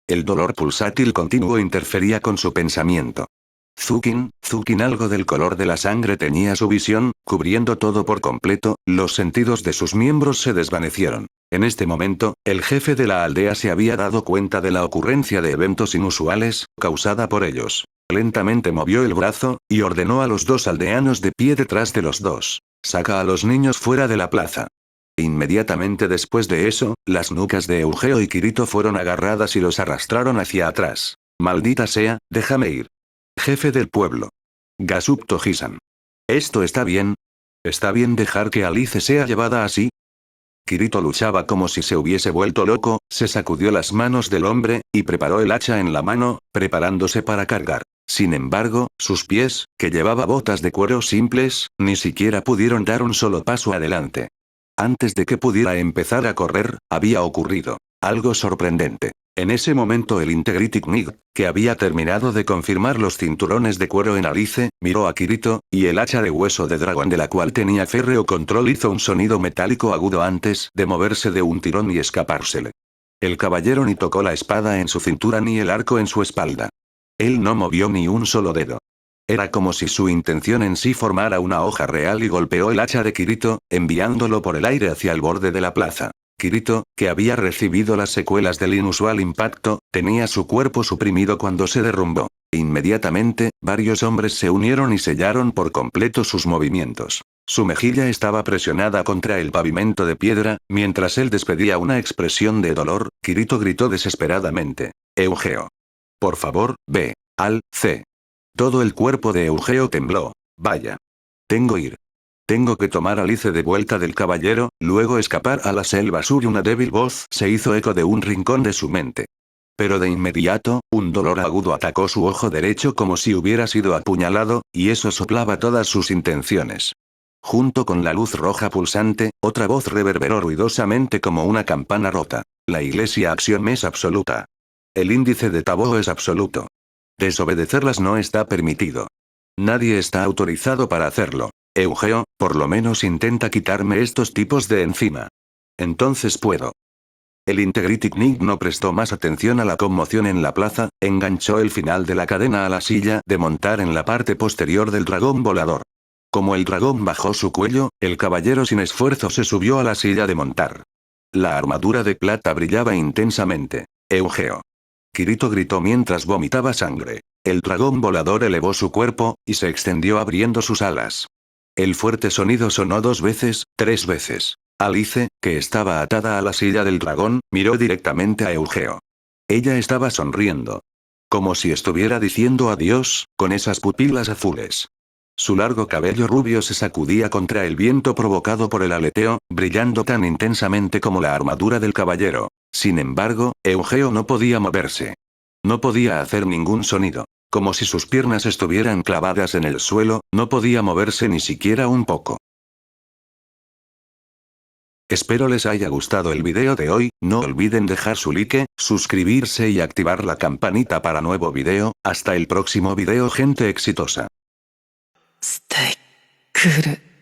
El dolor pulsátil continuo interfería con su pensamiento. Zukin, algo del color de la sangre tenía su visión, cubriendo todo por completo, los sentidos de sus miembros se desvanecieron. En este momento, el jefe de la aldea se había dado cuenta de la ocurrencia de eventos inusuales, causada por ellos. Lentamente movió el brazo, y ordenó a los dos aldeanos de pie detrás de los dos. Saca a los niños fuera de la plaza. Inmediatamente después de eso, las nucas de Eugeo y Kirito fueron agarradas y los arrastraron hacia atrás. Maldita sea, déjame ir. Jefe del pueblo. Gasupto Hisan. ¿Esto está bien? ¿Está bien dejar que Alice sea llevada así? Kirito luchaba como si se hubiese vuelto loco, se sacudió las manos del hombre, y preparó el hacha en la mano, preparándose para cargar. Sin embargo, sus pies, que llevaba botas de cuero simples, ni siquiera pudieron dar un solo paso adelante. Antes de que pudiera empezar a correr, había ocurrido algo sorprendente. En ese momento el Integrity Knight, que había terminado de confirmar los cinturones de cuero en Alice, miró a Kirito, y el hacha de hueso de dragón de la cual tenía férreo control hizo un sonido metálico agudo antes de moverse de un tirón y escapársele. El caballero ni tocó la espada en su cintura ni el arco en su espalda. Él no movió ni un solo dedo. Era como si su intención en sí formara una hoja real y golpeó el hacha de Kirito, enviándolo por el aire hacia el borde de la plaza. Kirito, que había recibido las secuelas del inusual impacto, tenía su cuerpo suprimido cuando se derrumbó. Inmediatamente, varios hombres se unieron y sellaron por completo sus movimientos. Su mejilla estaba presionada contra el pavimento de piedra, mientras él despedía una expresión de dolor, Kirito gritó desesperadamente. Eugeo. Por favor, ve. Al, C. Todo el cuerpo de Eugeo tembló. Vaya. Tengo ir. Tengo que tomar a Alice de vuelta del caballero, luego escapar a la selva sur y una débil voz se hizo eco de un rincón de su mente. Pero de inmediato, un dolor agudo atacó su ojo derecho como si hubiera sido apuñalado, y eso soplaba todas sus intenciones. Junto con la luz roja pulsante, otra voz reverberó ruidosamente como una campana rota. La iglesia Axiom es absoluta. El índice de Taboo es absoluto. Desobedecerlas no está permitido. Nadie está autorizado para hacerlo. Eugeo, por lo menos intenta quitarme estos tipos de encima. Entonces puedo. El Integrity Knight no prestó más atención a la conmoción en la plaza, enganchó el final de la cadena a la silla de montar en la parte posterior del dragón volador. Como el dragón bajó su cuello, el caballero sin esfuerzo se subió a la silla de montar. La armadura de plata brillaba intensamente. Eugeo. Kirito gritó mientras vomitaba sangre. El dragón volador elevó su cuerpo, y se extendió abriendo sus alas. El fuerte sonido sonó 2 veces, 3 veces. Alice, que estaba atada a la silla del dragón, miró directamente a Eugeo. Ella estaba sonriendo. Como si estuviera diciendo adiós, con esas pupilas azules. Su largo cabello rubio se sacudía contra el viento provocado por el aleteo, brillando tan intensamente como la armadura del caballero. Sin embargo, Eugeo no podía moverse. No podía hacer ningún sonido. Como si sus piernas estuvieran clavadas en el suelo, no podía moverse ni siquiera un poco. Espero les haya gustado el video de hoy, no olviden dejar su like, suscribirse y activar la campanita para nuevo video, hasta el próximo video gente exitosa. スタイクル